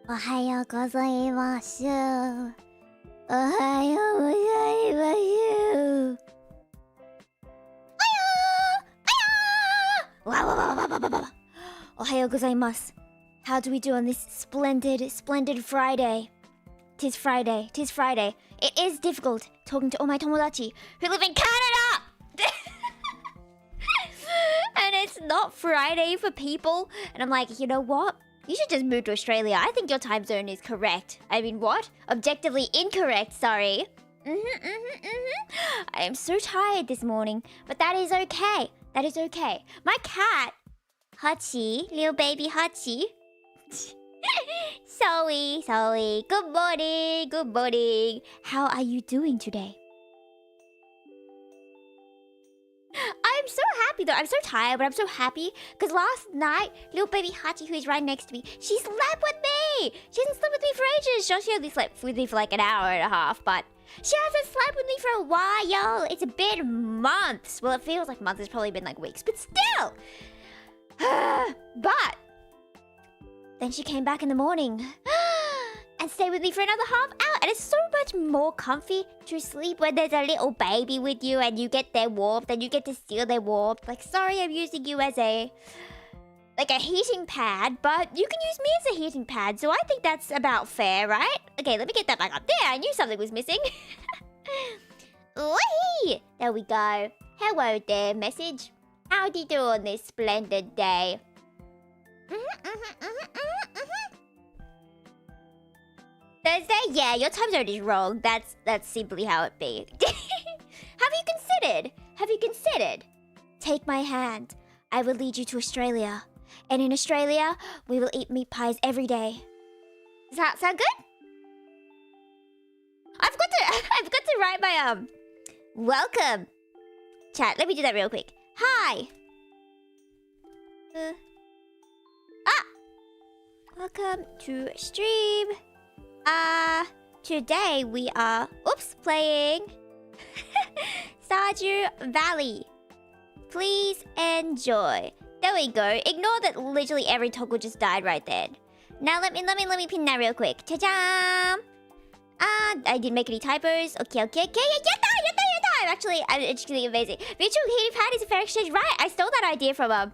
おはようございます。おはようございます。Ohayo gozaimasu. How do we do on this splendid Friday? Tis Friday. It is difficult talking to all my tomodachi who live in Canada! And it's not Friday for people. And I'm like, you know what? You should just move to Australia. I think your time zone is correct. I mean, what? Objectively incorrect, sorry. I am so tired this morning, but that is okay. That is okay. My cat, Hachi, little baby Hachi. Sorry. Good morning. How are you doing today? I'm so happy though. I'm so tired, but I'm so happy because last night, little baby Hachi, who is right next to me, she slept with me. She hasn't slept with me for ages. She only slept with me for like an hour and a half, but she hasn't slept with me for a while. It's been months. Well, it feels like months. It's probably been like weeks, but still. But then she came back in the morning and stayed with me for another half hour. And it's so much more comfy to sleep when there's a little baby with you and you get their warmth and you get to steal their warmth. Like, sorry, I'm using you as a heating pad, but you can use me as a heating pad. So I think that's about fair, right? Okay, let me get that back up there. I knew something was missing. Whee! There we go. Hello there, message. How do you do on this splendid day? Thursday? Yeah, your time zone is wrong. That's simply how it be. Have you considered? Take my hand. I will lead you to Australia. And in Australia, we will eat meat pies every day. Does that sound good? I've got to write my welcome. Chat, let me do that real quick. Hi. Welcome to stream. Today we are playing Stardew Valley. Please enjoy. There we go. Ignore that literally every toggle just died right there. Now let me pin that real quick. Ta-da! I didn't make any typos. Okay. Yeah, actually, I'm actually amazing. Virtual heating pad is a fair exchange. Right, I stole that idea from a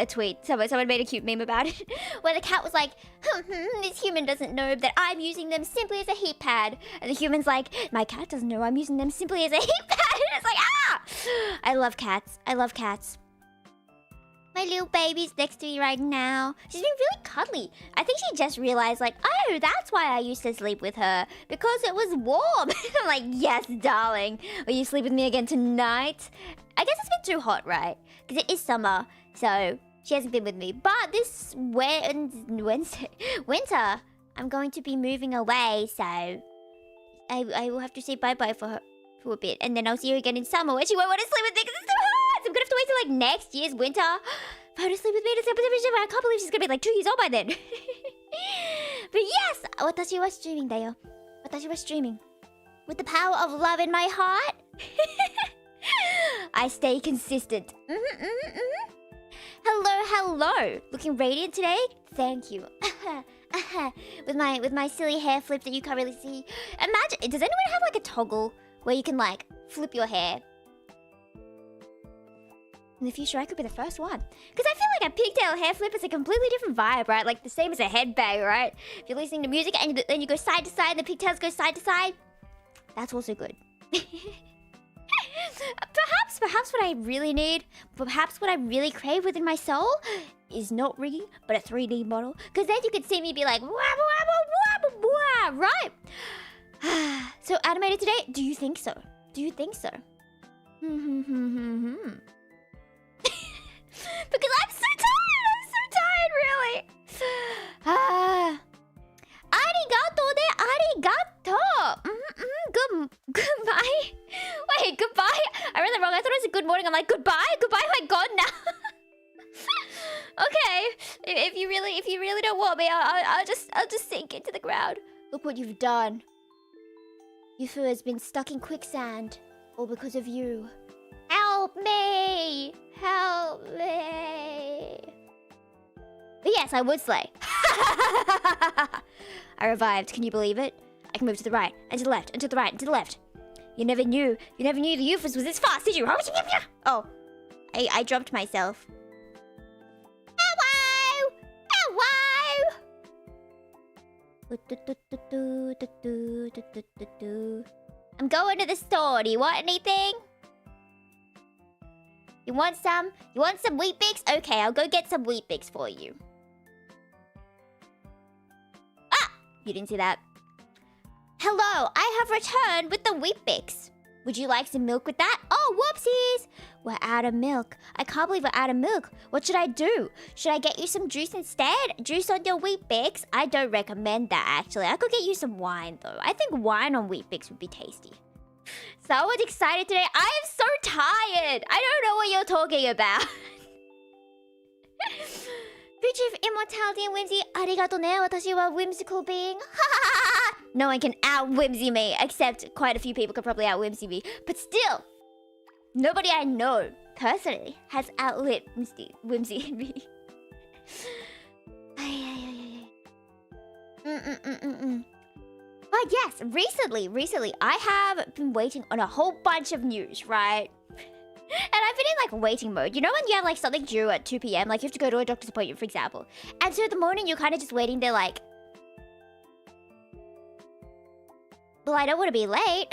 tweet. Someone made a cute meme about it. Where the cat was like, this human doesn't know that I'm using them simply as a heat pad. And the human's like, my cat doesn't know I'm using them simply as a heat pad. And it's like, I love cats. My little baby's next to me right now. She's been really cuddly. I think she just realized, like, oh, that's why I used to sleep with her. Because it was warm. I'm like, yes, darling. Will you sleep with me again tonight? I guess it's been too hot, right? Because it is summer. So she hasn't been with me. But this winter, I'm going to be moving away. So I will have to say bye-bye for her for a bit. And then I'll see her again in summer when she won't want to sleep with me because it's too hot. So I'm going to have to wait till like next year's winter for her to sleep with me. I can't believe she's going to be like 2 years old by then. But yes, watashi wa streaming da yo. Watashi wa streaming. With the power of love in my heart, I stay consistent. Hello. Looking radiant today? Thank you. with my silly hair flip that you can't really see. Imagine, does anyone have like a toggle where you can like flip your hair? In the future, I could be the first one. Because I feel like a pigtail hair flip is a completely different vibe, right? Like the same as a headbang, right? If you're listening to music and then you go side to side and the pigtails go side to side, that's also good. Perhaps what I really need, perhaps what I really crave within my soul is not rigging, but a 3D model. Because then you could see me be like, wah, wah, wah, wah, wah, right? So animated today? Do you think so? Because I'm so tired, really. Arigato de arigato. Goodbye. Wait, goodbye? I read that wrong. I thought it was a good morning. I'm like, goodbye? My god, now. Okay. If you really don't want me, I'll just sink into the ground. Look what you've done. Yufu has been stuck in quicksand, all because of you. Help me! But yes, I would slay. I revived. Can you believe it? I can move to the right, and to the left, and to the right, and to the left. You never knew the Yufus was this fast, did you? Oh, I dropped myself. Hello! Hello! I'm going to the store. Do you want anything? You want some? You want some Wheat Bix? Okay, I'll go get some Wheat Bix for you. Ah! You didn't see that. Hello, I have returned with the Wheat Bix. Would you like some milk with that? Oh, whoopsies! We're out of milk. I can't believe we're out of milk. What should I do? Should I get you some juice instead? Juice on your Wheat Bix? I don't recommend that, actually. I could get you some wine, though. I think wine on Wheat Bix would be tasty. Someone's excited today. I am so tired. I don't know what you're talking about. Creature of immortality and whimsy. Arigato ne, watashi wa whimsical being. No one can out-whimsy me, except quite a few people could probably out-whimsy me. But still, nobody I know, personally, has outlit whimsy in me. But yes, recently, I have been waiting on a whole bunch of news, right? And I've been in like waiting mode. You know when you have like something due at 2 p.m? Like you have to go to a doctor's appointment, for example. And so in the morning, you're kind of just waiting there like... Well, I don't want to be late.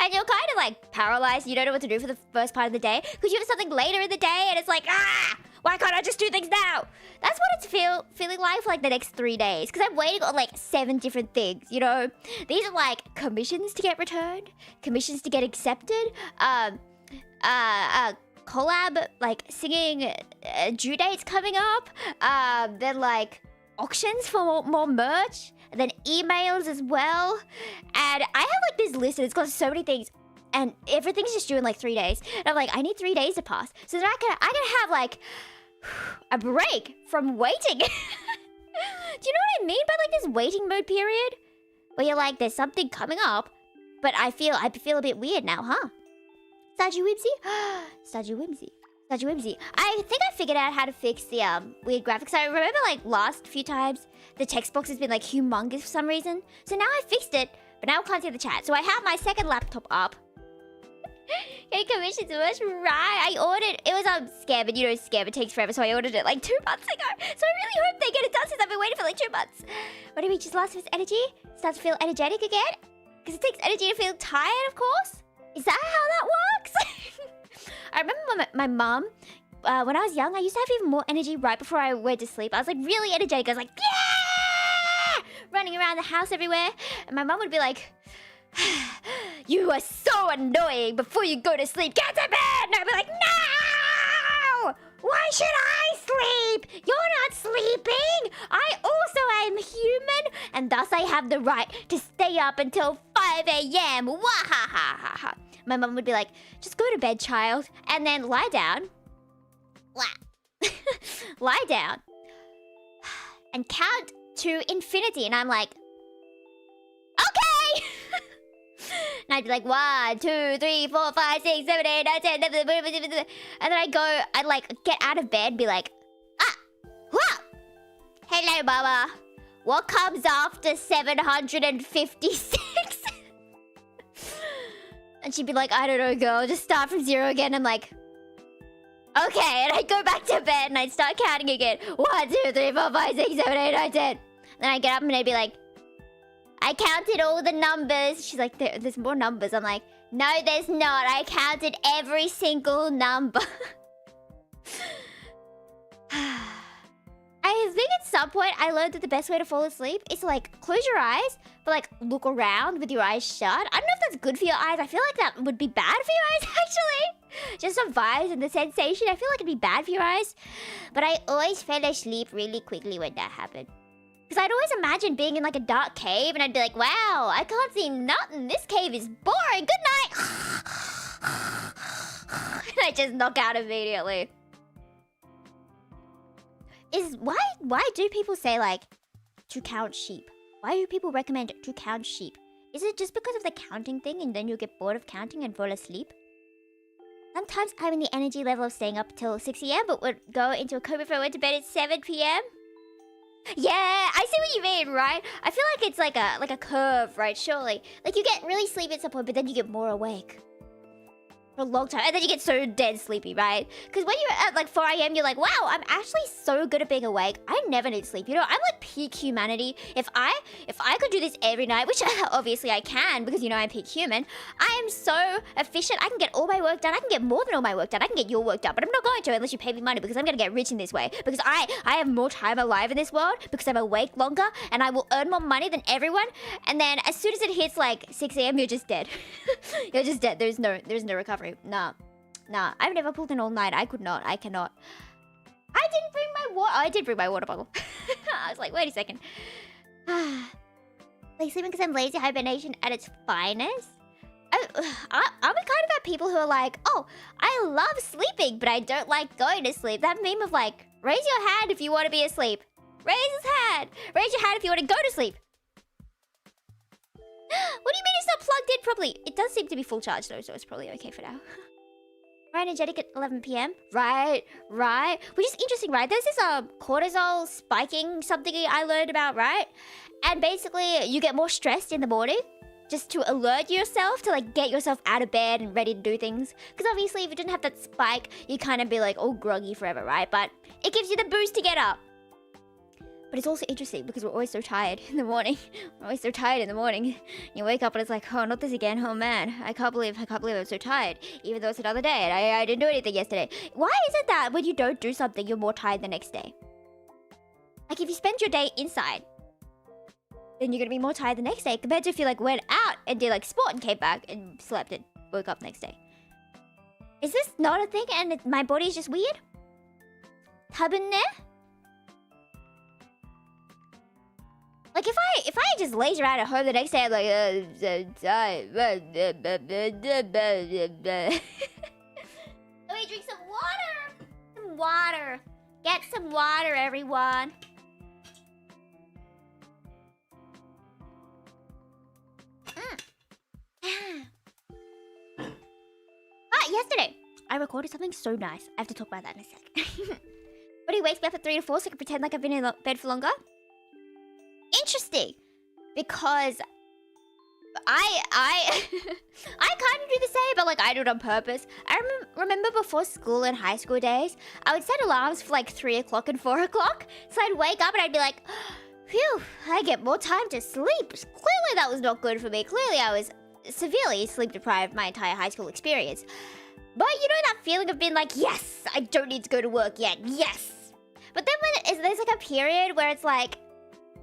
And you're kind of like paralyzed. You don't know what to do for the first part of the day. Because you have something later in the day and it's like, why can't I just do things now? That's what it's feeling like for like the next 3 days. Because I'm waiting on like 7 different things, you know? These are like commissions to get returned. Commissions to get accepted. Collab, like singing due dates coming up. Then like auctions for more merch. And then emails as well. And I have like this list and it's got so many things. And everything's just due in like 3 days. And I'm like, I need 3 days to pass. So then I can have like a break from waiting. Do you know what I mean by like this waiting mode period? Where you're like, there's something coming up. But I feel a bit weird now, huh? Stardew Whimsy? Stardew Whimsy. Stardew Whimsy. I think I figured out how to fix the weird graphics. I remember like last few times the text box has been like humongous for some reason. So now I fixed it, but now I can't see the chat. So I have my second laptop up. Getting commissions was right. I ordered, it was Scam, and you know Scam, it takes forever, so I ordered it like 2 months ago. So I really hope they get it done since I've been waiting for like 2 months. When it reaches last of its energy, starts to feel energetic again. Because it takes energy to feel tired, of course. Is that how that works? I remember my mum, when I was young, I used to have even more energy right before I went to sleep. I was like really energetic. I was like, yeah! Running around the house everywhere. And my mum would be like, you are so annoying before you go to sleep. Get to bed! And I'd be like, no! Why should I sleep? You're not sleeping! I also am human, and thus I have the right to stay up until 5 a.m. Wahahaha. My mum would be like, just go to bed, child, and then lie down. Lie down. And count to infinity. And I'm like, okay! And I'd be like, 1, 2, 3, 4, 5, 6, 7, 8, 9, 10, 11, and then I'd like get out of bed and be like, hello, mama. What comes after 756? And she'd be like, I don't know, girl, just start from 0 again. I'm like, okay. And I'd go back to bed and I'd start counting again. 1, 2, 3, 4, 5, 6, 7, 8, 9, 10. Then I'd get up and I'd be like, I counted all the numbers. She's like, there's more numbers. I'm like, no, there's not. I counted every single number. I think at some point I learned that the best way to fall asleep is to like close your eyes, but like look around with your eyes shut. I don't know if that's good for your eyes. I feel like that would be bad for your eyes, actually. Just the vibes and the sensation. I feel like it'd be bad for your eyes. But I always fell asleep really quickly when that happened. Because I'd always imagine being in like a dark cave and I'd be like, wow, I can't see nothing. This cave is boring. Good night. And I just knock out immediately. Why do people say like to count sheep? Why do people recommend to count sheep? Is it just because of the counting thing and then you get bored of counting and fall asleep? Sometimes I'm in the energy level of staying up till 6 a.m. but would go into a coma if I went to bed at 7 p.m. Yeah, I see what you mean, right? I feel like it's like a curve, right? Surely. Like you get really sleepy at some point, but then you get more awake. For a long time, and then you get so dead sleepy, right? Because when you're at like 4 a.m, you're like, wow, I'm actually so good at being awake. I never need sleep. You know, I'm like peak humanity. If I could do this every night, which obviously I can, because you know I'm peak human, I am so efficient. I can get all my work done. I can get more than all my work done. I can get your work done, but I'm not going to unless you pay me money, because I'm gonna get rich in this way. Because I have more time alive in this world because I'm awake longer, and I will earn more money than everyone. And then as soon as it hits like 6 a.m, you're just dead. You're just dead. There's no recovery. Nah. I've never pulled an all-night. I cannot. I didn't bring my water. I did bring my water bottle. I was like, wait a second. Like sleeping because I'm lazy, hibernation at its finest. I'm the kind of that people who are like, oh, I love sleeping, but I don't like going to sleep. That meme of like, raise your hand if you want to be asleep. Raise his hand. Raise your hand if you want to go to sleep. What do you mean it's not plugged in properly? It does seem to be full charge though, so it's probably okay for now. Right, energetic at 11 p.m. Right. Which is interesting, right? There's this cortisol spiking something I learned about, right? And basically, you get more stressed in the morning just to alert yourself, to like get yourself out of bed and ready to do things. Because obviously, if you didn't have that spike, you kind of be like all groggy forever, right? But it gives you the boost to get up. But it's also interesting because we're always so tired in the morning. We're always so tired in the morning. You wake up and it's like, oh, not this again. Oh man, I can't believe I'm so tired. Even though it's another day and I didn't do anything yesterday. Why is it that when you don't do something, you're more tired the next day? Like if you spend your day inside, then you're gonna be more tired the next day compared to if you like went out and did like sport and came back and slept and woke up next day. Is this not a thing and my body is just weird? Tabune? Like if I just laze around at home the next day, I'm like, let me drink some water. Some water. Get some water, everyone. Yesterday I recorded something so nice. I have to talk about that in a sec. But he wakes me up at 3 to 4 so I can pretend like I've been in bed for longer. Interesting, because I kind of do the same, but like I do it on purpose. I remember before school and high school days, I would set alarms for like 3 o'clock and 4 o'clock. So I'd wake up and I'd be like, phew, I get more time to sleep. Clearly that was not good for me. Clearly I was severely sleep deprived my entire high school experience. But you know that feeling of being like, yes, I don't need to go to work yet, yes. But then when there's like a period where it's like,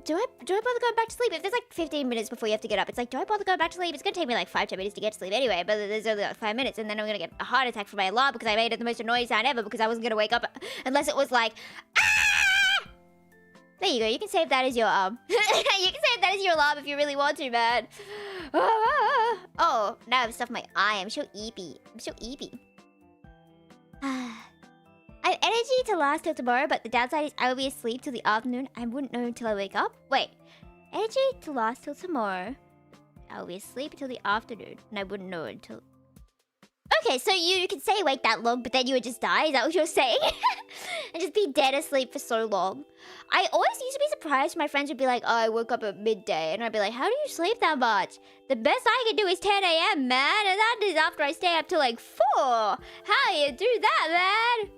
do I bother going back to sleep? If there's like 15 minutes before you have to get up, it's like, do I bother going back to sleep? It's gonna take me like 5-10 minutes to get to sleep anyway, but there's only like 5 minutes, and then I'm gonna get a heart attack from my alarm because I made it the most annoying sound ever because I wasn't gonna wake up unless it was like, ah! There you go. You can save that as your you can save that as your alarm if you really want to, man. Oh, now I've stuffed my eye. I'm so eepy. I have energy to last till tomorrow, but the downside is I will be asleep till the afternoon. I wouldn't know until I wake up. Wait. Energy to last till tomorrow. I will be asleep till the afternoon, and I wouldn't know until... Okay, so you can stay awake that long, but then you would just die? Is that what you're saying? And just be dead asleep for so long. I always used to be surprised when my friends would be like, oh, I woke up at midday. And I'd be like, how do you sleep that much? The best I can do is 10 a.m, man. And that is after I stay up till like 4. How do you do that, man?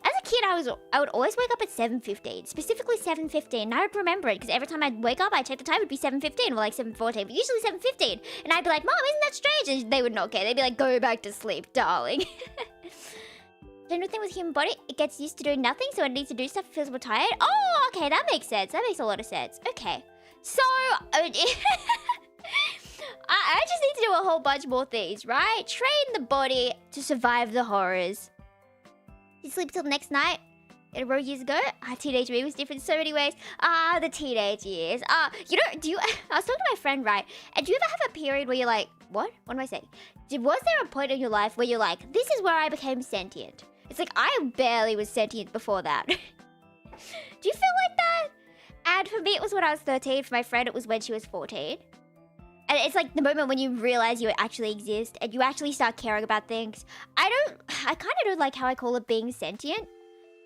As a kid, I would always wake up at 7:15, specifically 7:15. And I would remember it because every time I'd wake up, I'd check the time, it would be 7:15 or like 7:14, but usually 7:15. And I'd be like, Mom, isn't that strange? And they would not care. They'd be like, go back to sleep, darling. General thing with human body, it gets used to doing nothing, so when it needs to do stuff, it feels more tired. Oh, okay, that makes sense. That makes a lot of sense. Okay, so I just need to do a whole bunch more things, right? Train the body to survive the horrors. You sleep till the next night. A row years ago, teenage me was different in so many ways. The teenage years. You know, I was talking to my friend, right? And do you ever have a period where you're like, what? What am I saying? Was there a point in your life where you're like, this is where I became sentient? It's like, I barely was sentient before that. Do you feel like that? And for me, it was when I was 13. For my friend, it was when she was 14. And it's like the moment when you realize you actually exist and you actually start caring about things. I kind of don't like how I call it being sentient.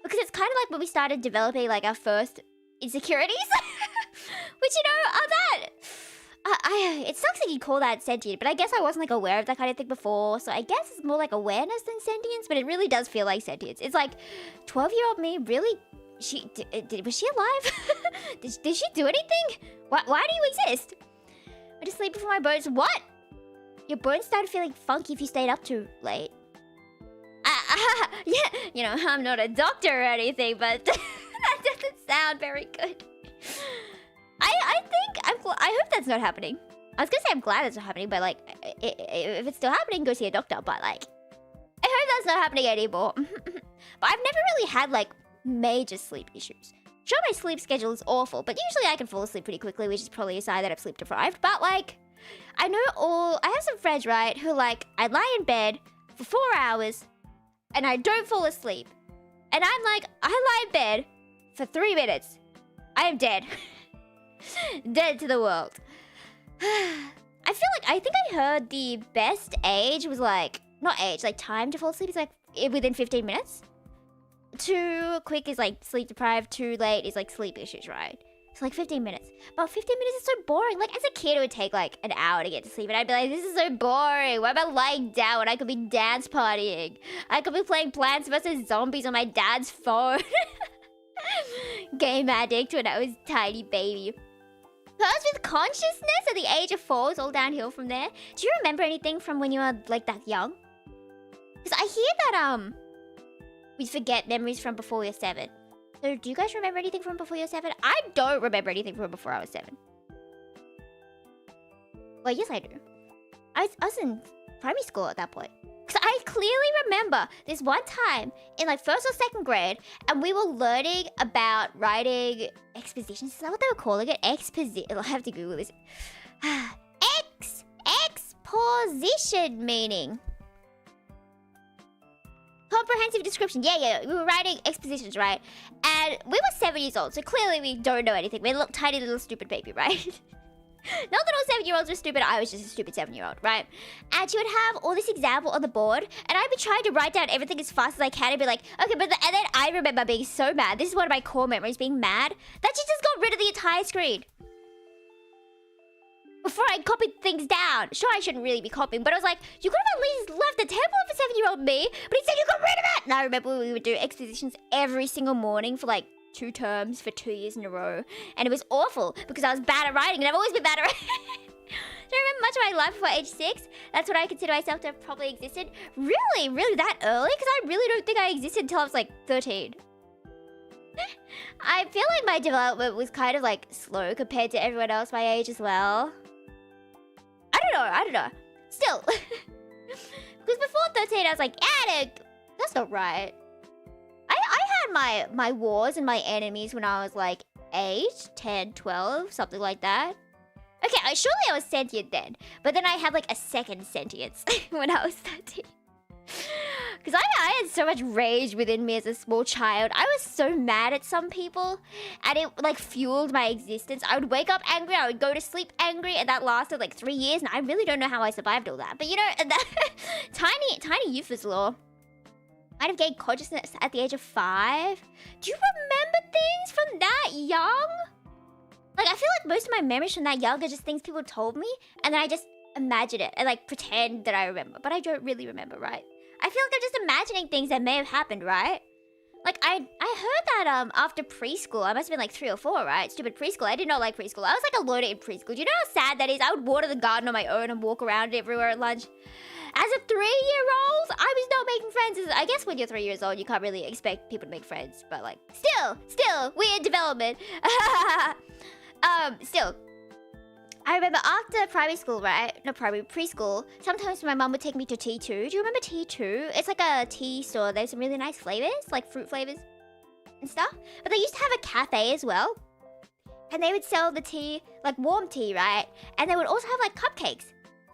Because it's kind of like when we started developing like our first insecurities. Which, you know, are that... it sucks that you'd call that sentient, but I guess I wasn't like aware of that kind of thing before, so I guess it's more like awareness than sentience, but it really does feel like sentience. It's like, 12-year-old me, really? Was she alive? did she do anything? Why do you exist? I just sleep before my bones. What? Your bones started feeling funky if you stayed up too late. Yeah, you know, I'm not a doctor or anything, but that doesn't sound very good. I hope that's not happening. I was gonna say I'm glad it's not happening, but like, if it's still happening, go see a doctor. But like, I hope that's not happening anymore. But I've never really had like major sleep issues. Sure, my sleep schedule is awful, but usually I can fall asleep pretty quickly, which is probably a sign that I'm sleep deprived. But like, I have some friends, right, who like, I lie in bed for 4 hours and I don't fall asleep. And I'm like, I lie in bed for 3 minutes. I am dead. Dead to the world. I think I heard the best age was like, not age, like time to fall asleep is like within 15 minutes. Too quick is like sleep deprived, too late is like sleep issues, right? It's like 15 minutes. But 15 minutes is so boring. Like as a kid, it would take like an hour to get to sleep. And I'd be like, this is so boring. Why am I lying down when I could be dance partying? I could be playing Plants vs. Zombies on my dad's phone. Game addict when I was a tiny baby. First with consciousness at the age of 4 is all downhill from there. Do you remember anything from when you were like that young? Because I hear that we forget memories from before we were 7. So do you guys remember anything from before you were 7? I don't remember anything from before I was 7. Well, yes I do. I was in primary school at that point. Because I clearly remember this one time in like 1st or 2nd grade, and we were learning about writing expositions. Is that what they were calling it? I'll have to Google this. Exposition meaning. Comprehensive description. Yeah. We were writing expositions, right? And we were 7 years old, so clearly we don't know anything. We're a tiny little stupid baby, right? Not that all 7-year-olds were stupid, I was just a stupid 7-year-old, right? And she would have all this example on the board, and I'd be trying to write down everything as fast as I can and be like, okay, and then I remember being so mad. This is one of my core memories, being mad that she just got rid of the entire screen. Before I copied things down. Sure, I shouldn't really be copying, but I was like, you could have at least left the template for 7-year-old me, but instead you got rid of it! And I remember we would do expositions every single morning for like 2 terms for 2 years in a row. And it was awful because I was bad at writing and I've always been bad at writing. Do you remember much of my life before age 6? That's what I consider myself to have probably existed. Really? Really that early? Because I really don't think I existed until I was like 13. I feel like my development was kind of like slow compared to everyone else my age as well. I don't know. Still. Because before 13 I was like, yeah, that's not right. I had my wars and my enemies when I was like 8, 10, 12, something like that. Okay, surely I was sentient then. But then I had like a second sentience when I was 13. Because I had so much rage within me as a small child. I was so mad at some people. And it like fueled my existence. I would wake up angry, I would go to sleep angry. And that lasted like 3 years. And I really don't know how I survived all that. But you know, tiny Yufu's law. Might have gained consciousness at the age of 5. Do you remember things from that young? Like, I feel like most of my memories from that young are just things people told me, and then I just imagine it and like pretend that I remember, but I don't really remember, right? I feel like I'm just imagining things that may have happened, right? Like, I heard that after preschool, I must have been like 3 or 4, right? Stupid preschool. I did not like preschool. I was like a loner in preschool. Do you know how sad that is? I would water the garden on my own and walk around everywhere at lunch. As a 3-year-old, I was not making friends. I guess when you're 3 years old, you can't really expect people to make friends. But like, still, we're in development. Still. I remember after primary school, right? Not primary, preschool. Sometimes my mum would take me to T2. Do you remember T2? It's like a tea store. There's some really nice flavors, like fruit flavors and stuff. But they used to have a cafe as well. And they would sell the tea, like warm tea, right? And they would also have like cupcakes.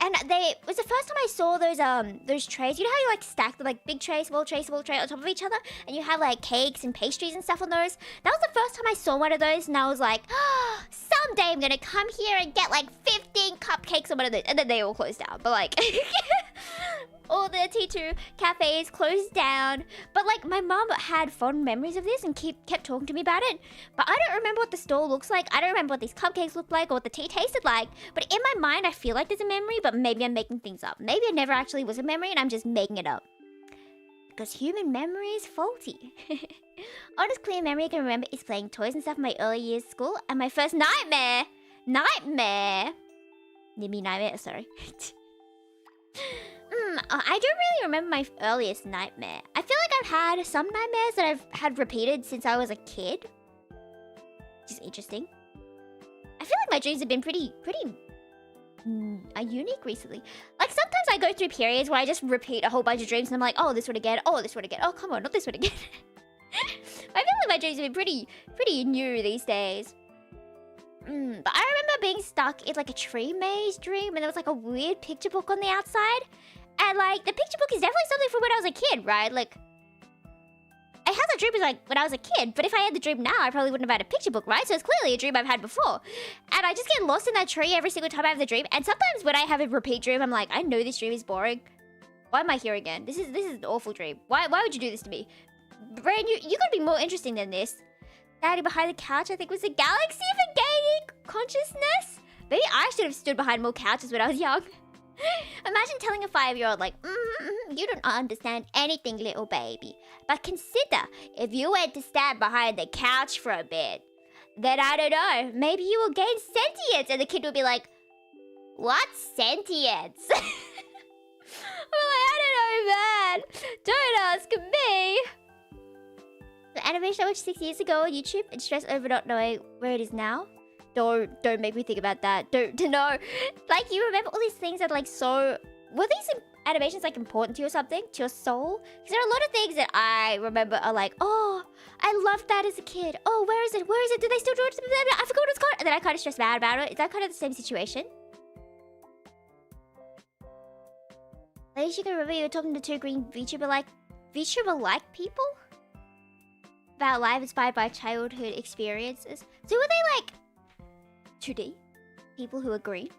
And it was the first time I saw those trays. You know how you like stack the like big tray, small tray on top of each other? And you have like cakes and pastries and stuff on those? That was the first time I saw one of those, and I was like, oh, someday I'm gonna come here and get like 15 cupcakes on one of those. And then they all closed down. But like, all the T2 cafes closed down. But like my mom had fond memories of this and kept talking to me about it. But I don't remember what the store looks like. I don't remember what these cupcakes look like or what the tea tasted like. But in my mind, I feel like there's a memory, but maybe I'm making things up. Maybe it never actually was a memory and I'm just making it up. Because human memory is faulty. Honest clear memory I can remember is playing toys and stuff in my early years of school and my first nightmare. Nightmare, sorry. I don't really remember my earliest nightmare. I feel like I've had some nightmares that I've had repeated since I was a kid. Which is interesting. I feel like my dreams have been pretty unique recently. Like sometimes I go through periods where I just repeat a whole bunch of dreams and I'm like, oh, this one again, oh, this one again, oh, come on, not this one again. I feel like my dreams have been pretty new these days. But I remember being stuck in like a tree maze dream and there was like a weird picture book on the outside. And like the picture book is definitely something from when I was a kid, right? Like I had that dream like when I was a kid, but if I had the dream now, I probably wouldn't have had a picture book, right? So it's clearly a dream I've had before. And I just get lost in that tree every single time I have the dream. And sometimes when I have a repeat dream, I'm like, I know this dream is boring. Why am I here again? This is an awful dream. Why would you do this to me? Brand, you gotta be more interesting than this. Standing behind the couch, I think was a galaxy for gaining consciousness. Maybe I should have stood behind more couches when I was young. Imagine telling a 5-year-old like, you don't understand anything, little baby. But consider, if you were to stand behind the couch for a bit, then I don't know, maybe you will gain sentience. And the kid will be like, what's sentience? Well, I don't know, man. Don't ask me. The animation I watched 6 years ago on YouTube and stressed over not knowing where it is now. Don't make me think about that. Don't know. Like, you remember all these things that like so... Were these animations like important to you or something? To your soul? Because there are a lot of things that I remember are like, oh, I loved that as a kid. Oh, where is it? Where is it? Do they still do it? I forgot what it's called. And then I kind of stressed out about it. Is that kind of the same situation? At least you can remember you were talking to two green VTuber-like people? About life inspired by childhood experiences. So were they like 2D? People who are green?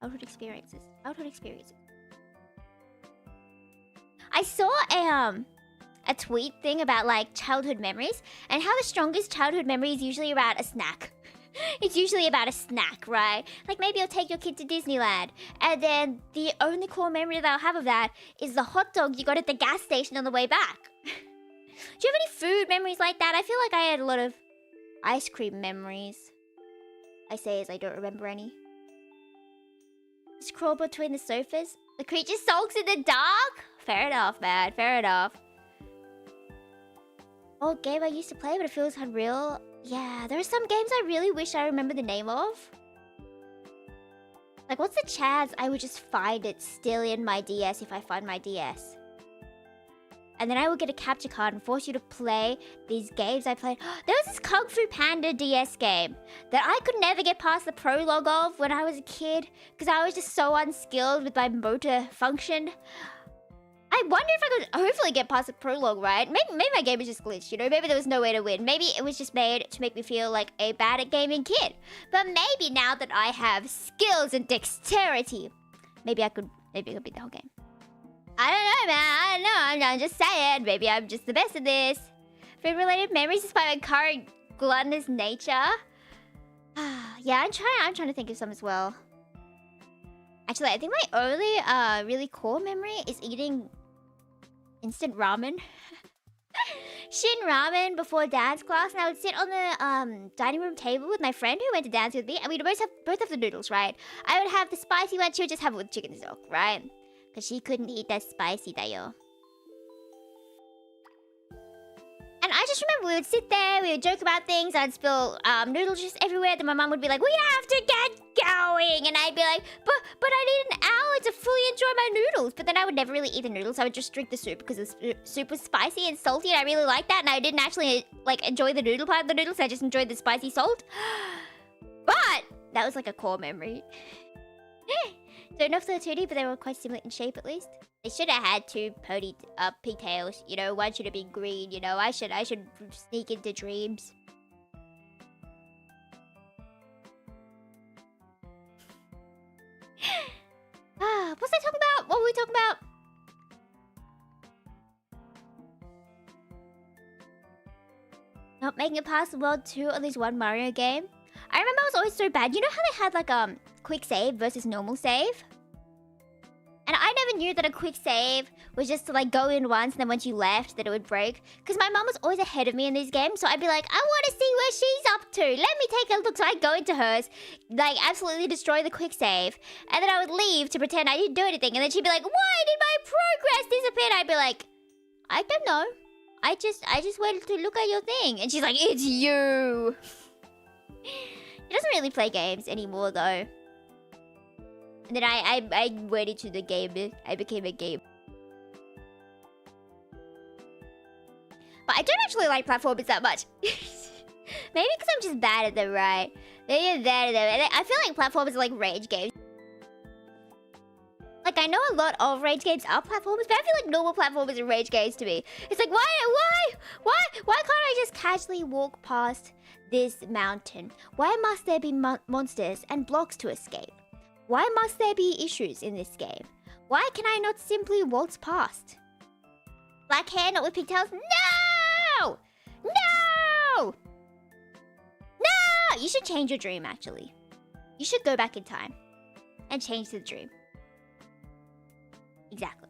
Childhood experiences. I saw a tweet thing about like childhood memories and how the strongest childhood memory is usually about a snack. It's usually about a snack, right? Like maybe you'll take your kid to Disneyland and then the only core memory they'll have of that is the hot dog you got at the gas station on the way back. Do you have any food memories like that? I feel like I had a lot of ice cream memories. I say as I don't remember any. Just crawl between the sofas. The creature sulks in the dark? Fair enough, man. Fair enough. Old game I used to play, but it feels unreal. Yeah, there are some games I really wish I remember the name of. Like, what's the chance I would just find it still in my DS if I find my DS? And then I would get a capture card and force you to play these games I played. There was this Kung Fu Panda DS game that I could never get past the prologue of when I was a kid because I was just so unskilled with my motor function. I wonder if I could hopefully get past the prologue, right? Maybe my game was just glitched, you know? Maybe there was no way to win. Maybe it was just made to make me feel like a bad at gaming kid. But maybe now that I have skills and dexterity, maybe I could beat the whole game. I don't know, man. I don't know. I'm just saying. Maybe I'm just the best at this. Food-related memories despite my current gluttonous nature. Yeah, I'm trying to think of some as well. Actually, I think my only really core memory is eating instant ramen. Shin ramen before dance class, and I would sit on the dining room table with my friend who went to dance with me, and we'd both have the noodles, right? I would have the spicy one, she would just have it with chicken stock, right? Because she couldn't eat that spicy dayo. And I just remember we would sit there, we would joke about things, I'd spill noodles just everywhere, then my mum would be like, we have to get going! And I'd be like, but I need an hour to fully enjoy my noodles. But then I would never really eat the noodles, I would just drink the soup because the soup was spicy and salty and I really liked that. And I didn't actually like enjoy the noodle part of the noodles, I just enjoyed the spicy salt. But that was like a core memory. Don't know if they're 2D, but they were quite similar in shape at least. They should have had two pigtails, you know, one should have been green, you know, I should sneak into dreams. talking about? Not making it past World 2 on this one Mario game. I remember I was always so bad. You know how they had like quick save versus normal save? And I never knew that a quick save was just to like go in once and then once you left that it would break. Because my mum was always ahead of me in these games. So I'd be like, I want to see where she's up to. Let me take a look. So I'd go into hers, like absolutely destroy the quick save. And then I would leave to pretend I didn't do anything. And then she'd be like, why did my progress disappear? And I'd be like, I don't know. I just wanted to look at your thing. And she's like, it's you. He doesn't really play games anymore though. And then I went into the game. I became a game. But I don't actually like platformers that much. Maybe because I'm just bad at them, right? Maybe I'm bad at them. And I feel like platformers are like rage games. Like, I know a lot of rage games are platformers, but I feel like normal platformers are rage games to me. It's like, why can't I just casually walk past this mountain? Why must there be monsters and blocks to escape? Why must there be issues in this game? Why can I not simply waltz past? Black hair, not with pigtails? No! No! No! You should change your dream, actually. You should go back in time and change the dream. Exactly.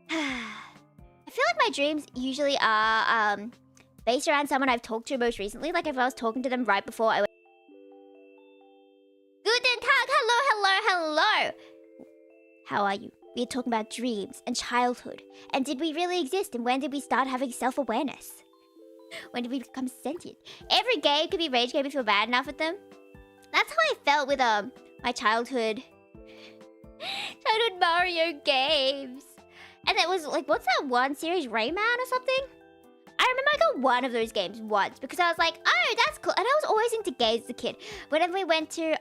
I feel like my dreams usually are based around someone I've talked to most recently. Like if I was talking to them right before I went. Guten Tag, hello. How are you? We are talking about dreams and childhood. And did we really exist? And when did we start having self-awareness? When did we become sentient? Every game could be rage game if you're bad enough at them. That's how I felt with my childhood Mario games. And it was like, what's that one series, Rayman or something? I remember I got one of those games once because I was like, oh, that's cool. And I was always into games as a kid. Whenever we went to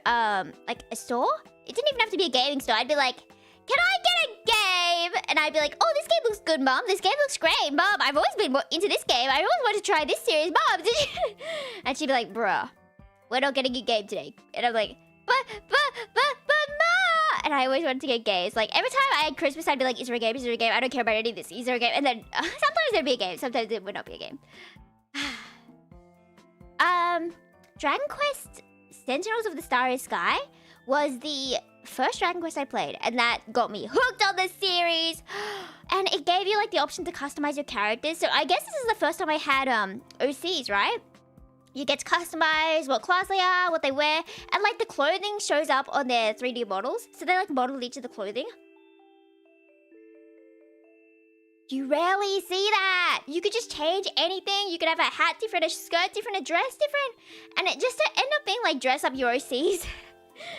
like a store, it didn't even have to be a gaming store. I'd be like, can I get a game? And I'd be like, oh, this game looks good, Mom. This game looks great, Mom. I've always been into this game. I always wanted to try this series, Mom. Did you? And she'd be like, bruh, we're not getting a game today. And I'm like, but, Ma! And I always wanted to get games. Like, every time I had Christmas, I'd be like, is there a game? Is there a game? I don't care about any of this. Is there a game? And then sometimes there'd be a game. Sometimes there would not be a game. Dragon Quest Sentinels of the Starry Sky was the first Dragon Quest I played. And that got me hooked on the series. And it gave you, like, the option to customize your characters. So I guess this is the first time I had OCs, right? You get to customize what class they are, what they wear, and like the clothing shows up on their 3D models. So they like model each of the clothing. You rarely see that. You could just change anything. You could have a hat different, a skirt different, a dress different. And it just end up being like dress up your OCs.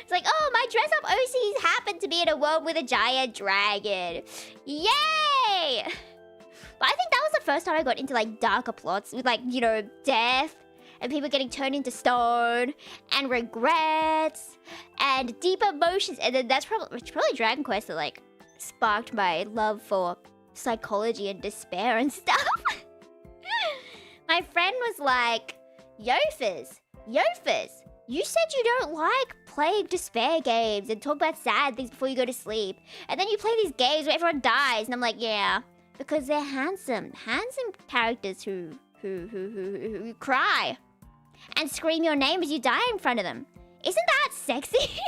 It's like, oh, my dress up OCs happen to be in a world with a giant dragon. Yay! But I think that was the first time I got into like darker plots with like, you know, death. And people getting turned into stone, and regrets, and deep emotions. And then it's probably Dragon Quest that like sparked my love for psychology and despair and stuff. My friend was like, Yofers, you said you don't like playing despair games and talk about sad things before you go to sleep. And then you play these games where everyone dies. And I'm like, yeah, because they're handsome characters who cry and scream your name as you die in front of them. Isn't that sexy?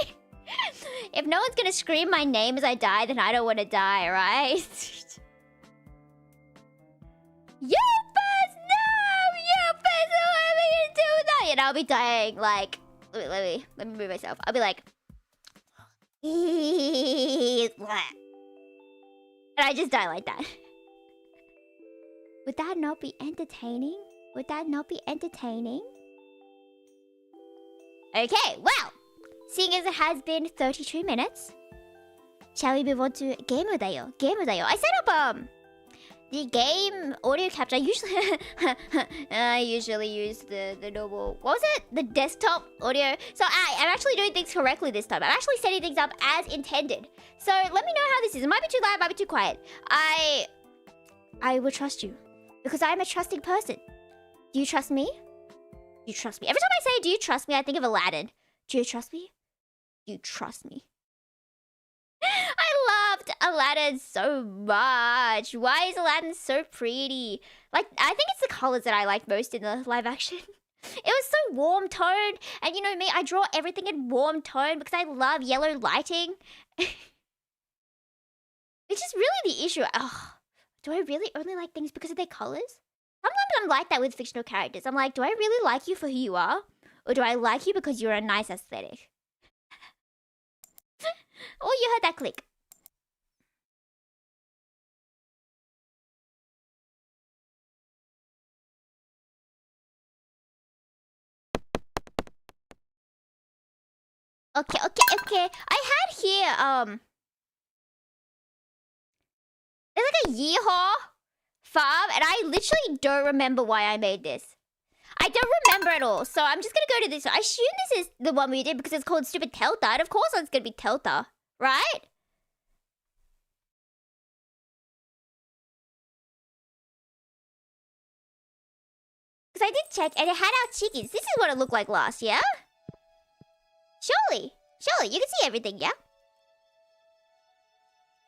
If no one's gonna scream my name as I die, then I don't want to die, right? Yuppers! No! Yuppers! What am I gonna do with that? And I'll be dying like... Let me move myself. I'll be like... And I just die like that. Would that not be entertaining? Would that not be entertaining? Okay, well, seeing as it has been 32 minutes, shall we move on to Game of Day? I set up the game audio capture. I usually use the normal, what was it? The desktop audio. So I'm actually doing things correctly this time. I'm actually setting things up as intended. So let me know how this is. It might be too loud, it might be too quiet. I will trust you. Because I'm a trusting person. Do you trust me? You trust me. Every time I say, do you trust me, I think of Aladdin. Do you trust me? You trust me. Aladdin so much. Why is Aladdin so pretty? Like, I think it's the colors that I like most in the live action. It was so warm toned. And you know me, I draw everything in warm tone because I love yellow lighting. Which is really the issue. Oh, do I really only like things because of their colors? Sometimes I'm like that with fictional characters. I'm like, do I really like you for who you are? Or do I like you because you're a nice aesthetic? Oh, you heard that click. Okay. I had here, there's like a yeehaw farm, and I literally don't remember why I made this. I don't remember at all, so I'm just gonna go to this one. I assume this is the one we did because it's called Stupid Telta, and of course it's gonna be Telta, right? Because I did check, and it had our chickens. This is what it looked like last, yeah? Surely, you can see everything, yeah?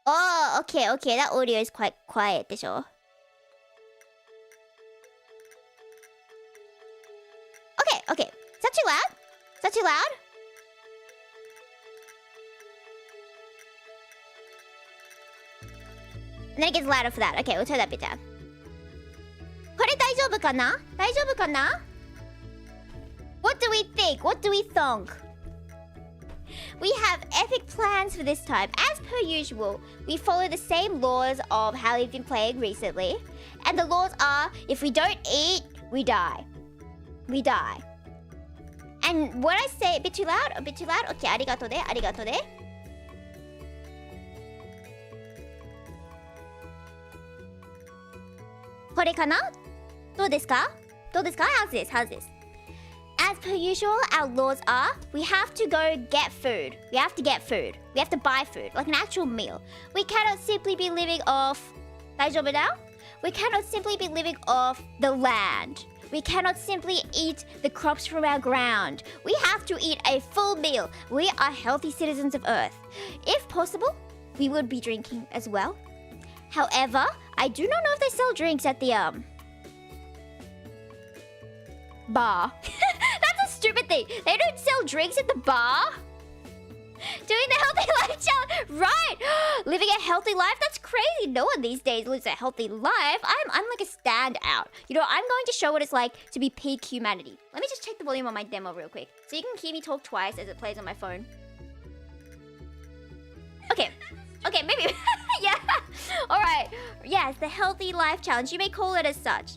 Oh, okay, that audio is quite quiet, sure. Okay. Is that too loud? And then it gets louder for that. Okay, we'll turn that bit down. これ大丈夫かな? What do we think? We have epic plans for this time. As per usual, we follow the same laws of how we've been playing recently. And the laws are, if we don't eat, we die. And what I say, a bit too loud? Okay, ありがとうね。これかな? どうですか? How's this? As per usual, our laws are, we have to go get food. We have to buy food, like an actual meal. We cannot simply be living off... 大丈夫now? We cannot simply be living off the land. We cannot simply eat the crops from our ground. We have to eat a full meal. We are healthy citizens of Earth. If possible, we would be drinking as well. However, I do not know if they sell drinks at the, bar. That's a stupid thing. They don't sell drinks at the bar? Doing the healthy life challenge, right? Living a healthy life? That's crazy. No one these days lives a healthy life. I'm like a standout. You know, I'm going to show what it's like to be peak humanity. Let me just check the volume on my demo real quick, so you can hear me talk twice as it plays on my phone. Okay, maybe. Yeah. All right. Yes, the healthy life challenge. You may call it as such.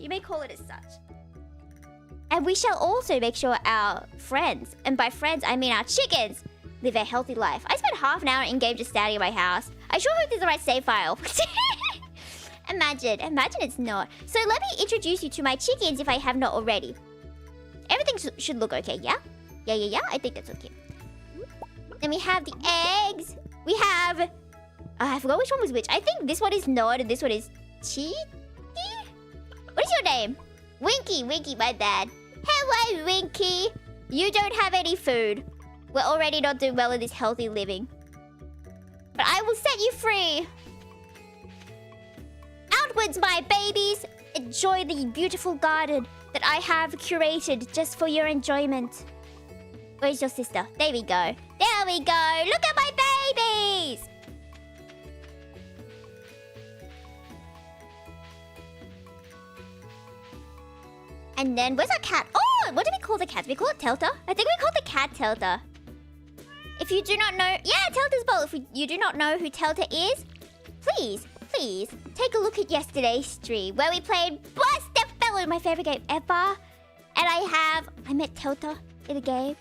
And we shall also make sure our friends, and by friends I mean our chickens, live a healthy life. I spent half an hour in-game just standing in my house. I sure hope this is the right save file. Imagine it's not. So let me introduce you to my chickens if I have not already. Everything should look okay, yeah? Yeah, I think that's okay. Then we have the eggs. We have... I forgot which one was which. I think this one is Nod and this one is Chi? What is your name? Winky, my bad. Hello, Winky. You don't have any food. We're already not doing well in this healthy living. But I will set you free. Outwards, my babies. Enjoy the beautiful garden that I have curated just for your enjoyment. Where's your sister? There we go. Look at my babies. And then, where's our cat? Oh, what do we call the cat? We call it Telta? I think we call the cat Telta. If you do not know... Yeah, Telta's bowl. If you do not know who Telta is, please, take a look at yesterday's stream where we played Step Fellow, my favorite game ever. And I met Telta in a game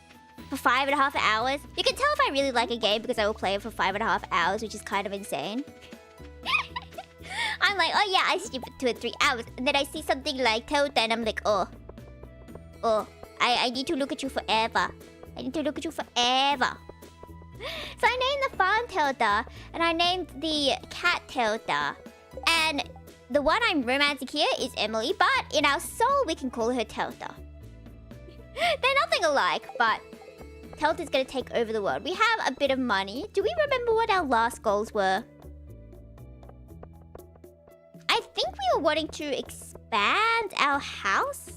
for 5.5 hours. You can tell if I really like a game because I will play it for 5.5 hours, which is kind of insane. I'm like, oh yeah, I skip it 2 or 3 hours. And then I see something like Telta and I'm like, oh, I need to look at you forever. So I named the farm Telta, and I named the cat Telta. And the one I'm romancing here is Emily, but in our soul we can call her Telta. They're nothing alike, but Telta's gonna take over the world. We have a bit of money. Do we remember what our last goals were? I think we were wanting to expand our house.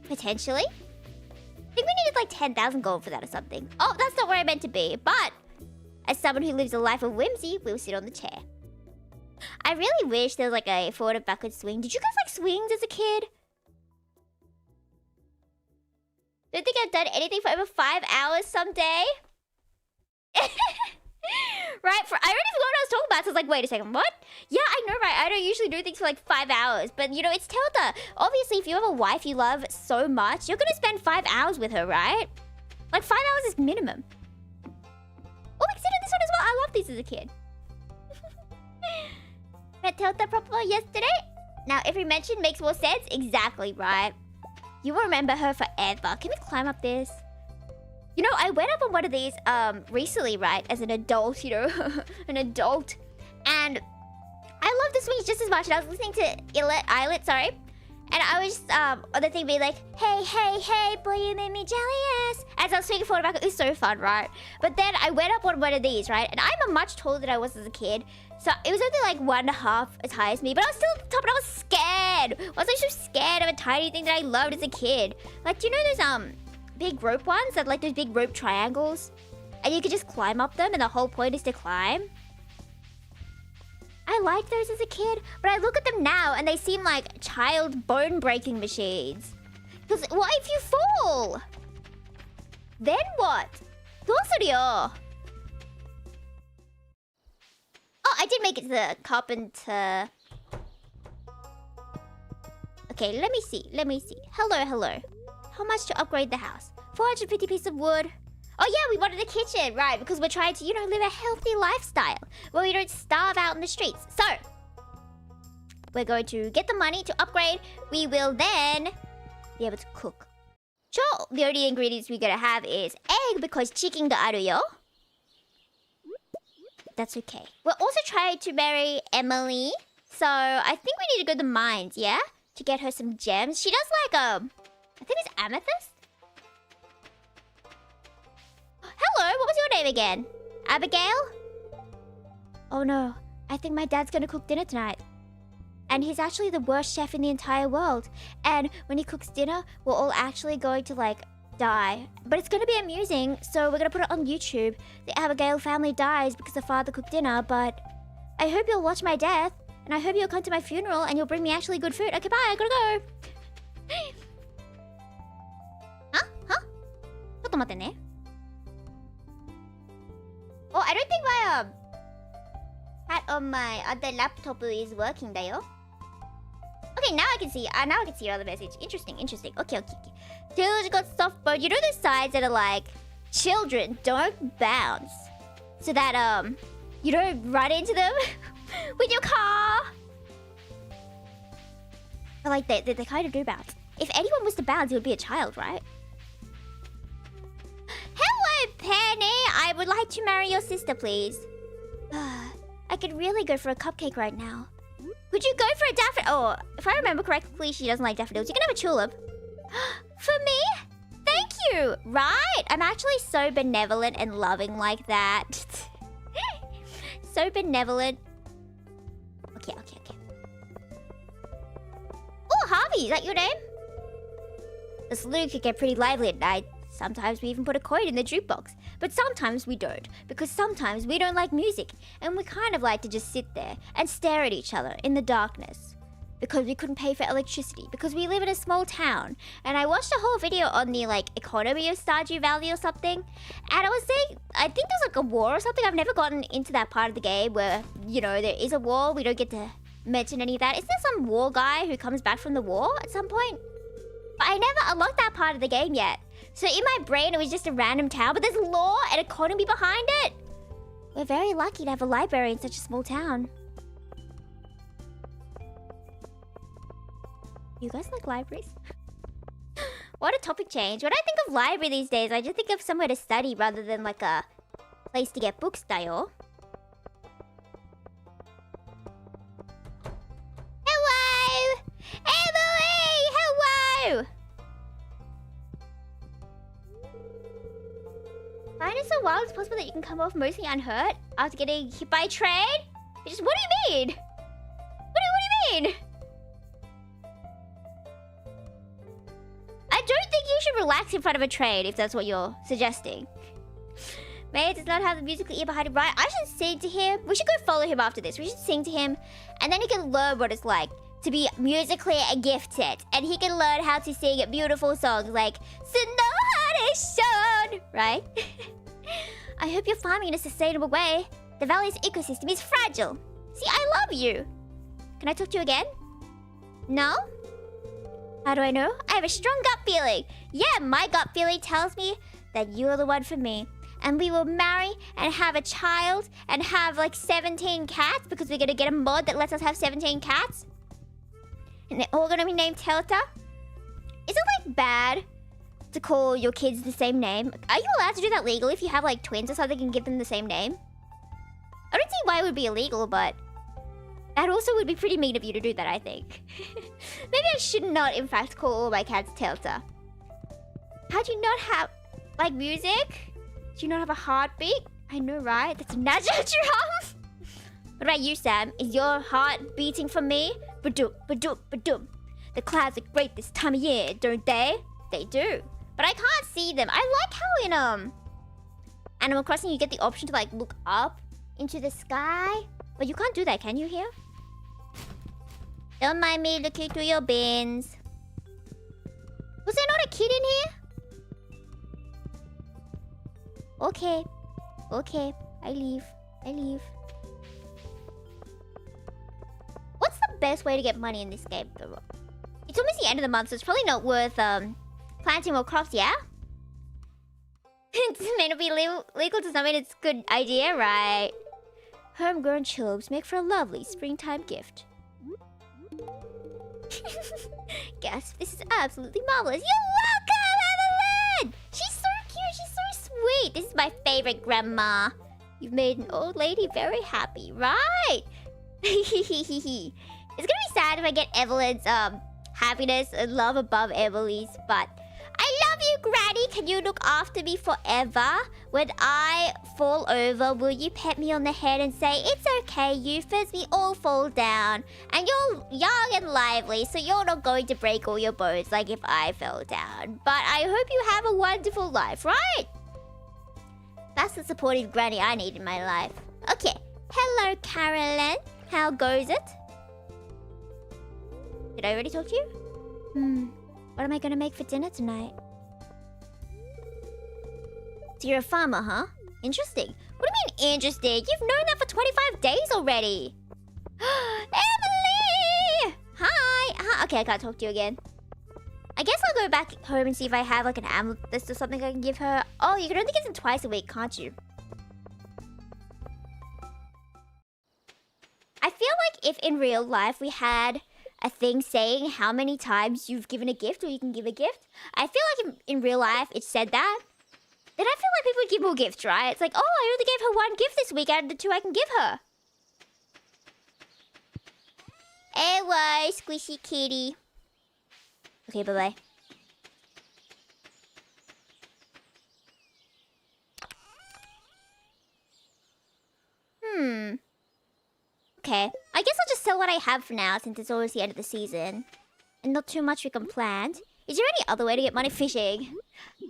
Potentially. I think we needed like 10,000 gold for that or something. Oh, that's not where I meant to be. But as someone who lives a life of whimsy, we'll sit on the chair. I really wish there was like a forward and backward swing. Did you guys like swings as a kid? Don't think I've done anything for over 5 hours someday. Right? I already forgot what I was talking about. So I was like, wait a second, what? Yeah, I know, right? I don't usually do things for like 5 hours. But, you know, it's Tilda. Obviously, if you have a wife you love so much, you're going to spend 5 hours with her, right? Like, 5 hours is minimum. Oh, we considered this one as well. I loved this as a kid. Met Tilda properly yesterday. Now, every mention makes more sense. Exactly, right? You will remember her forever. Can we climb up this? You know, I went up on one of these recently, right? As an adult, you know, an adult. And I love the swings just as much. And I was listening to Islet, sorry. And I was on the thing being like, hey, hey, hey, boy, you made me jealous. As I was swinging forward and back, it was so fun, right? But then I went up on one of these, right? And I'm much taller than I was as a kid. So it was only like 1.5 as high as me. But I was still at the top and I was scared. I was like so scared of a tiny thing that I loved as a kid. Like, do you know those big rope ones? That like those big rope triangles? And you could just climb up them and the whole point is to climb. I liked those as a kid, but I look at them now and they seem like child bone-breaking machines. Because what if you fall? Then what? Oh, I did make it to the carpenter. Okay, let me see. Hello. How much to upgrade the house? 450 pieces of wood. Oh yeah, we wanted a kitchen, right? Because we're trying to, you know, live a healthy lifestyle where we don't starve out in the streets. So, we're going to get the money to upgrade. We will then be able to cook. Sure, the only ingredients we're gonna have is egg because chicken ga aru yo. That's okay. We're also trying to marry Emily. So, I think we need to go to the mines, yeah? To get her some gems. She does like, I think it's amethyst? Hello, what was your name again? Abigail? Oh no, I think my dad's gonna cook dinner tonight. And he's actually the worst chef in the entire world. And when he cooks dinner, we're all actually going to like die. But it's gonna be amusing, so we're gonna put it on YouTube. The Abigail family dies because the father cooked dinner, but I hope you'll watch my death. And I hope you'll come to my funeral and you'll bring me actually good food. Okay, bye, I gotta go. Huh? ちょっと待ってね。Oh, I don't think my hat on my other laptop is working, dayo. Okay, now I can see. Now I can see your other message. Interesting. Okay. Children got soft bone. You know those signs that are like, children don't bounce, so that you don't run into them with your car. But like they kind of do bounce. If anyone was to bounce, it would be a child, right? Hello, Penny. I would like to marry your sister, please. I could really go for a cupcake right now. Would you go for a daffodil? Oh, if I remember correctly, she doesn't like daffodils. You can have a tulip. For me? Thank you. Right? I'm actually so benevolent and loving like that. So benevolent. Okay. Oh, Harvey, is that your name? The saloon could get pretty lively at night. Sometimes we even put a coin in the jukebox. But sometimes we don't. Because sometimes we don't like music. And we kind of like to just sit there and stare at each other in the darkness. Because we couldn't pay for electricity. Because we live in a small town. And I watched a whole video on the like economy of Stardew Valley or something. And I was saying, I think there's like a war or something. I've never gotten into that part of the game where, you know, there is a war. We don't get to mention any of that. Is there some war guy who comes back from the war at some point? But I never unlocked that part of the game yet. So in my brain, it was just a random town, but there's law and economy behind it. We're very lucky to have a library in such a small town. You guys like libraries? What a topic change. When I think of library these days, I just think of somewhere to study rather than like a place to get books, dayo. Hello! Emily! Hello! Find it so wild it's possible that you can come off mostly unhurt after getting hit by a train? What do you mean? mean? I don't think you should relax in front of a train if that's what you're suggesting. May does not have the musical ear behind him, right? I should sing to him. We should go follow him after this. We should sing to him, and then he can learn what it's like to be musically gifted, and he can learn how to sing beautiful songs like "Snow right? I hope you're farming in a sustainable way. The valley's ecosystem is fragile. See, I love you. Can I talk to you again? No? How do I know? I have a strong gut feeling. Yeah, my gut feeling tells me that you're the one for me. And we will marry and have a child and have like 17 cats because we're gonna get a mod that lets us have 17 cats. And they're all gonna be named Telta. Is it like bad to call your kids the same name? Are you allowed to do that legally if you have like twins or something and give them the same name? I don't see why it would be illegal, but that also would be pretty mean of you to do that, I think. Maybe I should not, in fact, call all my cats Telta. How do you not have, like, music? Do you not have a heartbeat? I know, right? That's a natural drum. What about you, Sam? Is your heart beating for me? Ba-doom, ba-doom, ba-doom. The clouds look great this time of year, don't they? They do. But I can't see them. I like how in Animal Crossing you get the option to, like, look up into the sky. But you can't do that, can you, here? Don't mind me looking through your bins. Was there not a kid in here? Okay. Okay. I leave. I leave. What's the best way to get money in this game? It's almost the end of the month, so it's probably not worth planting more crops, yeah? It may not be legal does not mean it's a good idea, right? Homegrown chillobes make for a lovely springtime gift. Gasp, this is absolutely marvelous. You're welcome, Evelyn! She's so cute, she's so sweet. This is my favorite grandma. You've made an old lady very happy, right? It's gonna be sad if I get Evelyn's happiness and love above Emily's, but I love you, Granny. Can you look after me forever? When I fall over, will you pet me on the head and say, it's okay, Yufus, we all fall down. And you're young and lively, so you're not going to break all your bones like if I fell down. But I hope you have a wonderful life, right? That's the supportive granny I need in my life. Okay. Hello, Carolyn. How goes it? Did I already talk to you? What am I gonna make for dinner tonight? So you're a farmer, huh? Interesting. What do you mean interesting? You've known that for 25 days already. Emily! Hi! Okay, I can't talk to you again. I guess I'll go back home and see if I have like an amethyst or something I can give her. Oh, you can only get them twice a week, can't you? I feel like if in real life we had a thing saying how many times you've given a gift or you can give a gift, I feel like in real life it said that, then I feel like people would give more gifts, right? It's like, oh, I only gave her one gift this week out of the 2 I can give her. Hello, squishy kitty. Okay, bye-bye. Okay, I guess I'll just sell what I have for now since it's almost the end of the season. And not too much we can plant. Is there any other way to get money? Fishing.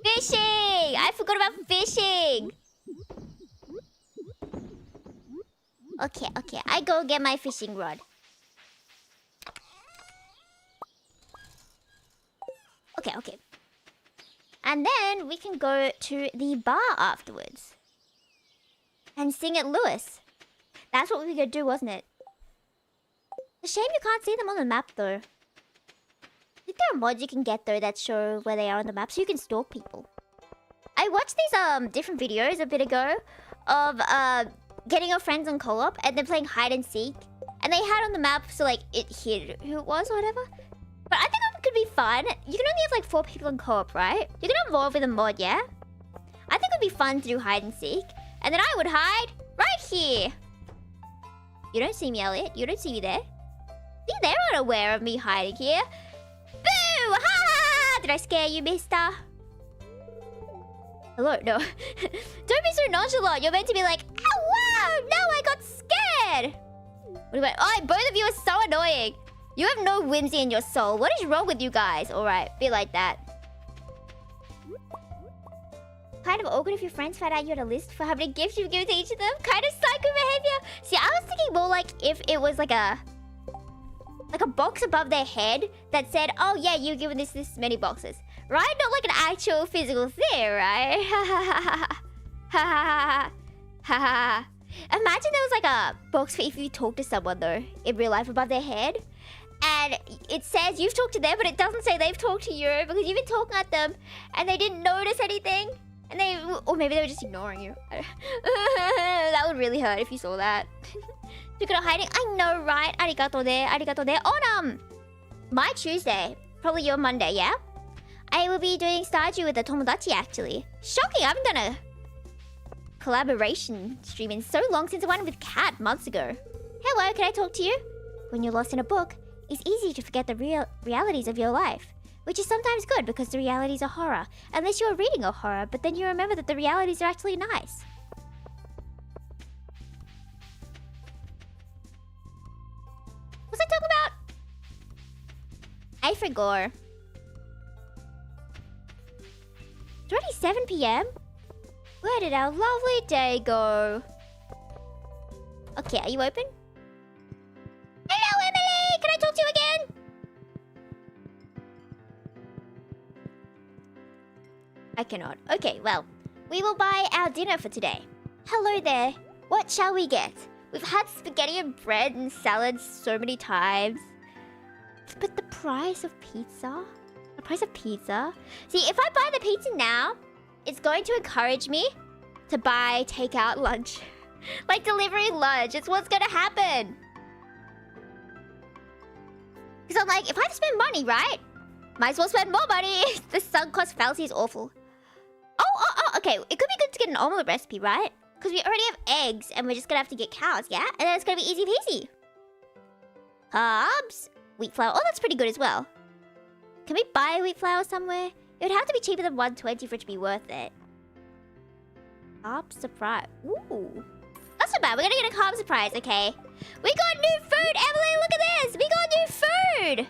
Fishing! I forgot about fishing! Okay. I go get my fishing rod. Okay. And then we can go to the bar afterwards. And sing at Lewis. That's what we were gonna do, wasn't it? It's a shame you can't see them on the map, though. I think there are mods you can get, though, that show where they are on the map, so you can stalk people. I watched these different videos a bit ago of getting your friends on co-op and then playing hide and seek. And they had on the map, so like it hid who it was or whatever. But I think it could be fun. You can only have like 4 people in co-op, right? You can involve with a mod, yeah? I think it would be fun to do hide and seek. And then I would hide right here. You don't see me, Elliot. You don't see me there. See, they're not aware of me hiding here. Boo! Ha ha! Did I scare you, mister? Hello? No. Don't be so nonchalant. You're meant to be like, oh, wow! No, I got scared! What about... Oh, both of you are so annoying. You have no whimsy in your soul. What is wrong with you guys? Alright, be like that. Kind of awkward if your friends found out you had a list for how many gifts you give to each of them. Kind of psycho behavior. See, I was thinking more like if it was like a box above their head that said, oh yeah, you've given this many boxes. Right? Not like an actual physical thing, right? Ha ha ha. Imagine there was like a box for if you talk to someone though, in real life above their head. And it says you've talked to them, but it doesn't say they've talked to you because you've been talking at them and they didn't notice anything. And or maybe they were just ignoring you. That would really hurt if you saw that. You're good at hiding. I know, right? Arigato de. On my Tuesday, probably your Monday, yeah? I will be doing Stardew with a Tomodachi actually. Shocking, I haven't done a collaboration stream in so long since I went with Kat months ago. Hello, can I talk to you? When you're lost in a book, it's easy to forget the realities of your life. Which is sometimes good because the realities are horror. Unless you're reading a horror, but then you remember that the realities are actually nice. What's I talking about? I forgot. It's already 7 PM? Where did our lovely day go? Okay, are you open? Hello, Emily! Can I talk to you again? I cannot. Okay, well, we will buy our dinner for today. Hello there. What shall we get? We've had spaghetti and bread and salads so many times. But the price of pizza? The price of pizza? See, if I buy the pizza now, it's going to encourage me to buy takeout lunch. Like delivery lunch. It's what's gonna happen. Because I'm like, if I have to spend money, right? Might as well spend more money. The sunk cost fallacy is awful. Oh, okay. It could be good to get an omelet recipe, right? Because we already have eggs and we're just gonna have to get cows, yeah? And then it's gonna be easy peasy. Carbs? Wheat flour. Oh, that's pretty good as well. Can we buy wheat flour somewhere? It would have to be cheaper than 120 for it to be worth it. Carb surprise. Ooh. That's not bad. We're gonna get a carb surprise, okay? We got new food, Emily! Look at this! We got new food!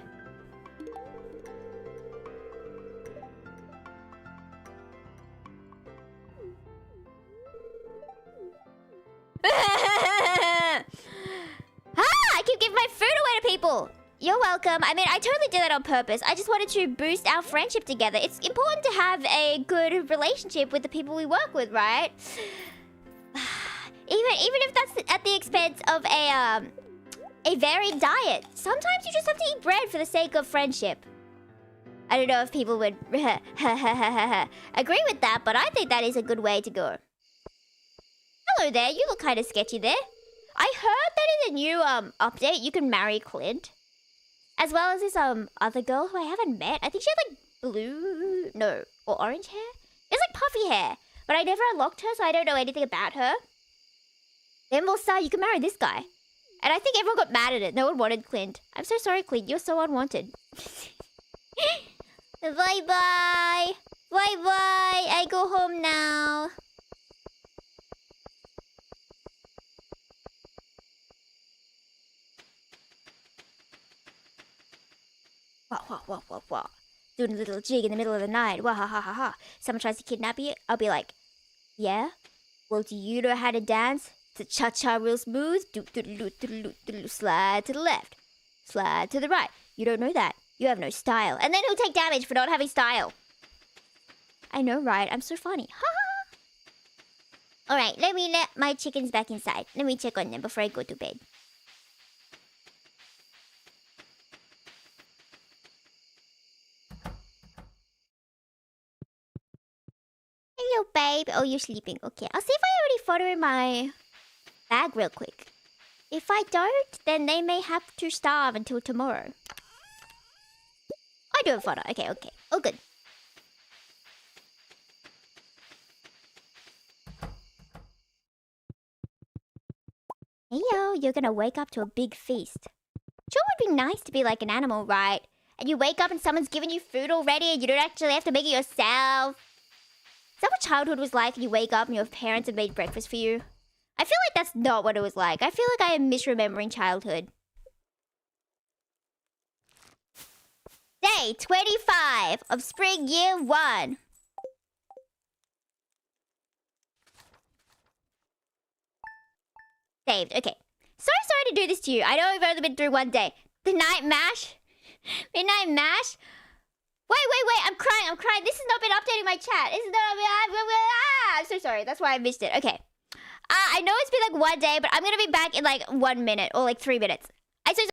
I keep giving my food away to people. You're welcome. I mean, I totally did that on purpose. I just wanted to boost our friendship together. It's important to have a good relationship with the people we work with, right? Even if that's at the expense of a varied diet. Sometimes you just have to eat bread for the sake of friendship. I don't know if people would agree with that, but I think that is a good way to go. Hello there, you look kind of sketchy there. I heard that in the new update, you can marry Clint. As well as this other girl who I haven't met. I think she had like blue, no, or orange hair. It's like puffy hair, but I never unlocked her, so I don't know anything about her. Then we'll start, you can marry this guy. And I think everyone got mad at it. No one wanted Clint. I'm so sorry, Clint. You're so unwanted. Bye-bye. Bye-bye. I go home now. Wah. Doing a little jig in the middle of the night. Wah ha ha ha ha. Someone tries to kidnap you. I'll be like, yeah? Well, do you know how to dance? It's a cha-cha real smooth. Slide to the left. Slide to the right. You don't know that. You have no style. And then he'll take damage for not having style. I know, right? I'm so funny. Ha ha. Alright, let me let my chickens back inside. Let me check on them before I go to bed. Hello, babe. Oh, you're sleeping. Okay, I'll see if I already photo in my bag real quick. If I don't, then they may have to starve until tomorrow. I do have a photo. Okay. Oh, good. Hey, yo, you're gonna wake up to a big feast. Sure would be nice to be like an animal, right? And you wake up and someone's giving you food already and you don't actually have to make it yourself. Is that what childhood was like? You wake up and your parents have made breakfast for you? I feel like that's not what it was like. I feel like I am misremembering childhood. Day 25 of spring year 1. Saved. Okay. So sorry to do this to you. I know we've only been through one day. The night mash? Midnight mash? Wait. I'm crying. This has not been updating my chat. This is not... I'm so sorry. That's why I missed it. Okay. I know it's been like one day, but I'm going to be back in like 1 minute or like 3 minutes. I'm so sorry.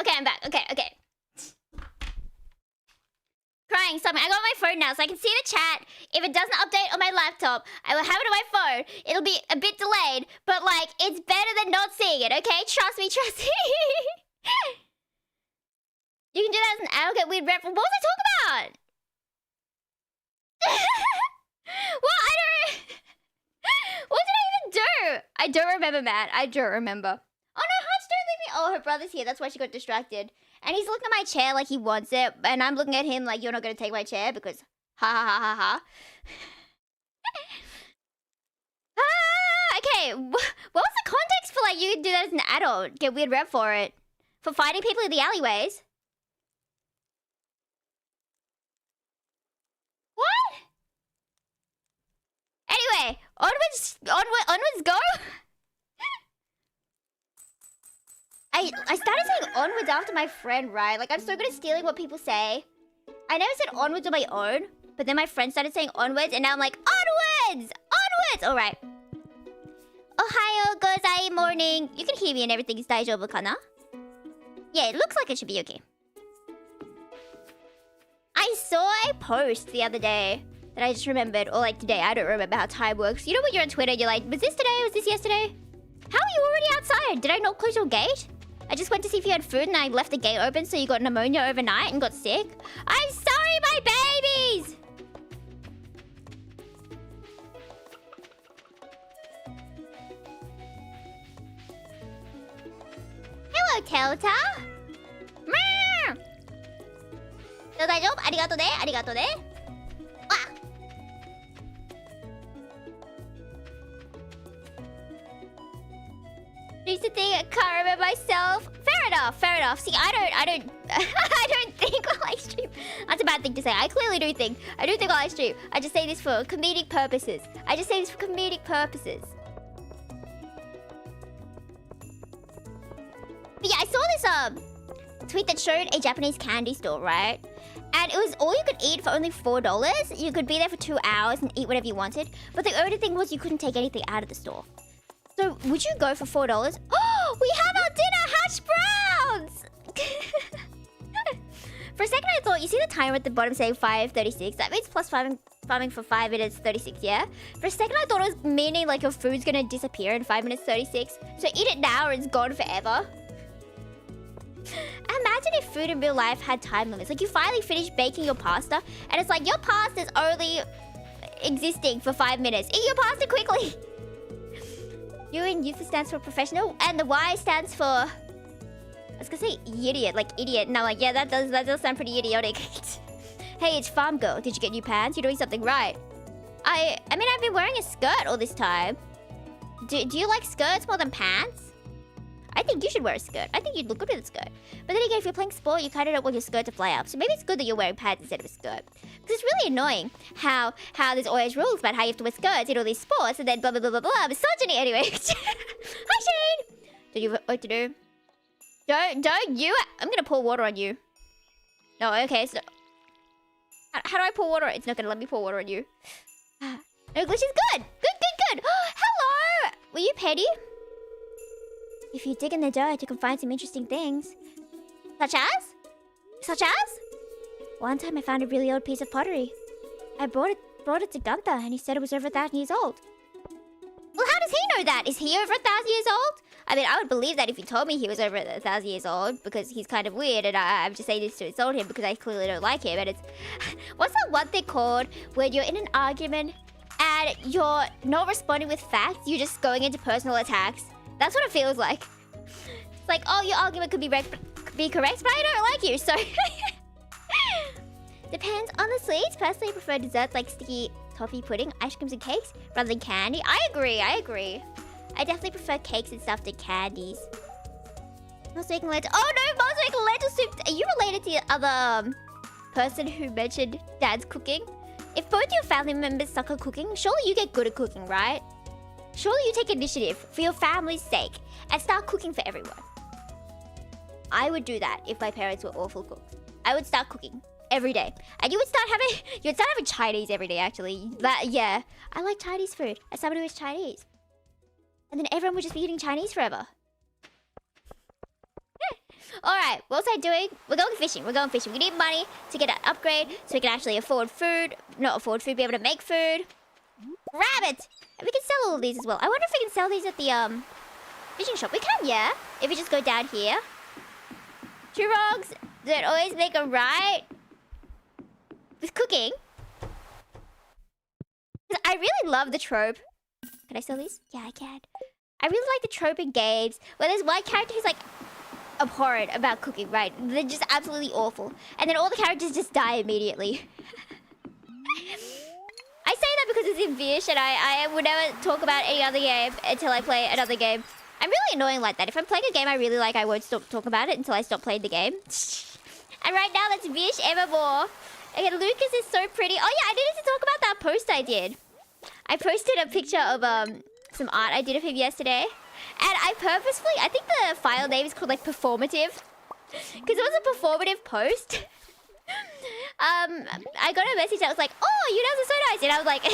Okay, I'm back. Okay. Crying, something. I got my phone now so I can see the chat. If it doesn't update on my laptop, I will have it on my phone. It'll be a bit delayed, but like, it's better than not seeing it, okay? Trust me. You can do that as an adult, get weird rep. What was I talking about? What did I even do? I don't remember, Matt. I don't remember. Oh no, Hearts, don't leave me. Oh, her brother's here. That's why she got distracted. And he's looking at my chair like he wants it. And I'm looking at him like, you're not going to take my chair because ha. Okay. What was the context for like you can do that as an adult? Get weird rep for it. For fighting people in the alleyways? What? Anyway, onwards go. I started saying onwards after my friend, right? Like, I'm so good at stealing what people say. I never said onwards on my own, but then my friend started saying onwards, and now I'm like, onwards! Onwards! Alright. Ohayo gozai morning. You can hear me and everything is daijoubu kana? Yeah, it looks like it should be okay. I saw a post the other day that I just remembered, or like today, I don't remember how time works. You know when you're on Twitter, you're like, was this today? Was this yesterday? How are you already outside? Did I not close your gate? I just went to see if you had food and I left the gate open so you got pneumonia overnight and got sick. I'm sorry, my babies! Hello, Telta. Meow. Daijoubu? Arigato de. Used to think I can't remember myself. Fair enough. See, I don't I don't think while I stream. That's a bad thing to say. I clearly do think. I do think while I stream. I just say this for comedic purposes. But yeah, I saw this tweet that showed a Japanese candy store, right? And it was all you could eat for only $4. You could be there for 2 hours and eat whatever you wanted. But the only thing was you couldn't take anything out of the store. So, would you go for $4? Oh, we have our dinner, hash browns! For a second I thought, you see the timer at the bottom saying 5:36? That means plus farming for 5 minutes 36, yeah? For a second I thought it was meaning like your food's gonna disappear in 5 minutes 36. So eat it now or it's gone forever. Imagine if food in real life had time limits. Like, you finally finish baking your pasta, and it's like, your pasta's only existing for 5 minutes. Eat your pasta quickly! U in Yufu stands for professional, and the Y stands for... I was gonna say idiot, like idiot. And I'm like, yeah, that does sound pretty idiotic. Hey, it's Farm Girl. Did you get new pants? You're doing something right. I mean, I've been wearing a skirt all this time. Do you like skirts more than pants? I think you should wear a skirt. I think you'd look good with a skirt. But then again, if you're playing sport, you kind of don't want your skirt to fly up. So maybe it's good that you're wearing pants instead of a skirt. Because it's really annoying how there's always rules about how you have to wear skirts in all these sports, and then blah, blah, blah, blah, blah. Misogyny anyway. Hi, Shane! Do you have what to do? Don't you... I'm going to pour water on you. No, okay, so... How do I pour water? It's not going to let me pour water on you. No, glitch is good! Good! Hello! Were you petty? If you dig in the dirt, you can find some interesting things. Such as? One time I found a really old piece of pottery. I brought it to Gunther, and he said it was over 1,000 years old. Well, how does he know that? Is he over 1,000 years old? I mean, I would believe that if you told me he was over 1,000 years old, because he's kind of weird, and I'm just saying this to insult him because I clearly don't like him, and it's... What's that one thing called when you're in an argument and you're not responding with facts, you're just going into personal attacks? That's what it feels like. It's like, oh, your argument could be correct, but I don't like you, so... Depends on the sweets. Personally, I prefer desserts like sticky toffee pudding, ice creams and cakes, rather than candy. I agree. I definitely prefer cakes and stuff to candies. Mom's making lentil... Oh no, Mom's making lentil soup! Are you related to the other person who mentioned Dad's cooking? If both your family members suck at cooking, surely you get good at cooking, right? Surely you take initiative for your family's sake and start cooking for everyone. I would do that if my parents were awful cooks. I would start cooking every day. And you would start having Chinese every day, actually. Yeah. I like Chinese food as someone who is Chinese. And then everyone would just be eating Chinese forever. Alright, what was I doing? We're going fishing. We need money to get an upgrade so we can actually afford food. Not afford food, be able to make food. Rabbit! And we can sell all of these as well. I wonder if we can sell these at the fishing shop. We can, yeah. If we just go down here. Two wrongs don't always make a right. With cooking. Because I really love the trope. Can I sell these? Yeah, I can. I really like the trope in games where there's one character who's like abhorrent about cooking, right? They're just absolutely awful. And then all the characters just die immediately. I say that because it's in Vish and I would never talk about any other game until I play another game. I'm really annoying like that. If I'm playing a game I really like, I won't stop talking about it until I stop playing the game. And right now that's Vish evermore. Okay, Lucas is so pretty. Oh yeah, I needed to talk about that post I did. I posted a picture of some art I did of him yesterday. And I purposefully, I think the file name is called like performative. Because it was a performative post. I got a message that was like, oh, your nails are so nice. And I was like,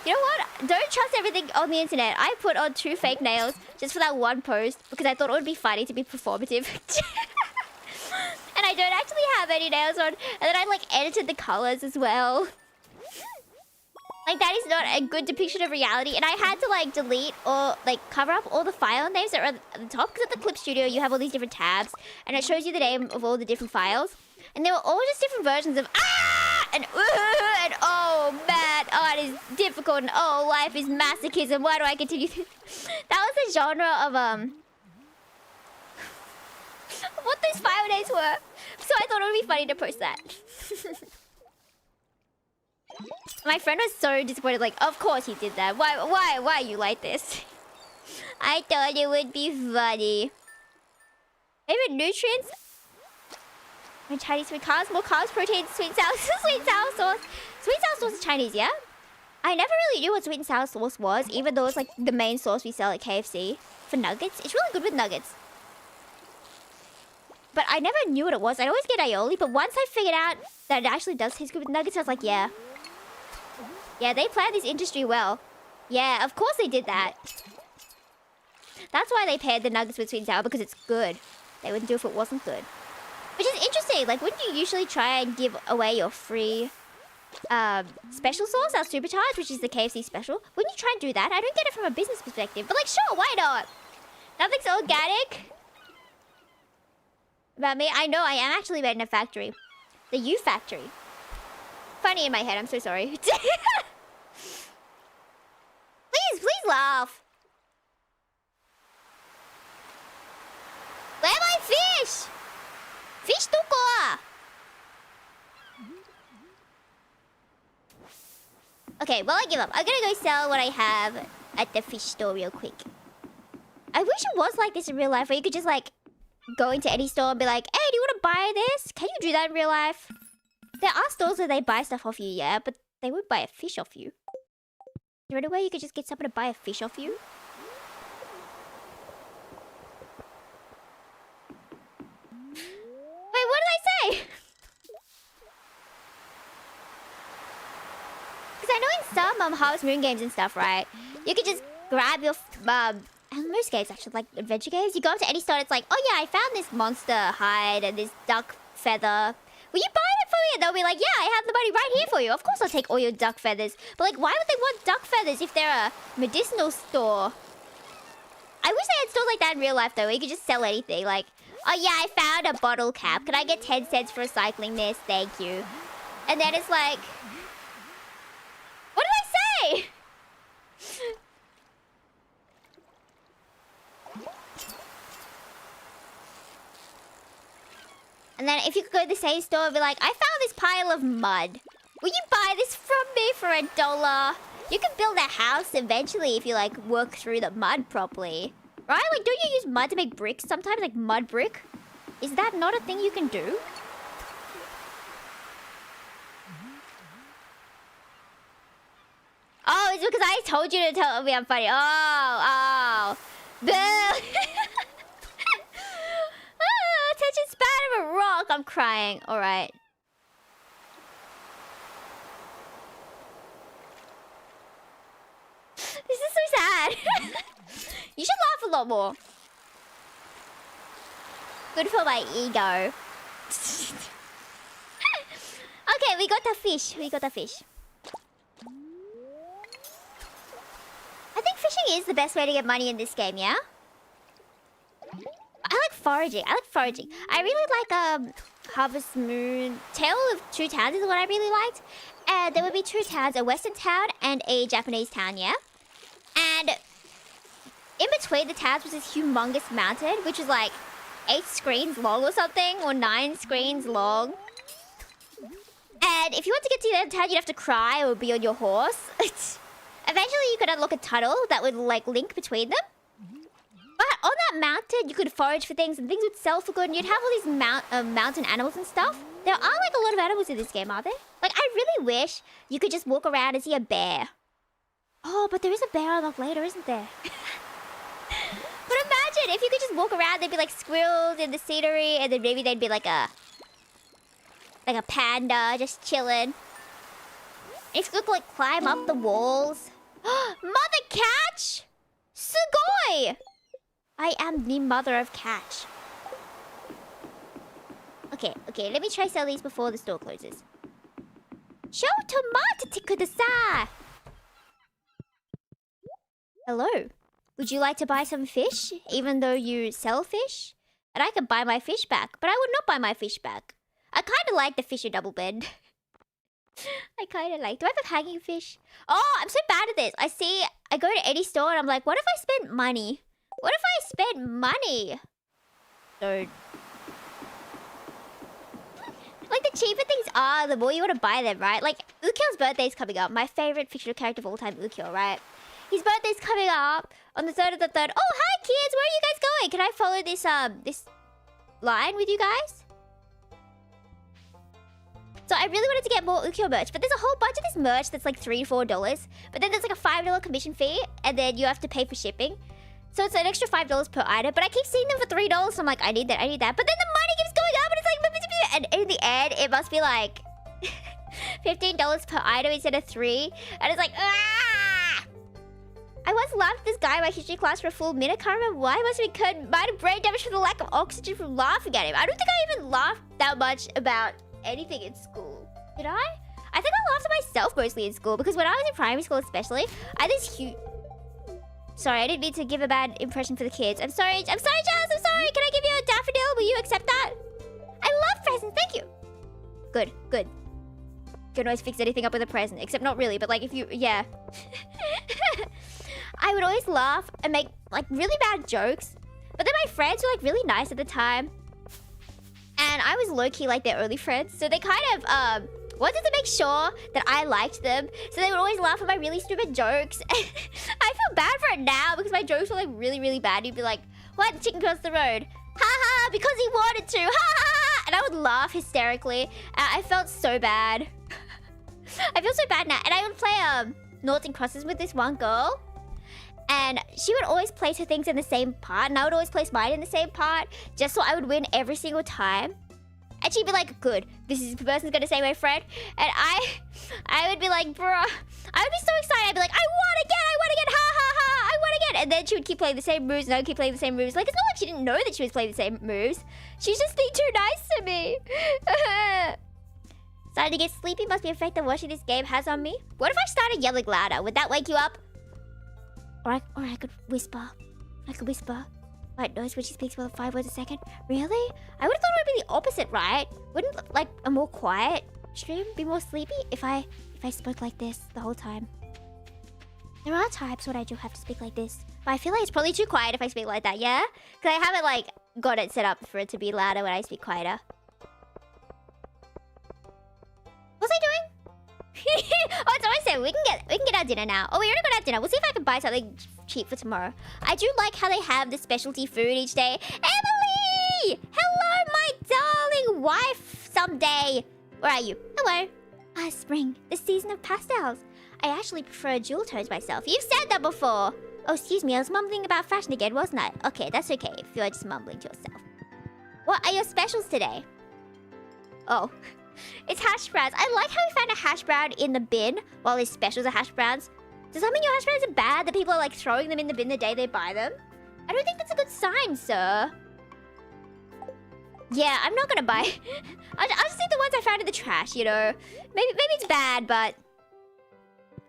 you know what? Don't trust everything on the internet. I put on 2 fake nails just for that one post because I thought it would be funny to be performative. And I don't actually have any nails on. And then I like edited the colors as well. Like, that is not a good depiction of reality. And I had to like delete or like cover up all the file names that are at the top. Because at the Clip Studio, you have all these different tabs. And it shows you the name of all the different files. And they were all just different versions of and oh man, oh, it is difficult, and oh, life is masochism. Why do I continue? That was the genre of what those file names were. So I thought it would be funny to post that. My friend was so disappointed. Like, of course he did that. Why are you like this? I thought it would be funny. Favorite nutrients? My Chinese food, carbs, more carbs, protein, sweet and sour, sweet and sour sauce. Sweet and sour sauce is Chinese, yeah? I never really knew what sweet and sour sauce was, even though it's like the main sauce we sell at KFC for nuggets. It's really good with nuggets. But I never knew what it was. I always get aioli, but once I figured out that it actually does taste good with nuggets, I was like, yeah. Yeah, they planned this industry well. Yeah, of course they did that. That's why they paired the nuggets with sweet and sour, because it's good. They wouldn't do it if it wasn't good. Which is interesting. Like, wouldn't you usually try and give away your free special sauce, our supercharge, which is the KFC special? Wouldn't you try and do that? I don't get it from a business perspective, but like, sure, why not? Nothing's organic. About me? I know, I am actually made in a factory. The U factory. Funny in my head, I'm so sorry. Please laugh. Where are my fish? Fish tuko. Okay, well I give up. I'm gonna go sell what I have at the fish store real quick. I wish it was like this in real life, where you could just like go into any store and be like, hey, do you want to buy this? Can you do that in real life? There are stores where they buy stuff off you, yeah, but they won't buy a fish off you. Is there any way you could just get someone to buy a fish off you? Wait, what did I say? Because I know in some Harvest Moon games and stuff, right? You could just grab your... and most games, actually, like adventure games, you go up to any store, it's like, oh yeah, I found this monster hide and this duck feather. Will you buy it for me? And they'll be like, yeah, I have the money right here for you. Of course I'll take all your duck feathers. But like, why would they want duck feathers if they're a medicinal store? I wish they had stores like that in real life, though, where you could just sell anything. Like, oh yeah, I found a bottle cap. Can I get 10 cents for recycling this? Thank you. And then it's like... What did I say? And then if you could go to the same store and be like, I found this pile of mud. Will you buy this from me for $1? You can build a house eventually if you like work through the mud properly. Right? Like, don't you use mud to make bricks sometimes? Like mud brick? Is that not a thing you can do? Oh, it's because I told you to tell me I'm funny. Oh. Boo! Attention span of a rock. I'm crying. Alright. This is so sad. You should laugh a lot more. Good for my ego. Okay, we got the fish. We got the fish. I think fishing is the best way to get money in this game, yeah? I like foraging. I really like Harvest Moon. Tale of Two Towns is what I really liked. And there would be two towns, a western town and a Japanese town, yeah? And in between the towns was this humongous mountain, which was like 8 screens long or something, or 9 screens long. And if you want to get to the other town, you'd have to cry or be on your horse. Eventually, you could unlock a tunnel that would like link between them. But on that mountain, you could forage for things and things would sell for good. And you'd have all these mountain animals and stuff. There are like a lot of animals in this game, are there? Like, I really wish you could just walk around and see a bear. Oh, but there is a bear unlocked later, isn't there? But imagine if you could just walk around, there'd be like squirrels in the scenery, and then maybe there'd be like a panda just chilling. If you could like climb up the walls. Mother Catch! Sugoi! I am the mother of Catch. Okay, let me try sell these before the store closes. Show tomato kudasai! Hello. Would you like to buy some fish, even though you sell fish? And I could buy my fish back, but I would not buy my fish back. I kind of like the fish in double bed. I kind of like... Do I have a hanging fish? Oh, I'm so bad at this. I go to any store and I'm like, what if I spent money? What if I spent money? Don't. Like, the cheaper things are, the more you want to buy them, right? Like, Ukyo's birthday's coming up. My favorite fictional character of all time, Ukyo, right? His birthday's coming up on the 3rd of the 3rd. Oh, hi, kids! Where are you guys going? Can I follow this, this line with you guys? So I really wanted to get more Ukyo merch, but there's a whole bunch of this merch that's like $3 to $4. But then there's like a $5 commission fee, and then you have to pay for shipping. So it's an extra $5 per item. But I keep seeing them for $3, so I'm like, I need that. But then the money keeps going up, and it's like... And in the end, it must be like... $15 per item instead of 3. And it's like, ah! I once laughed at this guy in my history class for a full minute. Can't remember why. I must have incurred minor brain damage from the lack of oxygen from laughing at him. I don't think I even laughed that much about anything in school. Did I? I think I laughed at myself mostly in school, because when I was in primary school especially, I had this huge... Sorry, I didn't mean to give a bad impression for the kids. I'm sorry, Jazz, I'm sorry. Can I give you a daffodil? Will you accept that? presents. Thank you. Good, good. Can always fix anything up with a present, except not really, but like if you, yeah. I would always laugh and make like really bad jokes, but then my friends were like really nice at the time. And I was low-key like their early friends, so they kind of wanted to make sure that I liked them. So they would always laugh at my really stupid jokes. I feel bad for it now because my jokes were like really, really bad. You'd be like, why did the chicken cross the road? Ha ha, because he wanted to. Ha ha ha. And I would laugh hysterically. I felt so bad. I feel so bad now. And I would play noughts and crosses with this one girl. And she would always place her things in the same part, and I would always place mine in the same part, just so I would win every single time. And she'd be like, good, this is the person's gonna say my friend. And I would be like, bruh, I would be so excited. I'd be like, I won again, ha ha ha, I won again. And then she would keep playing the same moves, and I would keep playing the same moves. Like, it's not like she didn't know that she was playing the same moves. She's just being too nice to me. Starting to get sleepy must be an effect that watching this game has on me. What if I started yelling louder? Would that wake you up? Or I could whisper. I could whisper. White noise when she speaks for 5 words a second. Really? I would have thought it would be the opposite, right? Wouldn't like a more quiet stream be more sleepy if I spoke like this the whole time? There are times when I do have to speak like this, but I feel like it's probably too quiet if I speak like that, yeah? Because I haven't like got it set up for it to be louder when I speak quieter. What was I doing? Oh, it's always said we can get our dinner now. Oh, we already got our dinner. We'll see if I can buy something cheap for tomorrow. I do like how they have the specialty food each day. Emily! Hello, my darling wife someday. Where are you? Hello. Ah, spring. The season of pastels. I actually prefer jewel tones myself. You've said that before. Oh, excuse me. I was mumbling about fashion again, wasn't I? Okay, that's okay if you're just mumbling to yourself. What are your specials today? Oh. It's hash browns. I like how we found a hash brown in the bin while his specials are hash browns. Does that mean your hash browns are bad? That people are like throwing them in the bin the day they buy them? I don't think that's a good sign, sir. Yeah, I'm not gonna buy. I'll just eat the ones I found in the trash, you know. Maybe it's bad, but...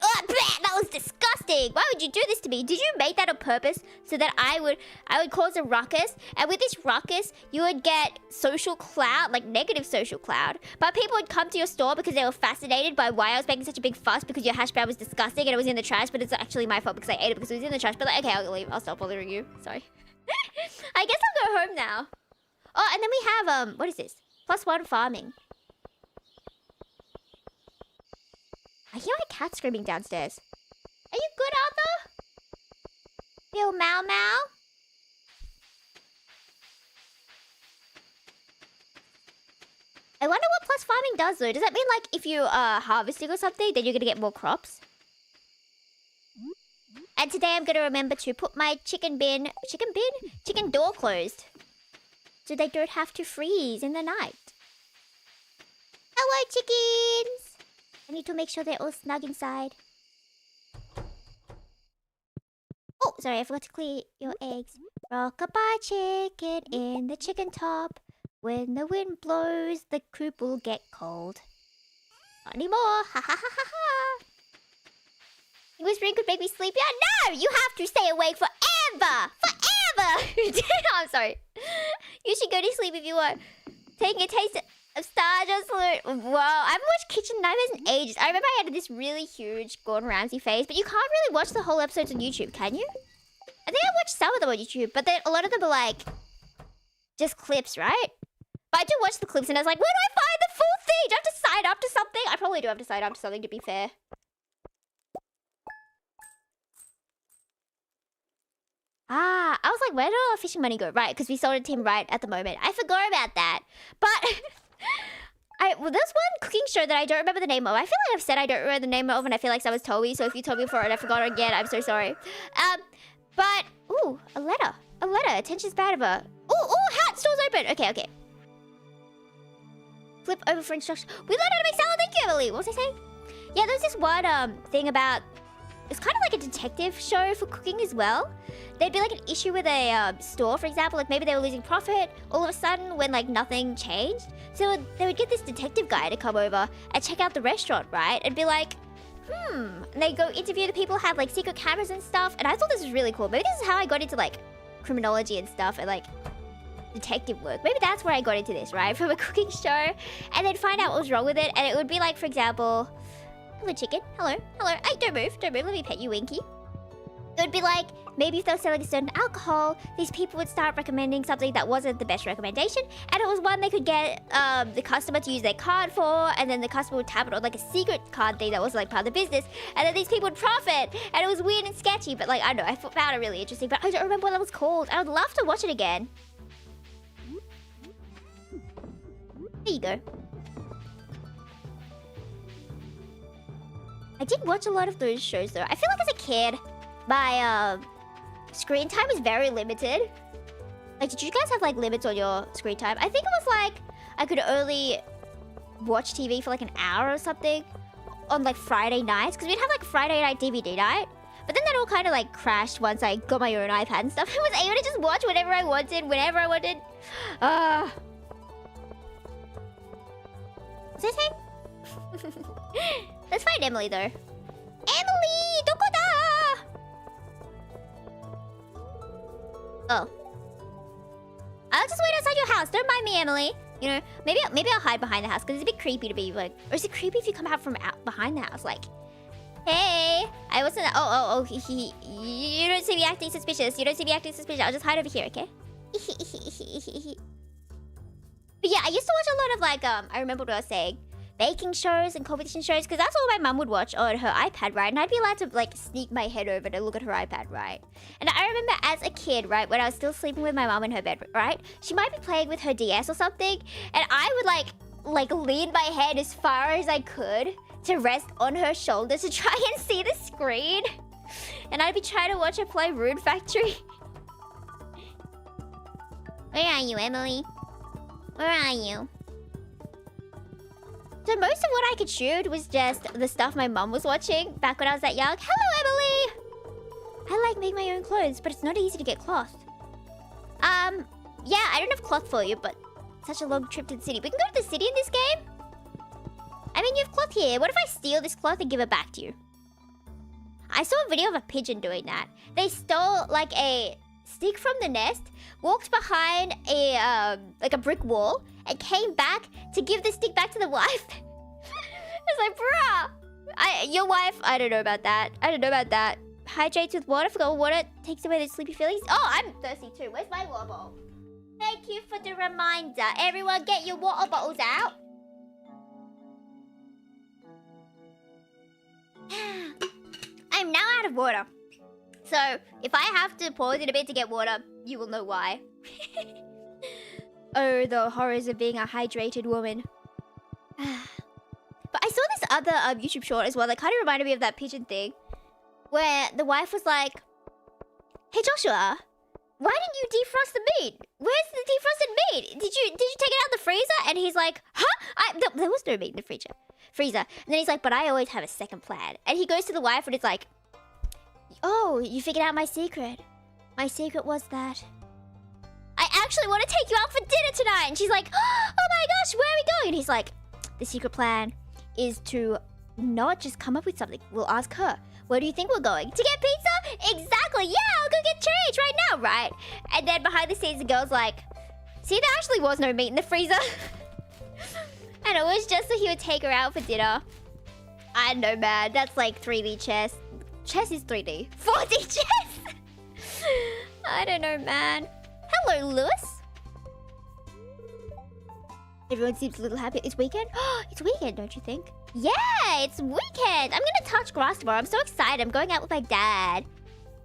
Oh, that was disgusting. Why would you do this to me? Did you make that on purpose so that I would cause a ruckus? And with this ruckus, you would get social clout, like negative social clout. But people would come to your store because they were fascinated by why I was making such a big fuss because your hash brown was disgusting and it was in the trash, but it's actually my fault because I ate it because it was in the trash. But like, okay, I'll leave. I'll stop bothering you. Sorry. I guess I'll go home now. Oh, and then we have, what is this? +1 farming. I hear my cat screaming downstairs. Are you good, Arthur? Bill Mau Mau? I wonder what plus farming does though. Does that mean like if you are harvesting or something, then you're gonna get more crops? And today I'm gonna remember to put my chicken door closed. So they don't have to freeze in the night. Hello, chickens! I need to make sure they're all snug inside. Oh, sorry, I forgot to clear your eggs. Rock-a-bye chicken in the chicken top. When the wind blows, the coop will get cold. Not anymore. Ha ha ha ha ha. Whispering could make me sleepy. Oh, no! You have to stay awake forever! Forever! I'm sorry. You should go to sleep if you want. Taking a taste of Stardew Salute. Whoa, I haven't watched Kitchen Nightmares in ages. I remember I had this really huge Gordon Ramsay phase, but you can't really watch the whole episodes on YouTube, can you? I think I watched some of them on YouTube, but then a lot of them are like just clips, right? But I do watch the clips and I was like, where do I find the full thing? Do I have to sign up to something? I probably do have to sign up to something, to be fair. Ah, I was like, where did all our fishing money go? Right, because we sold it to him right at the moment. I forgot about that. But well, there's one cooking show that I don't remember the name of. I feel like I've said I don't remember the name of, and I feel like someone's told me. So if you told me before and I forgot again, I'm so sorry. But ooh, a letter. A letter. Attention's bad of her. Ooh, hat. Store's open. Okay. Flip over for instructions. We learned how to make salad. Thank you, Emily. What was I saying? Yeah, there's this one thing about. It's kind of like a detective show for cooking as well. There'd be like an issue with a store, for example, like maybe they were losing profit all of a sudden when like nothing changed. So they would get this detective guy to come over and check out the restaurant, right? And be like, and they go interview the people, have like secret cameras and stuff. And I thought this was really cool. Maybe this is how I got into like criminology and stuff and like detective work. Maybe that's where I got into this, right? From a cooking show. And then find out what was wrong with it. And it would be like, for example... Hello, chicken. Hello. Hello. Hey, don't move. Don't move. Let me pet you, Winky. It would be like, maybe if they were selling a certain alcohol, these people would start recommending something that wasn't the best recommendation. And it was one they could get the customer to use their card for. And then the customer would tap it on like a secret card thing that wasn't like part of the business. And then these people would profit. And it was weird and sketchy. But like, I don't know. I found it really interesting. But I don't remember what that was called. I would love to watch it again. There you go. I did watch a lot of those shows though. I feel like as a kid, my screen time is very limited. Like, did you guys have like limits on your screen time? I think it was like I could only watch TV for like an hour or something on like Friday nights, because we'd have like Friday night DVD night. But then that all kind of like crashed once I got my own iPad and stuff. I was able to just watch whatever I wanted, whenever I wanted. What's that saying? Let's find Emily though. Emily! Doko da? Oh. I'll just wait outside your house. Don't mind me, Emily. You know, maybe I'll hide behind the house because it's a bit creepy to be like... Or is it creepy if you come out from behind the house? Like, hey, I wasn't... Oh, you don't see me acting suspicious. You don't see me acting suspicious. I'll just hide over here, okay? But yeah, I used to watch a lot of like, I remember what I was saying. Baking shows and competition shows, because that's all my mum would watch on her iPad, right? And I'd be allowed to like sneak my head over to look at her iPad, right? And I remember as a kid, right, when I was still sleeping with my mum in her bed, right? She might be playing with her DS or something, and I would like lean my head as far as I could to rest on her shoulder to try and see the screen. And I'd be trying to watch her play Rune Factory. Where are you, Emily? Where are you? So most of what I could shoot was just the stuff my mum was watching back when I was that young. Hello, Emily! I like making my own clothes, but it's not easy to get cloth. Yeah, I don't have cloth for you, but such a long trip to the city. We can go to the city in this game? I mean, you have cloth here. What if I steal this cloth and give it back to you? I saw a video of a pigeon doing that. They stole like a stick from the nest, walked behind a like a brick wall, and came back to give the stick back to the wife. I was like, bruh, your wife, I don't know about that. I don't know about that. Hydrates with water, forgot water takes away the sleepy feelings. Oh, I'm thirsty too. Where's my water bottle? Thank you for the reminder. Everyone get your water bottles out. I'm now out of water. So, if I have to pause in a bit to get water, you will know why. Oh, the horrors of being a hydrated woman. But I saw this other YouTube short as well that kind of reminded me of that pigeon thing. Where the wife was like, hey Joshua, why didn't you defrost the meat? Where's the defrosted meat? Did you take it out of the freezer? And he's like, huh? There was no meat in the freezer. And then he's like, but I always have a second plan. And he goes to the wife and it's like, oh, you figured out my secret. My secret was that I actually want to take you out for dinner tonight. And she's like, oh my gosh, where are we going? And he's like, the secret plan is to not just come up with something. We'll ask her, where do you think we're going? To get pizza? Exactly. Yeah, I'll go get changed right now, right? And then behind the scenes, the girl's like, see, there actually was no meat in the freezer. And it was just so he would take her out for dinner. I don't know, man. That's like 3D chess. Chess is 3D. 4D chess! I don't know, man. Hello, Lewis. Everyone seems a little happy. It's weekend? It's weekend, don't you think? Yeah, it's weekend. I'm gonna touch grass tomorrow. I'm so excited. I'm going out with my dad.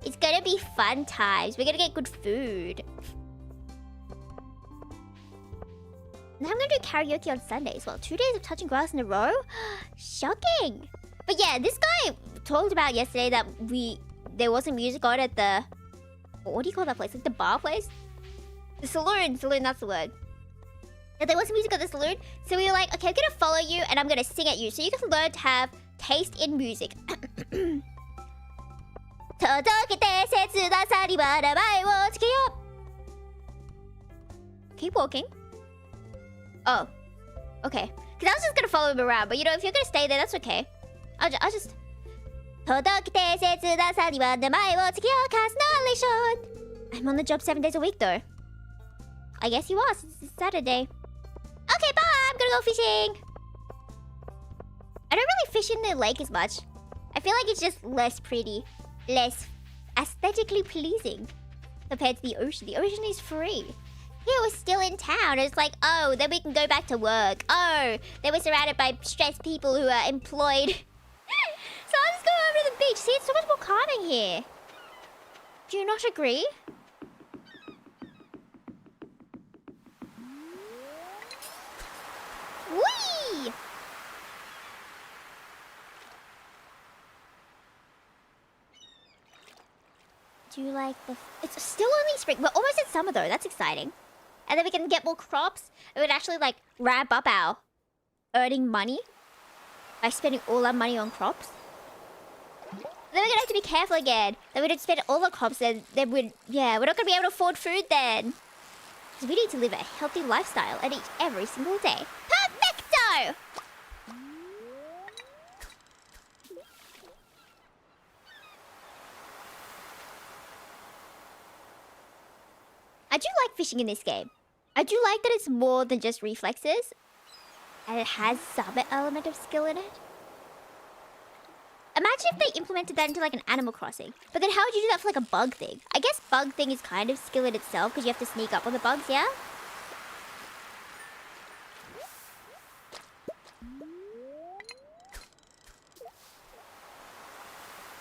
It's gonna be fun times. We're gonna get good food. And I'm gonna do karaoke on Sunday as well. 2 days of touching grass in a row? Shocking. But yeah, this guy talked about yesterday that there wasn't music on at the... What do you call that place? Like the bar place? The saloon. Saloon, that's the word. That there wasn't music at the saloon. So we were like, okay, I'm gonna follow you and I'm gonna sing at you. So you can learn to have taste in music. Keep walking. Oh. Okay. Because I was just gonna follow him around. But you know, if you're gonna stay there, that's okay. I'll just... I'm on the job 7 days a week though. I guess he was. It's Saturday. Okay, bye. I'm gonna go fishing. I don't really fish in the lake as much. I feel like it's just less pretty. Less aesthetically pleasing compared to the ocean. The ocean is free. Here we're still in town. It's like, oh, then we can go back to work. Oh, then we're surrounded by stressed people who are employed. So I'll just go over to the beach. See, it's so much more calming here. Do you not agree? Whee! Do you like the... It's still only spring. We're almost in summer though. That's exciting. And then we can get more crops. It would actually like ramp up our earning money by spending all our money on crops. Then we're gonna have to be careful again. Then we don't spend all the crops. Then we're not gonna be able to afford food then. Because we need to live a healthy lifestyle and eat every single day. Perfecto! I do like fishing in this game. I do like that it's more than just reflexes. And it has some element of skill in it. Imagine if they implemented that into like an Animal Crossing. But then how would you do that for like a bug thing? I guess bug thing is kind of skill in itself because you have to sneak up on the bugs, yeah?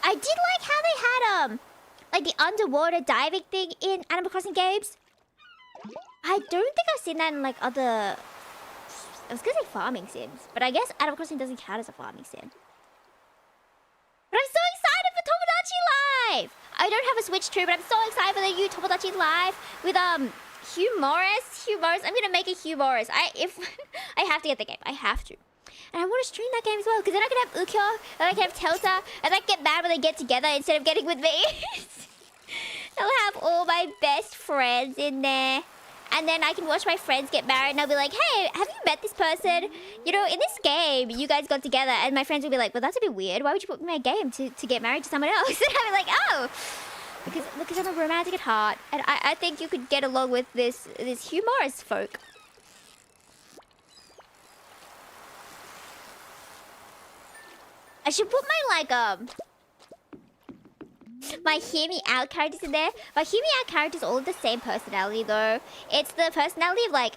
I did like how they had like the underwater diving thing in Animal Crossing games. I don't think I've seen that in like other... I was gonna say farming sims, but I guess Animal Crossing doesn't count as a farming sim. But I'm so excited for Tomodachi Live! I don't have a Switch 2, but I'm so excited for the new Tomodachi Live with Hugh Morris. I'm gonna make a Hugh Morris. I have to get the game. I have to. And I want to stream that game as well, because then I can have Ukyo, and I can have Telta, and I can get mad when they get together instead of getting with me. I'll have all my best friends in there. And then I can watch my friends get married, and I'll be like, hey, have you met this person? You know, in this game, you guys got together, and my friends will be like, well, that's a bit weird. Why would you put me in a game to get married to someone else? And I'll be like, oh, because I'm a romantic at heart, and I think you could get along with this humorous folk. I should put my, my Hear Me Out characters in there. My Hear Me Out characters all have the same personality, though. It's the personality of, like,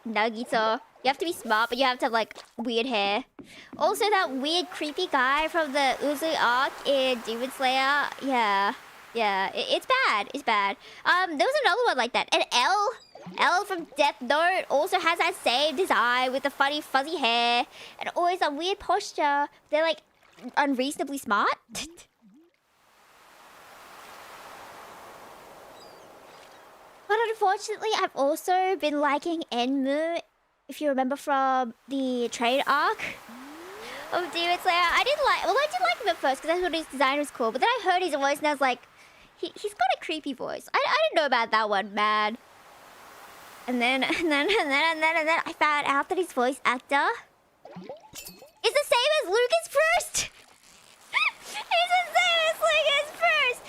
Nagito. You have to be smart, but you have to have, like, weird hair. Also, that weird, creepy guy from the Uzui arc in Demon Slayer. Yeah. It's bad. It's bad. There was another one like that. And L from Death Note also has that same design with the funny, fuzzy hair. And always a weird posture. They're, like, unreasonably smart. But unfortunately, I've also been liking Enmu, if you remember from the trade arc of Demon Slayer. I did like him at first because I thought his design was cool. But then I heard his voice and I was like, he's got a creepy voice. I didn't know about that one, man. And then I found out that his voice actor is the same as Lucas Proust. He's the same as Lucas Proust.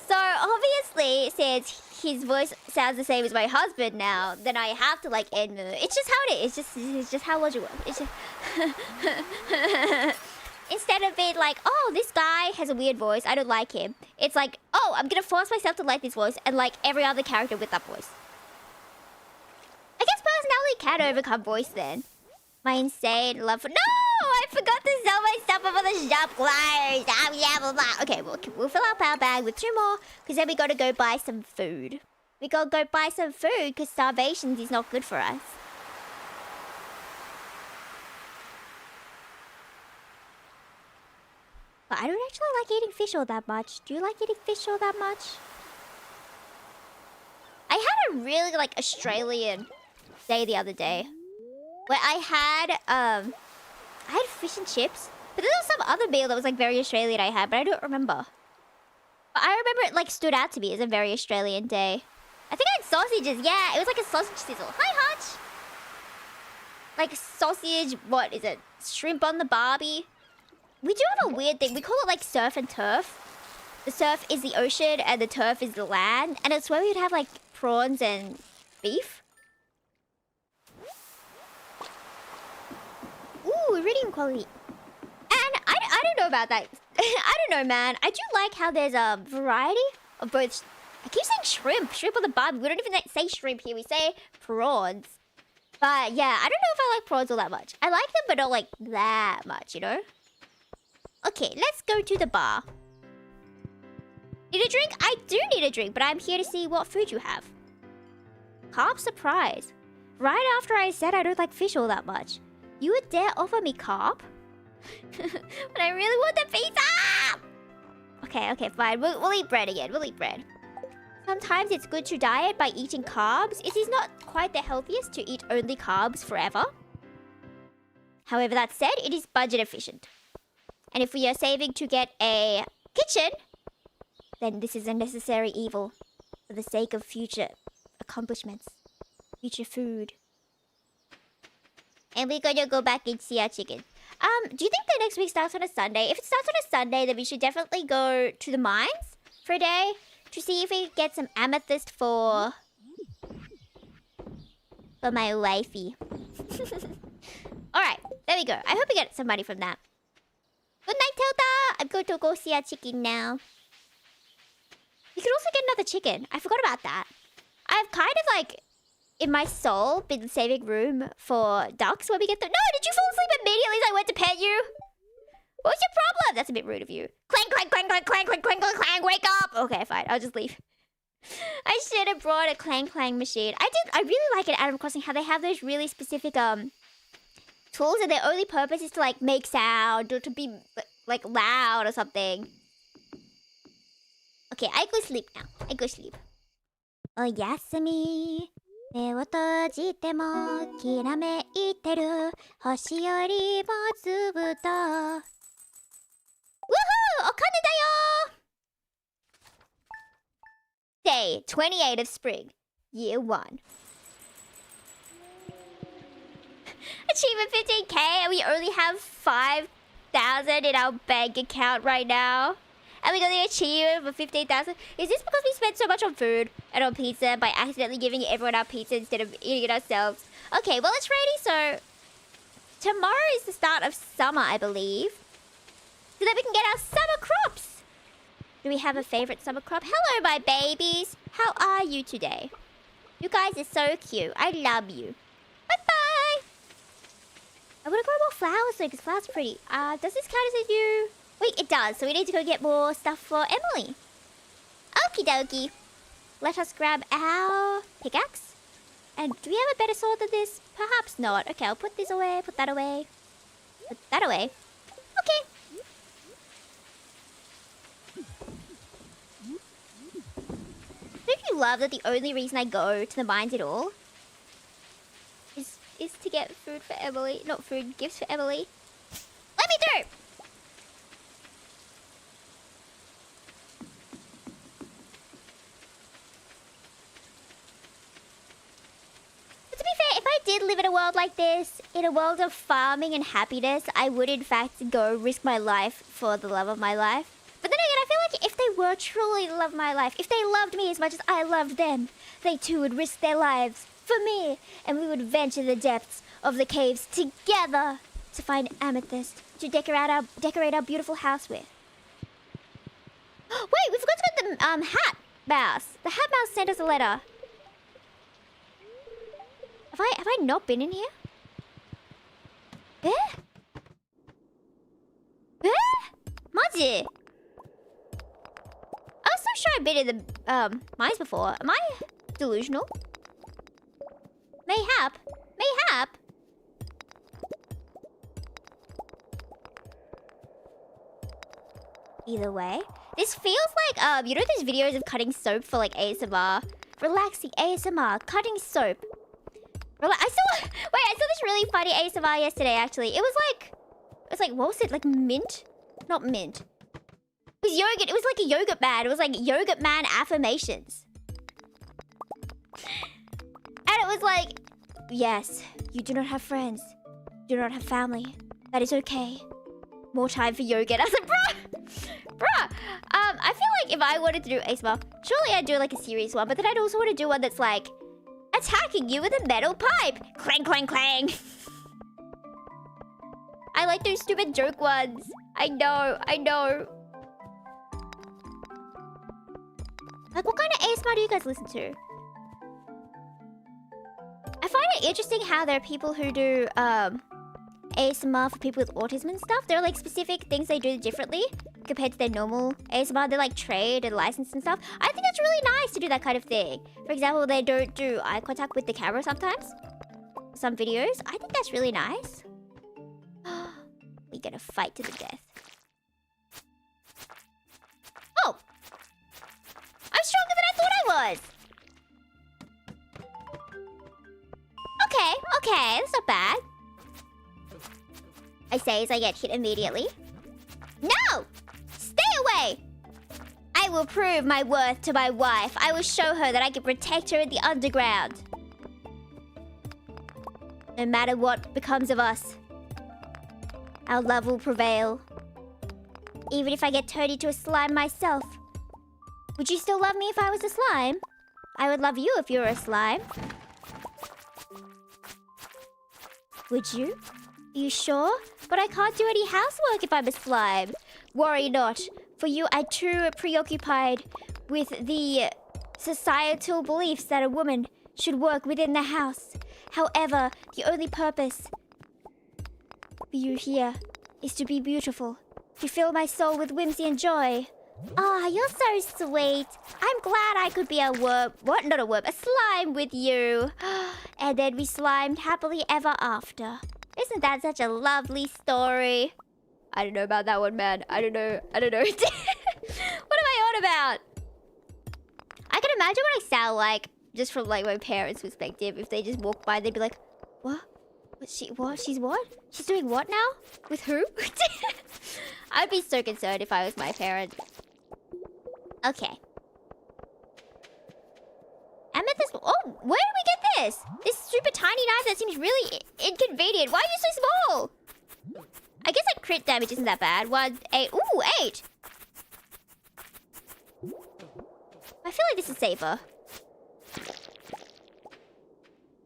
So obviously, since his voice sounds the same as my husband now, then I have to like Enmu. It's just how it is. It's just how logic works. It's just instead of being like, oh, this guy has a weird voice, I don't like him. It's like, oh, I'm gonna force myself to like this voice and like every other character with that voice. I guess personality can overcome voice then. My insane love for... No! I forgot to sell my stuff before the shop closed. Okay, we'll fill up our bag with 2 more, because then we gotta go buy some food. We gotta go buy some food, because starvation is not good for us. But I don't actually like eating fish all that much. Do you like eating fish all that much? I had a really, like, Australian day the other day, where I had fish and chips, but there was some other meal that was like very Australian I had, but I don't remember. But I remember it like stood out to me as a very Australian day. I think I had sausages. Yeah, it was like a sausage sizzle. Hi, Hutch. Like sausage. What is it? Shrimp on the barbie. We do have a weird thing. We call it like surf and turf. The surf is the ocean and the turf is the land, and it's where we would have like prawns and beef. Ooh, iridium quality. And I don't know about that. I don't know, man. I do like how there's a variety of both. I keep saying shrimp. Shrimp on the barbie. We don't even say shrimp here. We say prawns. But yeah, I don't know if I like prawns all that much. I like them, but not like that much, you know? Okay, let's go to the bar. Need a drink? I do need a drink, but I'm here to see what food you have. Carb surprise. Right after I said I don't like fish all that much. You would dare offer me carb? But I really want the pizza! Okay, fine. We'll eat bread again. We'll eat bread. Sometimes it's good to diet by eating carbs. It is not quite the healthiest to eat only carbs forever. However, that said, it is budget efficient. And if we are saving to get a kitchen, then this is a necessary evil for the sake of future accomplishments, future food. And we're gonna go back and see our chicken. Do you think that next week starts on a Sunday? If it starts on a Sunday, then we should definitely go to the mines for a day to see if we can get some amethyst for my wifey. Alright, there we go. I hope we get some money from that. Good night, Tilda! I'm going to go see our chicken now. We could also get another chicken. I forgot about that. I've kind of like, in my soul, been saving room for ducks when we get them. No, did you fall asleep immediately as I went to pet you? What's your problem? That's a bit rude of you. Clang, clang, clang, clang, clang, clang, clang, clang, clang, wake up! Okay, fine, I'll just leave. I should have brought a clang, clang machine. I really like it at Animal Crossing how they have those really specific, tools and their only purpose is to, like, make sound or to be, like, loud or something. Okay, I go sleep now. I go sleep. Oyasumi. 目を閉じてもきらめいてる星よりもずぶと Woohoo! お金だよ! Day 28 of spring. Year 1. Achievement 15k and we only have 5,000 in our bank account right now. And we got the achievement for 15,000. Is this because we spent so much on food and on pizza by accidentally giving everyone our pizza instead of eating it ourselves? Okay, well, it's ready, so... Tomorrow is the start of summer, I believe. So that we can get our summer crops. Do we have a favorite summer crop? Hello, my babies. How are you today? You guys are so cute. I love you. Bye-bye. I want to grow more flowers, though, because flowers are pretty. Does this count as a new... Wait, it does. So we need to go get more stuff for Emily. Okie dokie. Let us grab our pickaxe. And do we have a better sword than this? Perhaps not. Okay, I'll put this away. Put that away. Put that away. Okay. Don't you love that the only reason I go to the mines at all is to get food for Emily? Not food, gifts for Emily. Let me through! To be fair, if I did live in a world like this, in a world of farming and happiness, I would in fact go risk my life for the love of my life. But then again, I feel like if they were truly to love my life, if they loved me as much as I loved them, they too would risk their lives for me, and we would venture the depths of the caves together to find amethyst to decorate our beautiful house with. Wait, we forgot to get the hat mouse. The hat mouse sent us a letter. Have I not been in here? Eh? Maji! I was so sure I've been in the mines before. Am I delusional? Mayhap. Either way, this feels like you know those videos of cutting soap for like ASMR, relaxing ASMR, cutting soap. I saw this really funny ASMR yesterday. Actually, it was like what was it, like mint? Not mint. It was yogurt. It was like a yogurt man. It was like yogurt man affirmations. And it was like, yes, you do not have friends. You do not have family. That is okay. More time for yogurt. I was like, bruh. I feel like if I wanted to do ASMR, surely I'd do like a serious one. But then I'd also want to do one that's like, a attacking you with a metal pipe. Clang, clang, clang. I like those stupid joke ones. I know, I know. Like, what kind of ASMR do you guys listen to? I find it interesting how there are people who do ASMR for people with autism and stuff. There are like specific things they do differently compared to their normal ASMR. They're like trained and licensed and stuff. I think that's really nice to do that kind of thing. For example, they don't do eye contact with the camera sometimes. Some videos. I think that's really nice. We're gonna fight to the death. Oh! I'm stronger than I thought I was! Okay, okay, that's not bad. I say as I get hit immediately. No! Stay away! I will prove my worth to my wife. I will show her that I can protect her in the underground. No matter what becomes of us, our love will prevail. Even if I get turned into a slime myself. Would you still love me if I was a slime? I would love you if you were a slime. Would you? Are you sure? But I can't do any housework if I'm a slime. Worry not. For you, I'm too preoccupied with the societal beliefs that a woman should work within the house. However, the only purpose for you here is to be beautiful. To fill my soul with whimsy and joy. Ah, you're so sweet. I'm glad I could be a worm. What? Not a worm. A slime with you. And then we slimed happily ever after. Isn't that such a lovely story? I don't know about that one, man. I don't know. What am I on about? I can imagine what I sound like, just from like my parents' perspective. If they just walk by, they'd be like, what? What? She's what? She's doing what now? With who? I'd be so concerned if I was my parent. Okay. Amethyst. Oh, where did we get this? This super tiny knife that seems really inconvenient. Why are you so small? I guess like crit damage isn't that bad. 1, 8. Ooh, 8. I feel like this is safer.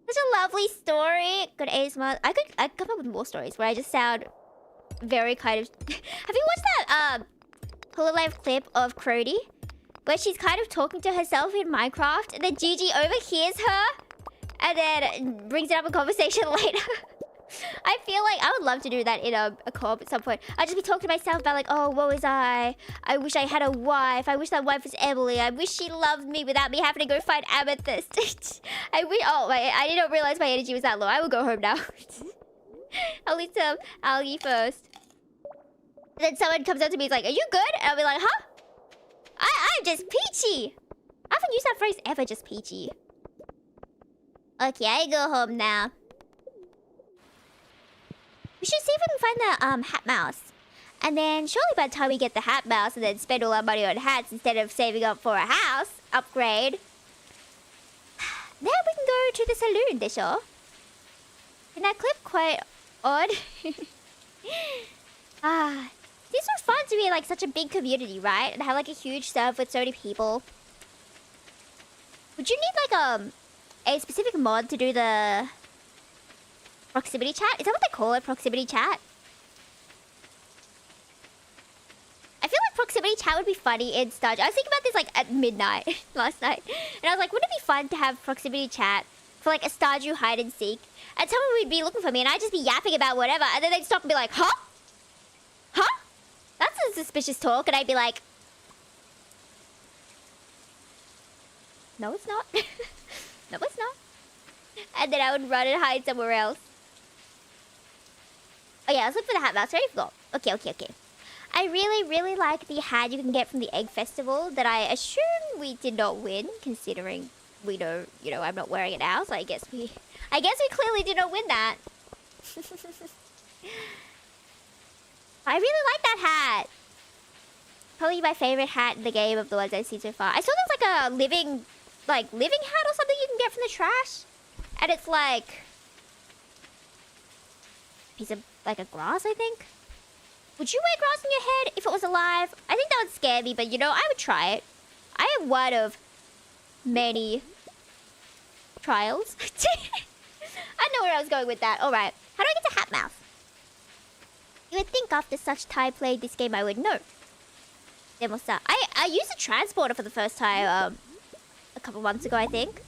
Such a lovely story. Good ASMR. I could come up with more stories where I just sound very kind of... Have you watched that Hololive clip of Crody? Where she's kind of talking to herself in Minecraft, and then Gigi overhears her, and then brings it up in conversation later. I feel like I would love to do that in a co-op at some point. I'd just be talking to myself about like, oh, woe is I. I wish I had a wife. I wish that wife was Emily. I wish she loved me without me having to go find Amethyst. I wish... Oh, I didn't realize my energy was that low. I will go home now. I'll eat some algae first. And then someone comes up to me and is like, are you good? And I'll be like, huh? I'm just peachy. I haven't used that phrase ever, just peachy. Okay, I go home now. We should see if we can find the hat mouse. And then surely by the time we get the hat mouse and then spend all our money on hats instead of saving up for a house upgrade, then we can go to the saloon, they sure. And that clip quite odd. This was fun to be like such a big community, right? And have like a huge server with so many people. Would you need like a specific mod to do the proximity chat? Is that what they call it? Proximity chat? I feel like proximity chat would be funny in Stardew. I was thinking about this like at midnight last night. And I was like, wouldn't it be fun to have proximity chat for like a Stardew hide and seek? And someone would be looking for me and I'd just be yapping about whatever. And then they'd stop and be like, huh? Huh? That's a suspicious talk. And I'd be like, no, it's not. No, it's not. And then I would run and hide somewhere else. Oh yeah, let's look for the hat mouse. I already forgot. Okay. I really like the hat you can get from the Egg Festival that I assume we did not win, considering we know, you know, I'm not wearing it now, so I guess we clearly did not win that. I really like that hat. Probably my favorite hat in the game of the ones I've seen so far. I saw there's like a living hat or something you can get from the trash. And it's like a piece of like a grass, I think. Would you wear grass on your head if it was alive? I think that would scare me, but you know, I would try it. I am one of many trials. I know where I was going with that. Alright. How do I get to Hat Mouth? You would think after such time playing this game I would know. I used a transporter for the first time a couple months ago, I think.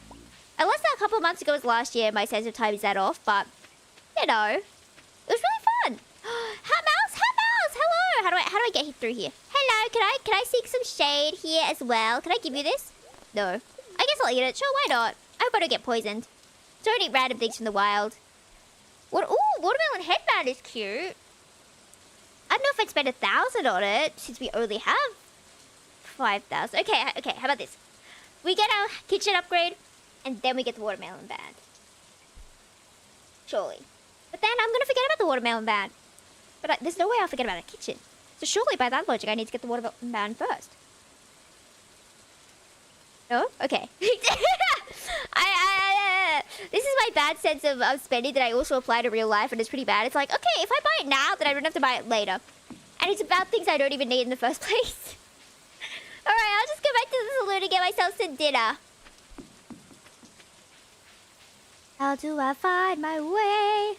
Unless that a couple months ago was last year, my sense of time is that off, but you know. It was really fun. Hat Mouse! Hello! How do I get through here? Hello, can I seek some shade here as well? Can I give you this? No. I guess I'll eat it. Sure, why not? I hope I don't get poisoned. Don't eat random things from the wild. What? Ooh, watermelon headband is cute. I don't know if I'd spend 1,000 on it, since we only have 5,000. Okay, how about this? We get our kitchen upgrade, and then we get the watermelon band. Surely. But then I'm gonna forget about the watermelon band. But there's no way I'll forget about the kitchen. So surely by that logic, I need to get the watermelon band first. No? Okay. This is my bad sense of spending that I also apply to real life, and it's pretty bad. It's like, okay, if I buy it now, then I don't have to buy it later. And it's about things I don't even need in the first place. Alright, I'll just go back to the saloon and get myself some dinner. How do I find my way?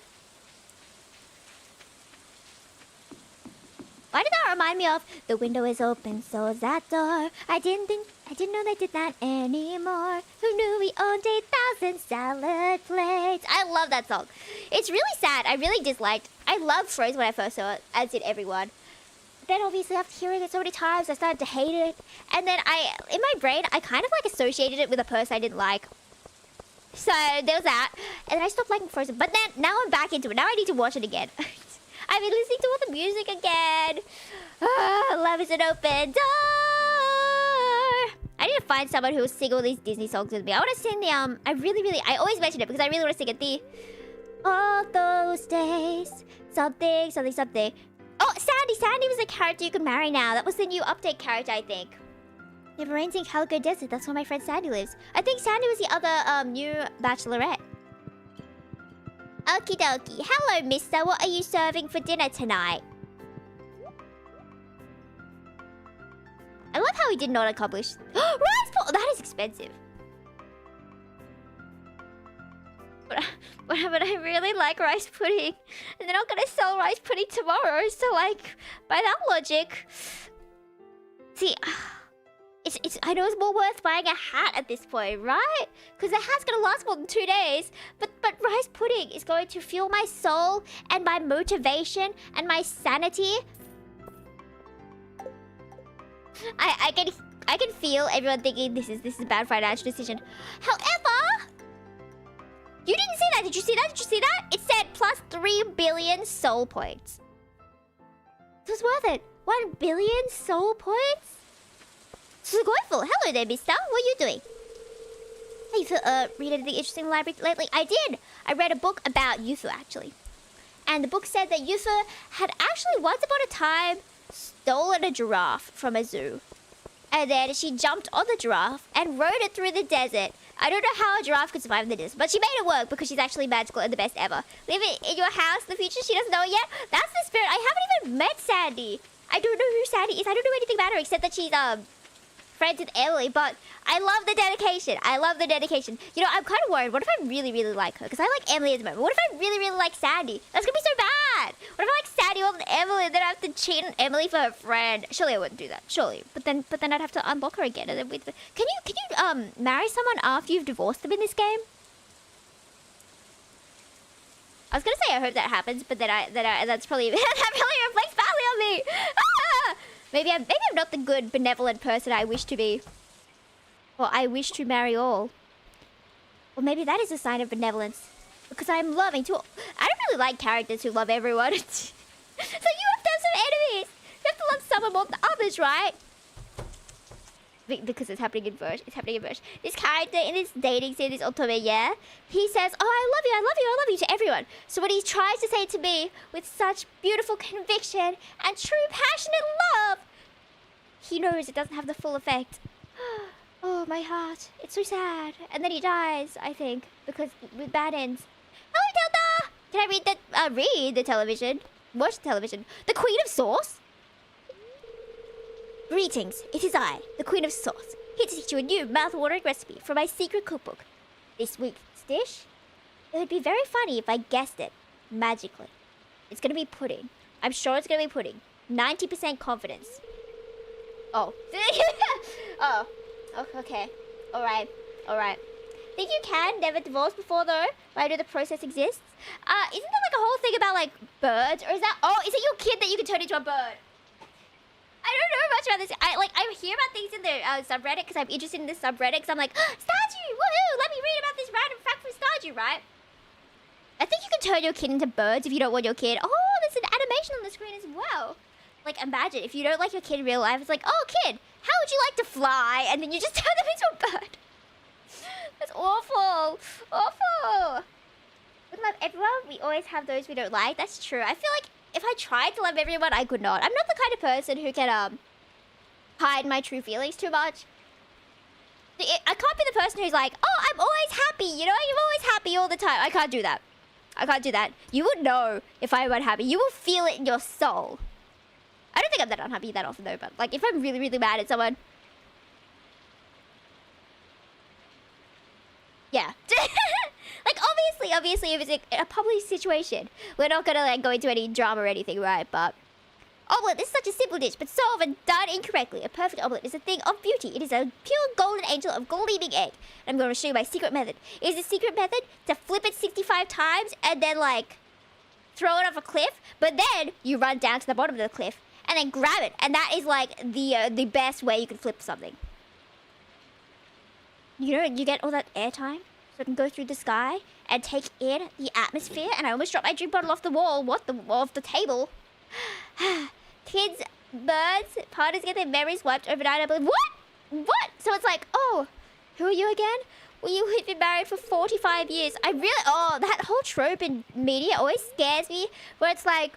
Why did that remind me of the window is open, so is that door? I didn't know they did that anymore. Who knew we owned 8,000 salad plates? I love that song. It's really sad. I really disliked. I loved Frozen when I first saw it, as did everyone. Then obviously after hearing it so many times, I started to hate it. And then in my brain, I kind of like associated it with a person I didn't like. So there was that. And then I stopped liking Frozen. But then now I'm back into it. Now I need to watch it again. I've been listening to all the music again. Love is an open door. I need to find someone who will sing all these Disney songs with me. I want to sing the I always mention it because I really want to sing it. The all those days, something. Oh, Sandy was a character you could marry now. That was the new update character, I think. It rains in Calico Desert. That's where my friend Sandy lives. I think Sandy was the other new bachelorette. Okie dokie. Hello, mister. What are you serving for dinner tonight? I love how he did not accomplish... rice ball! That is expensive. But I really like rice pudding. And they're not going to sell rice pudding tomorrow. So, like, by that logic... See... I know it's more worth buying a hat at this point, right? Because the hat's gonna last more than 2 days. But rice pudding is going to fuel my soul and my motivation and my sanity. I can feel everyone thinking this is a bad financial decision. However, you didn't see that. Did you see that? Did you see that? It said plus 3 billion soul points. It was worth it. 1 billion soul points? Sugoiful. Hello there, mister. What are you doing? Hey, Yufu, read anything interesting in the library lately? I did. I read a book about Yufu, actually. And the book said that Yufu had actually once upon a time stolen a giraffe from a zoo. And then she jumped on the giraffe and rode it through the desert. I don't know how a giraffe could survive in the desert, but she made it work because she's actually magical and the best ever. Live it in your house in the future. She doesn't know it yet. That's the spirit. I haven't even met Sandy. I don't know who Sandy is. I don't know anything about her except that she's, friends with Emily, but I love the dedication. I love the dedication. You know, I'm kind of worried. What if I really, really like her? Because I like Emily at the moment. What if I really, really like Sandy? That's going to be so bad. What if I like Sandy more than Emily and then I have to cheat on Emily for her friend? Surely I wouldn't do that. Surely. But then I'd have to unblock her again. And then can you marry someone after you've divorced them in this game? I was going to say I hope that happens, but then that's probably that probably reflects badly on me. Ah! Maybe I'm not the good, benevolent person I wish to be. Or I wish to marry all. Or maybe that is a sign of benevolence. Because I'm loving to... I don't really like characters who love everyone. So you have to have some enemies. You have to love someone more than others, right? Because it's happening in verse. It's happening in verse. This character in this dating scene, this otome, yeah? He says, oh, I love you, I love you, I love you to everyone. So what he tries to say to me with such beautiful conviction and true passionate love, he knows it doesn't have the full effect. Oh, my heart. It's so sad. And then he dies, I think, because with bad ends. Hello, Delta! Can I read the television? Watch the television. The Queen of Sauce? Greetings, it is I, the Queen of Sauce, here to teach you a new mouth-watering recipe from my secret cookbook. This week's dish, it would be very funny if I guessed it magically. It's gonna be pudding. I'm sure it's gonna be pudding. 90% confidence. Oh. Oh. Okay. Alright. Think you can never divorce before though? Why do the process exists? Isn't there like a whole thing about like birds? Or is it your kid that you can turn into a bird? I don't know much about this. I hear about things in the subreddit because I'm interested in this subreddit because I'm like, Stardew, woohoo, let me read about this random fact from Stardew, right? I think you can turn your kid into birds if you don't want your kid. Oh, there's an animation on the screen as well. Like, imagine if you don't like your kid in real life, it's like, oh, kid, how would you like to fly? And then you just turn them into a bird. That's awful. Awful. We love everyone. We always have those we don't like. That's true. I feel like if I tried to love everyone, I could not. I'm not the kind of person who can hide my true feelings too much. I can't be the person who's like, oh, I'm always happy. You know, I'm always happy all the time. I can't do that. I can't do that. You would know if I'm unhappy. You will feel it in your soul. I don't think I'm that unhappy that often though, but like if I'm really, really mad at someone. Yeah. Like obviously if it's a public situation, we're not gonna like go into any drama or anything, right? But omelette is such a simple dish, but so often done incorrectly. A perfect omelette is a thing of beauty. It is a pure golden angel of gleaming egg. And I'm going to show you my secret method. Is the secret method to flip it 65 times and then like throw it off a cliff, but then you run down to the bottom of the cliff and then grab it. And that is like the best way you can flip something. You know, you get all that airtime so it can go through the sky and take in the atmosphere. And I almost dropped my drink bottle off the wall. Off the table. Kids, birds, parties get their memories wiped overnight. I believe. What? So it's like, oh, who are you again? Well, you've been married for 45 years. That whole trope in media always scares me. Where it's like,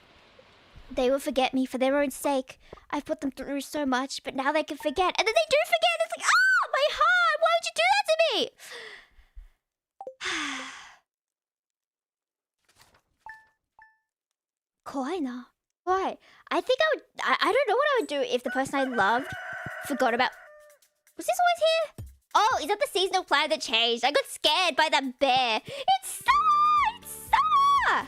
they will forget me for their own sake. I've put them through so much, but now they can forget. And then they do forget. It's like, oh, my heart. Why would you do that to me? Kawaii na. Why? I think I don't know what I would do if the person I loved forgot about... Was this always here? Oh, is that the seasonal plan that changed? I got scared by that bear. It's summer!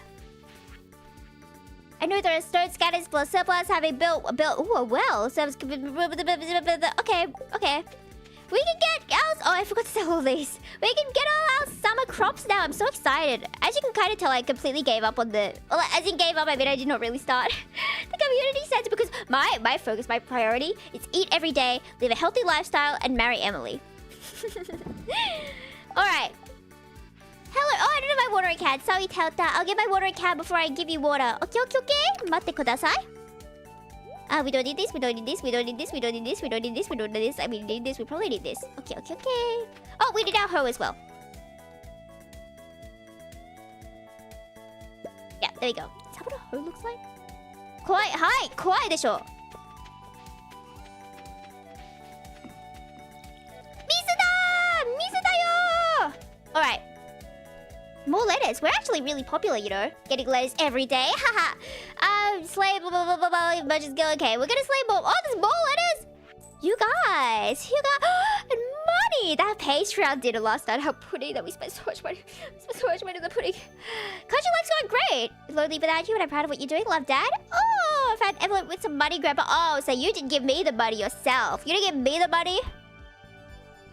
I know there are stone scatters plus surplus having built a well. So okay. We can get our... Oh, I forgot to sell all these. We can get all our summer crops now. I'm so excited. As you can kind of tell, I completely gave up on the... Well, as in gave up, I mean I did not really start the community center because my focus, my priority is eat every day, live a healthy lifestyle, and marry Emily. Alright. Hello. Oh, I don't have my watering can. Sorry, Telta. I'll get my watering can before I give you water. Okay. Matte kudasai. We don't need this, we don't need this, we don't need this, we don't need this, we don't need this, we don't need this. I mean, we need this, we probably need this. Okay. Oh, we need our hoe as well. Yeah, there we go. Is that what a hoe looks like? Kawaii desho. Misu da yo! Alright. More letters. We're actually really popular, you know. Getting letters every day. Haha. Slay blah blah blah blah blah. Emojis go. Okay, we're gonna slay more. Oh, there's more letters. You guys. And money. That Patreon dinner last night. How pretty that we spent so much money. On the pudding. Country life's going great. Lonely without you, and I'm proud of what you're doing. Love, Dad. Oh, I found an envelope with some money, Grandpa. Oh, so you didn't give me the money yourself. You didn't give me the money.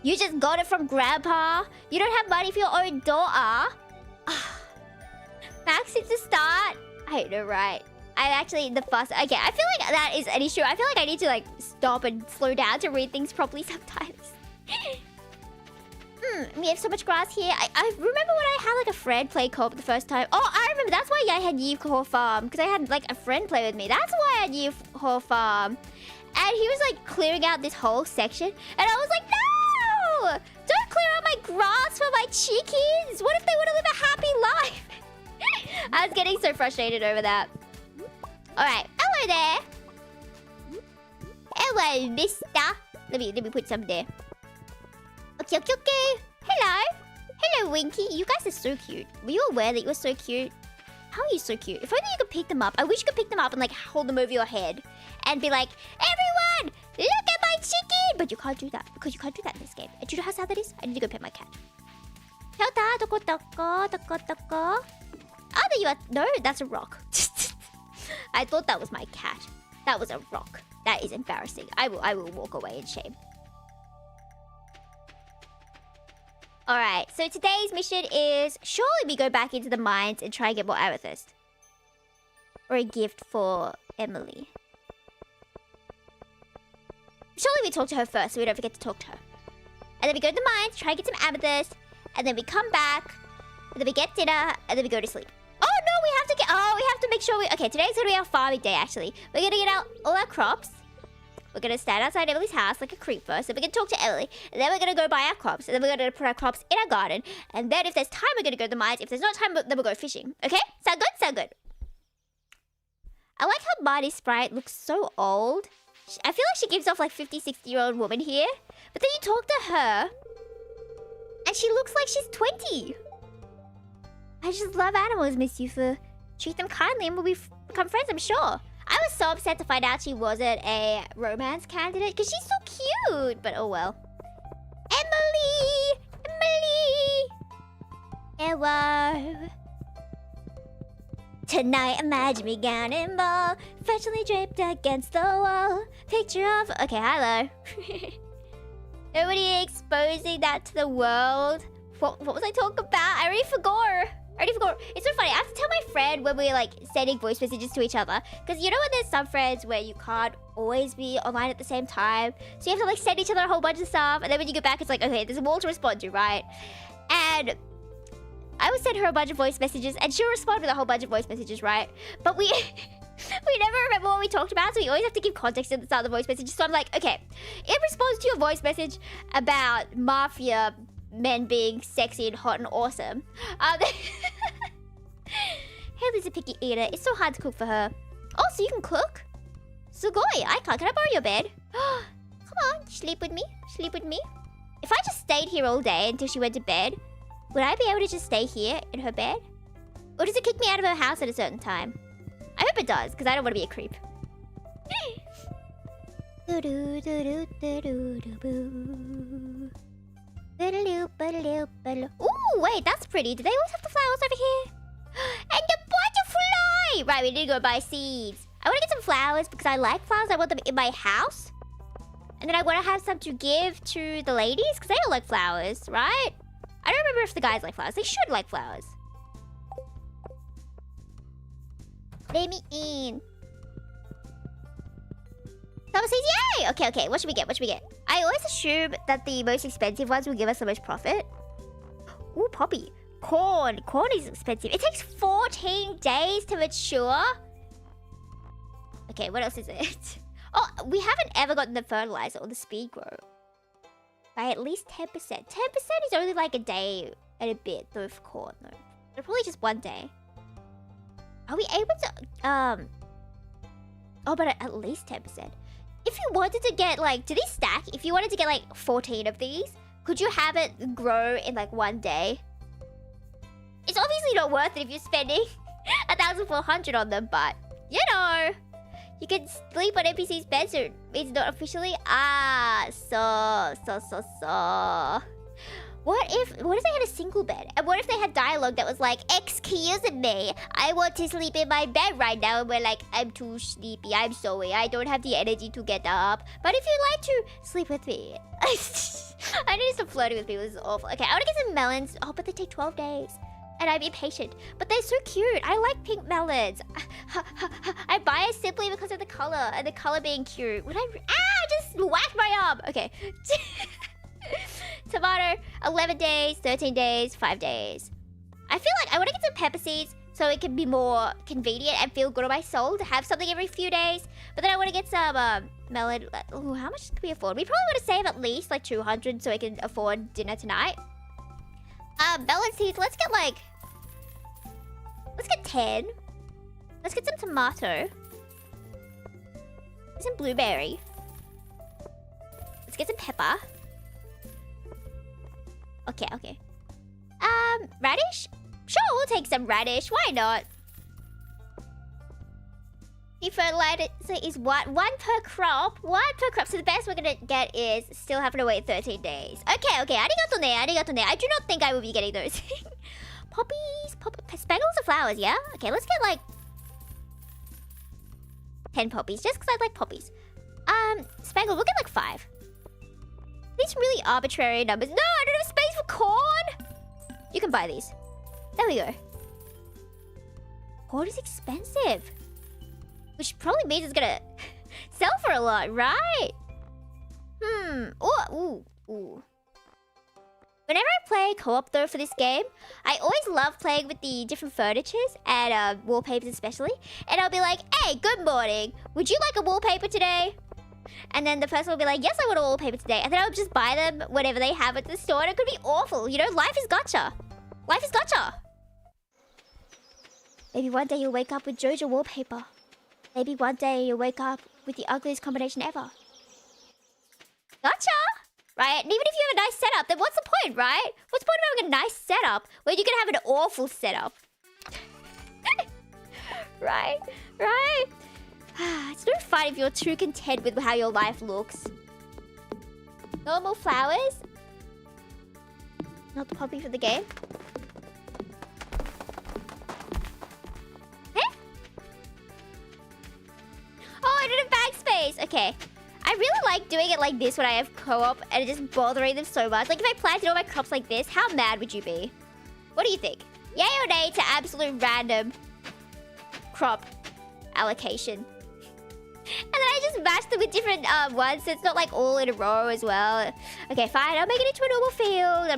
You just got it from Grandpa. You don't have money for your own daughter. Max since the start. I know, right? I'm actually the first. Okay, I feel like that is an issue. I feel like I need to like stop and slow down to read things properly sometimes. We have so much grass here. I remember when I had like a friend play co-op the first time. Oh, I remember. That's why I had Yufu Farm. Because I had like a friend play with me. That's why I had Yufu Farm. And he was like clearing out this whole section. And I was like, no! Don't clear out my grass for my chickens. What if they want to live a happy life? I was getting so frustrated over that. Alright. Hello there. Hello, mister. Let me put some there. Okay. Hello, Winky. You guys are so cute. Were you aware that you were so cute? How are you so cute? If only you could pick them up. I wish you could pick them up and like hold them over your head. And be like, everyone, look at my chicken. But you can't do that. Because you can't do that in this game. And do you know how sad that is? I need to go pet my cat. Helta, toko toko, toko toko. Oh, there you are. No, that's a rock. I thought that was my cat. That was a rock. That is embarrassing. I will walk away in shame. Alright, so today's mission is... Surely we go back into the mines and try and get more amethyst. Or a gift for Emily. Surely we talk to her first so we don't forget to talk to her. And then we go to the mines, try and get some amethyst. And then we come back. And then we get dinner. And then we go to sleep. Oh no, we have to get... Oh, we have to make sure we... Okay, today's going to be our farming day actually. We're going to get out all our crops. We're going to stand outside Emily's house like a creep first. Then we're going to talk to Emily. And then we're going to go buy our crops. And then we're going to put our crops in our garden. And then if there's time, we're going to go to the mines. If there's not time, then we'll go fishing. Okay? Sound good? Sound good. I like how Marty's sprite looks so old. I feel like she gives off like 50, 60-year-old woman here. But then you talk to her. And she looks like she's 20. I just love animals, Miss Yufu. Treat them kindly and we'll become friends, I'm sure. I was so upset to find out she wasn't a romance candidate because she's so cute. But oh well. Emily! Hello. Tonight, imagine me gown and ball, freshly draped against the wall. Picture of... Okay, hello. Nobody exposing that to the world. What was I talking about? I already forgot. It's so funny. I have to tell my friend when we're like sending voice messages to each other. Because you know when there's some friends where you can't always be online at the same time. So you have to like send each other a whole bunch of stuff. And then when you get back, it's like, okay, there's a wall to respond to, right? And I would send her a bunch of voice messages. And she'll respond with a whole bunch of voice messages, right? But we never remember what we talked about. So we always have to give context at the start of the voice message. So I'm like, okay, in response to your voice message about mafia men being sexy and hot and awesome. Haley's a picky eater. It's so hard to cook for her. Oh, so you can cook? Sugoi, I can't. Can I borrow your bed? Come on, sleep with me. Sleep with me. If I just stayed here all day until she went to bed, would I be able to just stay here in her bed? Or does it kick me out of her house at a certain time? I hope it does, because I don't want to be a creep. Ooh, wait, that's pretty. Do they always have the flowers over here? And the butterfly! Right, we need to go buy seeds. I want to get some flowers because I like flowers. I want them in my house. And then I want to have some to give to the ladies because they don't like flowers, right? I don't remember if the guys like flowers. They should like flowers. Let me in. Someone says, yay! Okay. What should we get? I always assume that the most expensive ones will give us the most profit. Ooh, poppy. Corn. Corn is expensive. It takes 14 days to mature. Okay, what else is it? Oh, we haven't ever gotten the fertilizer or the speed grow. By at least 10%. 10% is only like a day and a bit, though, for corn, though. But probably just one day. Are we able to... Oh, but at least 10%. If you wanted to get, like... Do these stack? If you wanted to get, like, 14 of these, could you have it grow in, like, one day? It's obviously not worth it if you're spending 1,400 on them, but... You know... You can sleep on NPC's bed, so it's not officially... So... What if they had a single bed? And what if they had dialogue that was like, excuse me, I want to sleep in my bed right now. And we're like, I'm too sleepy, I'm sorry, I don't have the energy to get up. But if you'd like to sleep with me. I need to stop flirting with people, this is awful. Okay, I want to get some melons. Oh, but they take 12 days. And I'm impatient. But they're so cute. I like pink melons. I buy it simply because of the color. And the color being cute. Would I just whacked my arm. Okay. Tomato, 11 days, 13 days, 5 days. I feel like I want to get some pepper seeds so it can be more convenient and feel good on my soul to have something every few days. But then I want to get some melon. Ooh, how much can we afford? We probably want to save at least like 200 so we can afford dinner tonight. Melon seeds, let's get 10. Let's get some tomato. Some blueberry. Let's get some pepper. Okay. Radish? Sure, we'll take some radish. Why not? The fertilizer is what? One per crop? One per crop. So the best we're gonna get is still having to wait 13 days. Okay. Arigato ne. I do not think I will be getting those. Poppies. Spangles of flowers, yeah? Okay, let's get like 10 poppies. Just because I like poppies. Spangle, we'll get like 5. These really arbitrary numbers. No, I don't have space for corn! You can buy these. There we go. Corn is expensive. Which probably means it's gonna sell for a lot, right? Ooh. Whenever I play co-op though for this game, I always love playing with the different furnitures and wallpapers especially. And I'll be like, hey, good morning. Would you like a wallpaper today? And then the person will be like, yes, I want a wallpaper today. And then I'll just buy them whenever they have at the store. And it could be awful. You know, life is gotcha. Life is gotcha. Maybe one day you'll wake up with JoJo wallpaper. Maybe one day you'll wake up with the ugliest combination ever. Gotcha! Right? And even if you have a nice setup, then what's the point, right? What's the point of having a nice setup when you can have an awful setup? Right? It's no fun if you're too content with how your life looks. Normal flowers. Not the poppy for the game. Oh, I don't have bag space. Okay. I really like doing it like this when I have co-op and just bothering them so much. Like if I planted all my crops like this, how mad would you be? What do you think? Yay or nay to absolute random crop allocation? And then I just match them with different ones, so it's not like all in a row as well. Okay, fine. I'll make it into a normal field.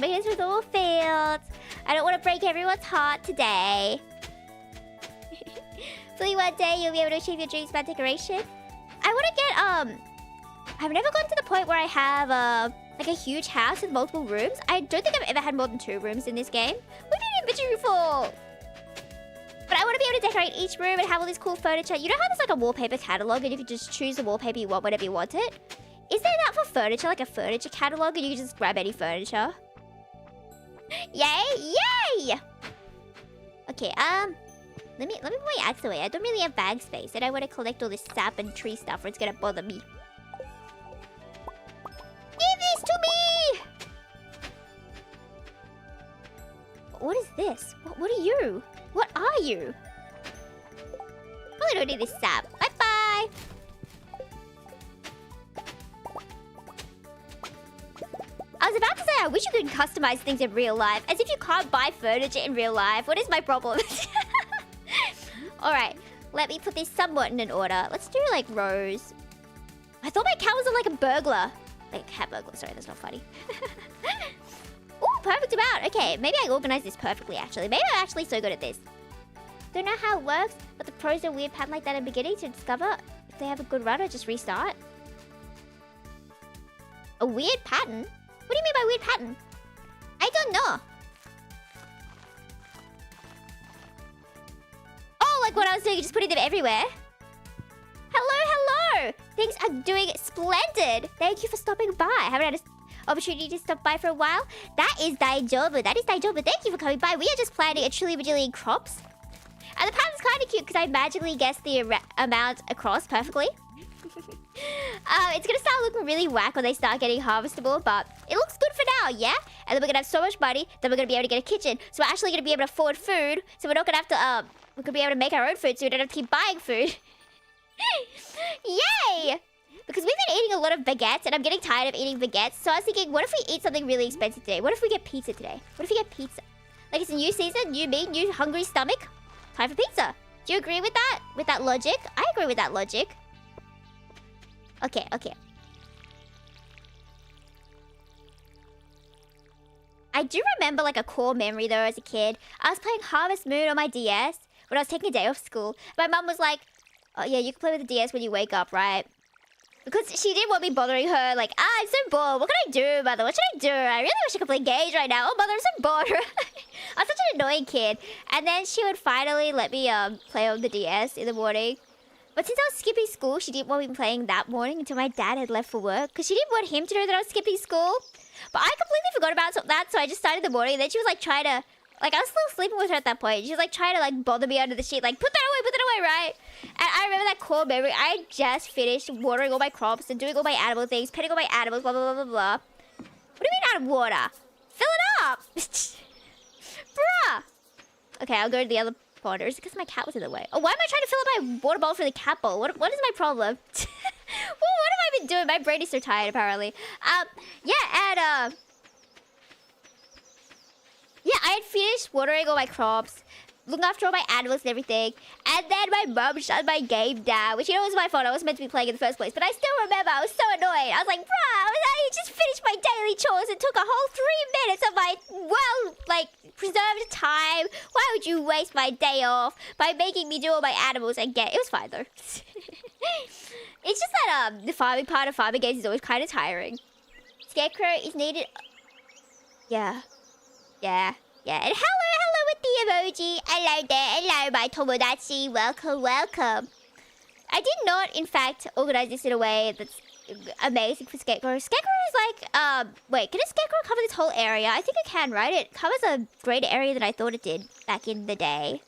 I don't want to break everyone's heart today. Hopefully one day you'll be able to achieve your dreams by decoration. I want to get, I've never gotten to the point where I have, like a huge house with multiple rooms. I don't think I've ever had more than 2 rooms in this game. What did inventory for? But I want to be able to decorate each room and have all this cool furniture. You know how there's like a wallpaper catalog and you can just choose the wallpaper you want whenever you want it? Is there that for furniture, like a furniture catalog and you can just grab any furniture? Yay! Okay, let me put my axe away. I don't really have bag space and I want to collect all this sap and tree stuff or it's gonna bother me. Give this to me! What is this? What are you? What are you? Probably don't need this sap. Bye-bye! I was about to say, I wish you could customize things in real life. As if you can't buy furniture in real life. What is my problem? Alright, let me put this somewhat in an order. Let's do, like, rows. I thought my cat was like a burglar. Like, cat burglar. Sorry, that's not funny. Ooh, perfect amount. Okay, maybe I organized this perfectly, actually. Maybe I'm actually so good at this. Don't know how it works, but the pros are weird pattern like that in the beginning to discover if they have a good run or just restart. A weird pattern? What do you mean by weird pattern? I don't know. Oh, like what I was doing, just putting them everywhere. Hello! Things are doing splendid. Thank you for stopping by. I haven't had an opportunity to stop by for a while. That is daijoubu. Thank you for coming by. We are just planting a trillion crops. And the pattern's kind of cute because I magically guessed the amount across perfectly. It's going to start looking really whack when they start getting harvestable, but it looks good for now, yeah? And then we're going to have so much money that we're going to be able to get a kitchen. So we're actually going to be able to afford food. So we're not going to have to, we're going to be able to make our own food so we don't have to keep buying food. Yay! Because we've been eating a lot of baguettes and I'm getting tired of eating baguettes. So I was thinking, what if we eat something really expensive today? What if we get pizza today? What if we get pizza? Like it's a new season, new me, new hungry stomach. Time for pizza. Do you agree with that? With that logic? I agree with that logic. Okay. I do remember like a core memory though as a kid. I was playing Harvest Moon on my DS when I was taking a day off school. My mum was like, oh yeah, you can play with the DS when you wake up, right? Because she didn't want me bothering her, like, I'm so bored. What can I do, mother? What should I do? I really wish I could play games right now. Oh, mother, I'm so bored. I'm such an annoying kid. And then she would finally let me play on the DS in the morning. But since I was skipping school, she didn't want me playing that morning until my dad had left for work. Because she didn't want him to know that I was skipping school. But I completely forgot about that, so I just started in the morning. And then she was like trying to Like, I was still sleeping with her at that point. She was like trying to like bother me under the sheet, like, put that away, right? And I remember that core memory. I had just finished watering all my crops and doing all my animal things, petting all my animals, blah, blah, blah, blah, blah. What do you mean out of water? Fill it up! Bruh! Okay, I'll go to the other pond. Or is it because my cat was in the way? Oh, why am I trying to fill up my water bowl for the cat bowl? What is my problem? Well, what have I been doing? My brain is so tired, apparently. Yeah, and, yeah, I had finished watering all my crops, looking after all my animals and everything, and then my mum shut my game down, which, you know, was my fault. I wasn't meant to be playing in the first place, but I still remember I was so annoyed. I was like, bruh, I just finished my daily chores. It took a whole 3 minutes of my, well, like, preserved time. Why would you waste my day off by making me do all my animals again? It was fine, though. It's just that, the farming part of farming games is always kind of tiring. Scarecrow is needed... Yeah. Yeah. And hello with the emoji. Hello there. Hello, my Tomodachi. Welcome. I did not, in fact, organize this in a way that's amazing for Scarecrow. Scarecrow is like, wait, can a Scarecrow cover this whole area? I think it can, right? It covers a greater area than I thought it did back in the day.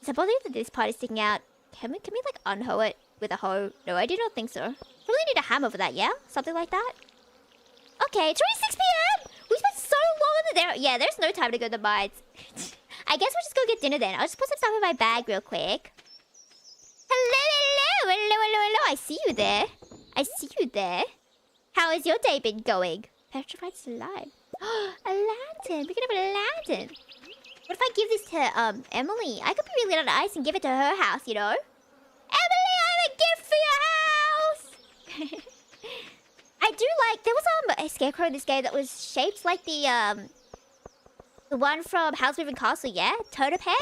Is it bothering that this part is sticking out? Can we like unhoe it with a hoe? No, I do not think so. Probably need a hammer for that, yeah? Something like that? Okay, 26 p.m. We spent so long in the there. Yeah, there's no time to go to the mines. I guess we'll just go get dinner then. I'll just put some stuff in my bag real quick. Hello. I see you there. How has your day been going? Petrified slime. A lantern. We can have a lantern. What if I give this to Emily? I could be really nice and give it to her house, you know? Emily, I have a gift for your house. I do like, there was a scarecrow in this game that was shaped like the one from House Moving Castle, yeah? Totem Head?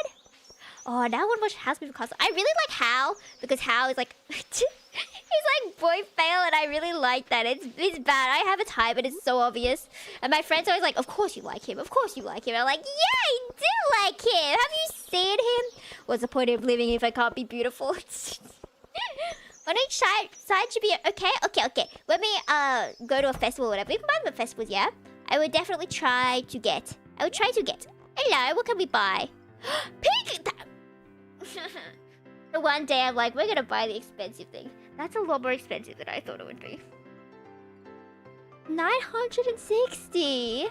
Oh, now I want to watch House Moving Castle. I really like Hal, because Hal is like, he's like boy fail, and I really like that. It's bad. I have a type, and it's so obvious. And my friends are always like, of course you like him. And I'm like, yeah, I do like him. Have you seen him? What's the point of living if I can't be beautiful? On each side should be okay. When we go to a festival or whatever, we can buy them at festivals, yeah? I would definitely try to get. Hello, what can we buy? Pink! The one day I'm like, we're gonna buy the expensive thing. That's a lot more expensive than I thought it would be. 960.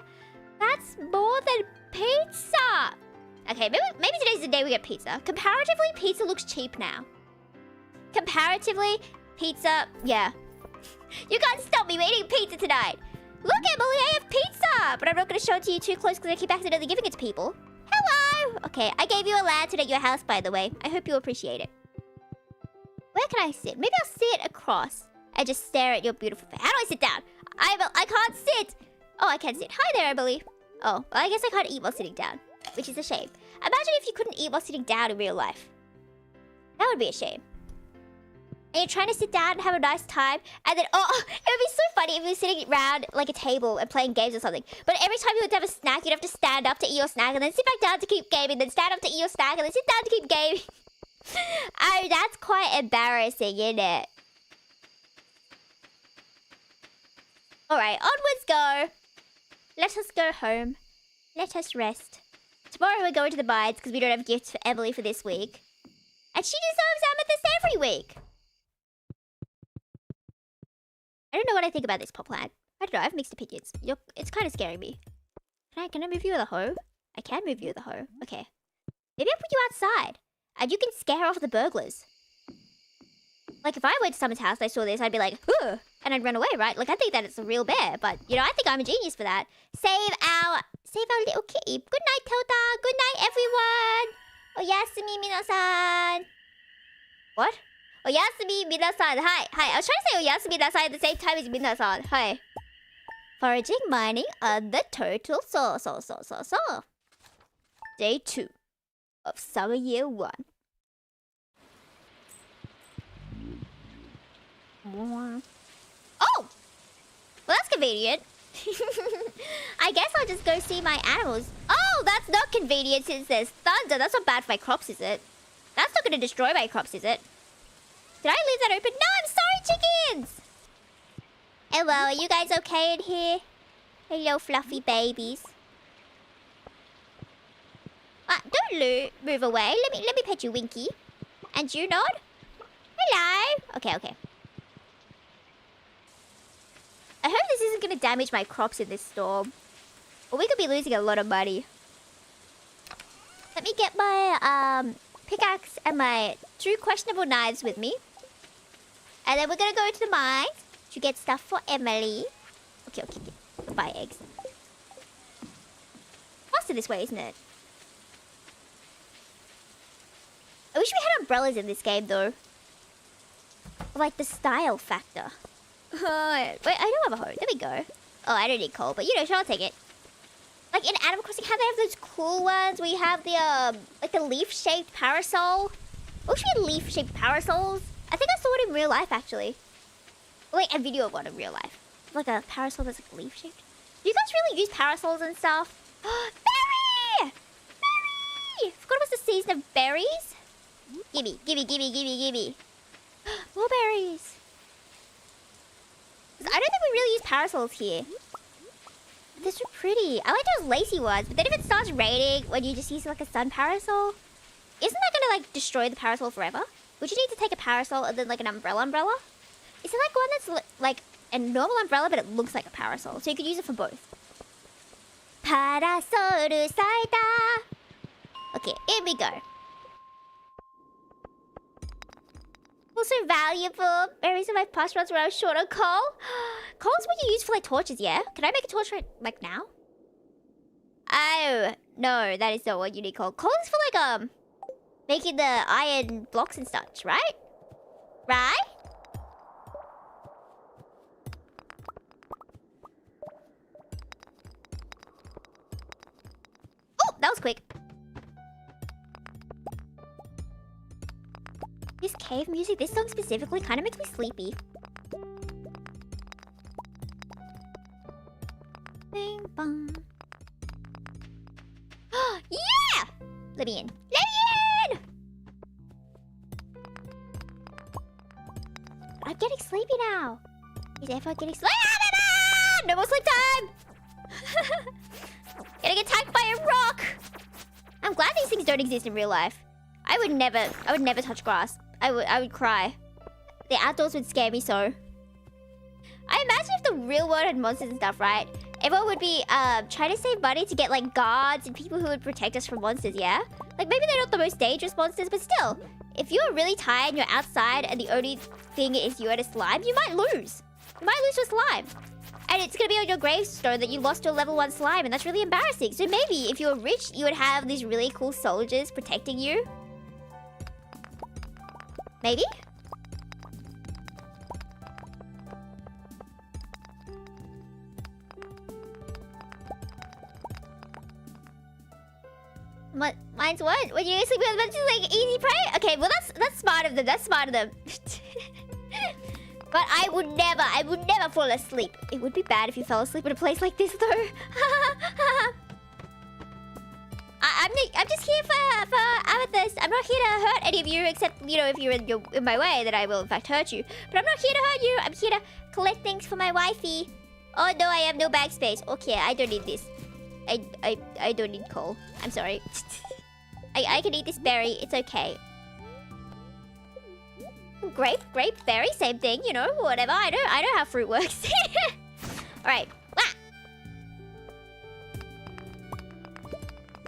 That's more than pizza. Okay, maybe today's the day we get pizza. Comparatively, pizza looks cheap now. Comparatively, pizza, yeah. You can't stop me. We're eating pizza tonight. Look, Emily, I have pizza. But I'm not going to show it to you too close because I keep accidentally giving it to people. Hello. Okay, I gave you a lantern at your house, by the way. I hope you appreciate it. Where can I sit? Maybe I'll sit across and just stare at your beautiful face. How do I sit down? I can't sit. Oh, I can sit. Hi there, Emily. Oh, well, I guess I can't eat while sitting down, which is a shame. Imagine if you couldn't eat while sitting down in real life. That would be a shame. And you're trying to sit down and have a nice time, and then, oh, it would be so funny if you were sitting around like a table and playing games or something. But every time you would have a snack, you'd have to stand up to eat your snack, and then sit back down to keep gaming, then stand up to eat your snack, and then sit down to keep gaming. Oh, that's quite embarrassing, isn't it? Alright, onwards go. Let us go home. Let us rest. Tomorrow we're going to the mines because we don't have gifts for Emily for this week. And she deserves amethyst every week. I don't know what I think about this pot plant. I don't know, I have mixed opinions. It's kind of scaring me. Can I move you with a hoe? I can move you with a hoe. Okay. Maybe I'll put you outside. And you can scare off the burglars. Like, if I went to someone's house and I saw this, I'd be like, ugh, and I'd run away, right? Like, I think that it's a real bear, but, you know, I think I'm a genius for that. Save our little kitty. Good night, Tota. Good night, everyone. Oyasumi minasan. What? Oyasumi minasan. Hi. I was trying to say oyasumi minasan at the same time as minasan. Hi. Foraging, mining on the turtle. So. Day 2 of summer year 1. Oh! Well, that's convenient. I guess I'll just go see my animals. Oh, that's not convenient since there's thunder. That's not bad for my crops, is it? That's not going to destroy my crops, is it? Did I leave that open? No, I'm sorry, chickens! Hello, are you guys okay in here? Hello, fluffy babies. move away. Let me pet you, Winky. And you nod. Hello. Okay, okay. I hope this isn't going to damage my crops in this storm. Or we could be losing a lot of money. Let me get my pickaxe and my 2 questionable knives with me. And then we're going to go to the mines to get stuff for Emily. Okay, okay, okay. Goodbye, eggs. Faster this way, isn't it? I wish we had umbrellas in this game, though. Like the style factor. Wait, I don't have a hoe. There we go. Oh, I don't need coal, but you know, sure, I'll take it. Like in Animal Crossing, how they have those cool ones where you have the, like the leaf-shaped parasol. I wish we had leaf-shaped parasols. I think I saw it in real life, actually. Like a video of one in real life. Like a parasol that's like leaf-shaped. Do you guys really use parasols and stuff? Berry! Berry! Forgot it was the season of berries. Gimme, gimme, gimme, gimme, gimme. More berries. I don't think we really use parasols here. They're so pretty. I like those lacy ones, but then if it starts raining when you just use like a sun parasol, isn't that gonna like destroy the parasol forever? Would you need to take a parasol and then like an umbrella? Is it like one that's like a normal umbrella but it looks like a parasol? So you could use it for both. Parasoru saita. Okay, here we go. Also valuable. Berries are my past runs where I was short on coal. Coal's what you use for like torches, yeah? Can I make a torch right like now? Oh, no, that is not what you need coal. Coal is for like making the iron blocks and such, right? Right? Oh, that was quick. This cave music, this song specifically, kind of makes me sleepy. Bing bong. Yeah! Let me in. Let me in! I'm getting sleepy now. Is everyone getting sleepy? No more sleep time! Getting attacked by a rock! I'm glad these things don't exist in real life. I would never touch grass. I would cry. The outdoors would scare me so. I imagine if the real world had monsters and stuff, right? Everyone would be trying to save money to get like guards and people who would protect us from monsters, yeah? Like maybe they're not the most dangerous monsters, but still. If you're really tired and you're outside and the only thing is you had a slime, you might lose. You might lose your slime. And it's gonna be on your gravestone that you lost your level 1 slime, and that's really embarrassing. So maybe if you were rich, you would have these really cool soldiers protecting you. Maybe? Mine's what? When you sleep with a like easy prey? Okay, well that's smart of them. That's smart of them. But I would never fall asleep. It would be bad if you fell asleep in a place like this, though. I'm just here for Amethyst. I'm not here to hurt any of you, except, you know, if you're in my way, then I will in fact hurt you. But I'm not here to hurt you. I'm here to collect things for my wifey. Oh no, I have no bag space. Okay, I don't need this. I don't need coal. I'm sorry. I can eat this berry. It's okay. Grape, berry, same thing. You know, whatever. I know how fruit works. All right.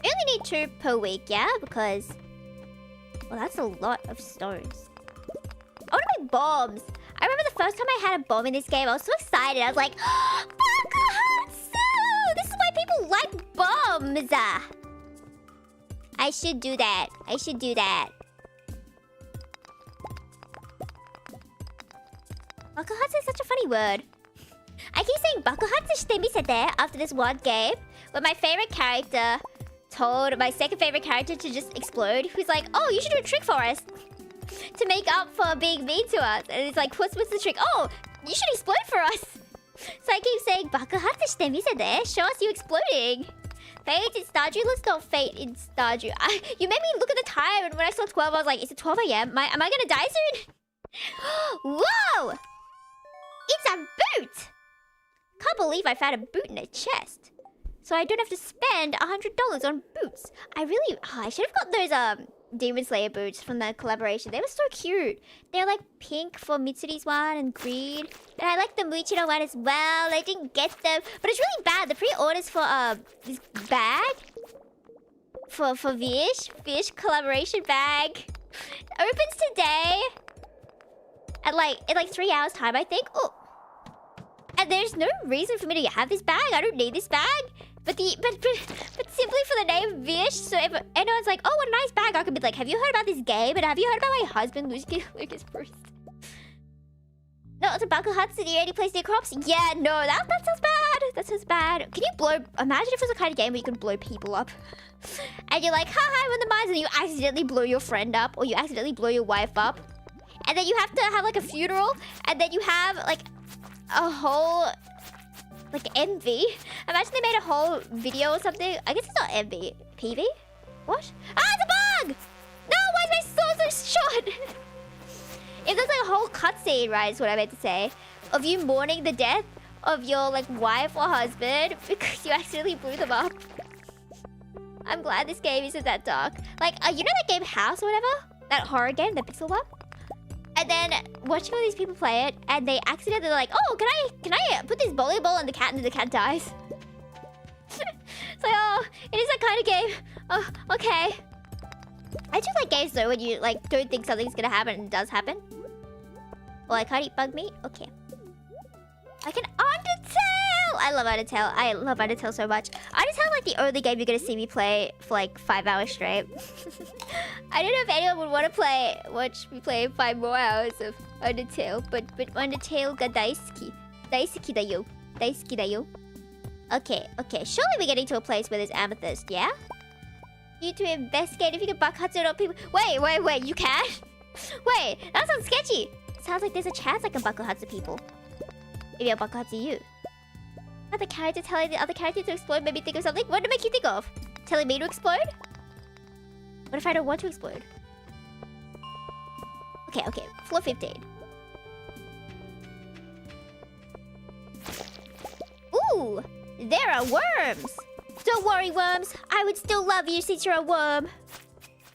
I only need 2 per week, yeah? Because, well, that's a lot of stones. I want to make bombs. I remember the first time I had a bomb in this game, I was so excited. I was like, Bakuhatsu! This is why people like bombs. I should do that. I should do that. Bakuhatsu is such a funny word. I keep saying Bakuhatsu shite misete after this one game, where my favorite character told my second favorite character to just explode. Who's like, oh, you should do a trick for us to make up for being mean to us. And it's like, what's the trick? Oh, you should explode for us. So I keep saying, Bakuhatsu shite misete. Show us you exploding. Fate in Stardew? Let's not fate in Stardew. You made me look at the time, and when I saw 12, I was like, is it 12 a.m.? Am I gonna die soon? Whoa! It's a boot! Can't believe I found a boot in a chest. so I don't have to spend $100 on boots. I should have got those Demon Slayer boots from the collaboration. They were so cute. They're like pink for Mitsuru's one and green. And I like the Muichiro one as well. I didn't get them, but it's really bad. The pre-orders for this bag for Vish collaboration bag opens today at in 3 hours time, I think. Oh, and there's no reason for me to have this bag. I don't need this bag. But simply for the name Vish, so if anyone's like, oh, what a nice bag, I could be like, have you heard about this game? And have you heard about my husband, Lucas Bruce? No, it's a Bakuhatsu. Do you only place near crops? Yeah, no, that sounds bad. That sounds bad. Can you blow... Imagine if it was a kind of game where you can blow people up. And you're like, ha, I'm in the mines, and you accidentally blow your friend up, or you accidentally blow your wife up. And then you have to have, like, a funeral, and then you have, like, a whole... like envy. Imagine they made a whole video or something. I guess it's not envy. PV? What? Ah, it's a bug! No, why is my sword so short? If there's like a whole cutscene, right, is what I meant to say, of you mourning the death of your like wife or husband because you accidentally blew them up. I'm glad this game isn't that dark. Like, you know that game House or whatever? That horror game, the pixel one? And then watching all these people play it, and they accidentally like, oh, can I put this volleyball on the cat, and then the cat dies. It's like, oh, it is that kind of game. Oh, okay. I do like games though when you like don't think something's gonna happen and it does happen. Well, I can't eat bug meat. Okay. I can Undertale. I love Undertale. I love Undertale so much. Undertale like the only game you're gonna see me play for like 5 hours straight. I don't know if anyone would want to watch me play 5 more hours of Undertale, but Undertale ga daisuki. Daisuki da yo. Daisuki da yo. Okay. Surely we're getting to a place where there's amethyst, yeah? You to investigate if you can Bakuhatsu on people. Wait, you can? Wait, that sounds sketchy. Sounds like there's a chance I can Bakuhatsu people. Maybe I'll Bakuhatsu you. Not the character telling the other character to explode made me think of something. What did it make you think of? Telling me to explode? What if I don't want to explode? Okay. Floor 15. Ooh, there are worms. Don't worry, worms. I would still love you since you're a worm.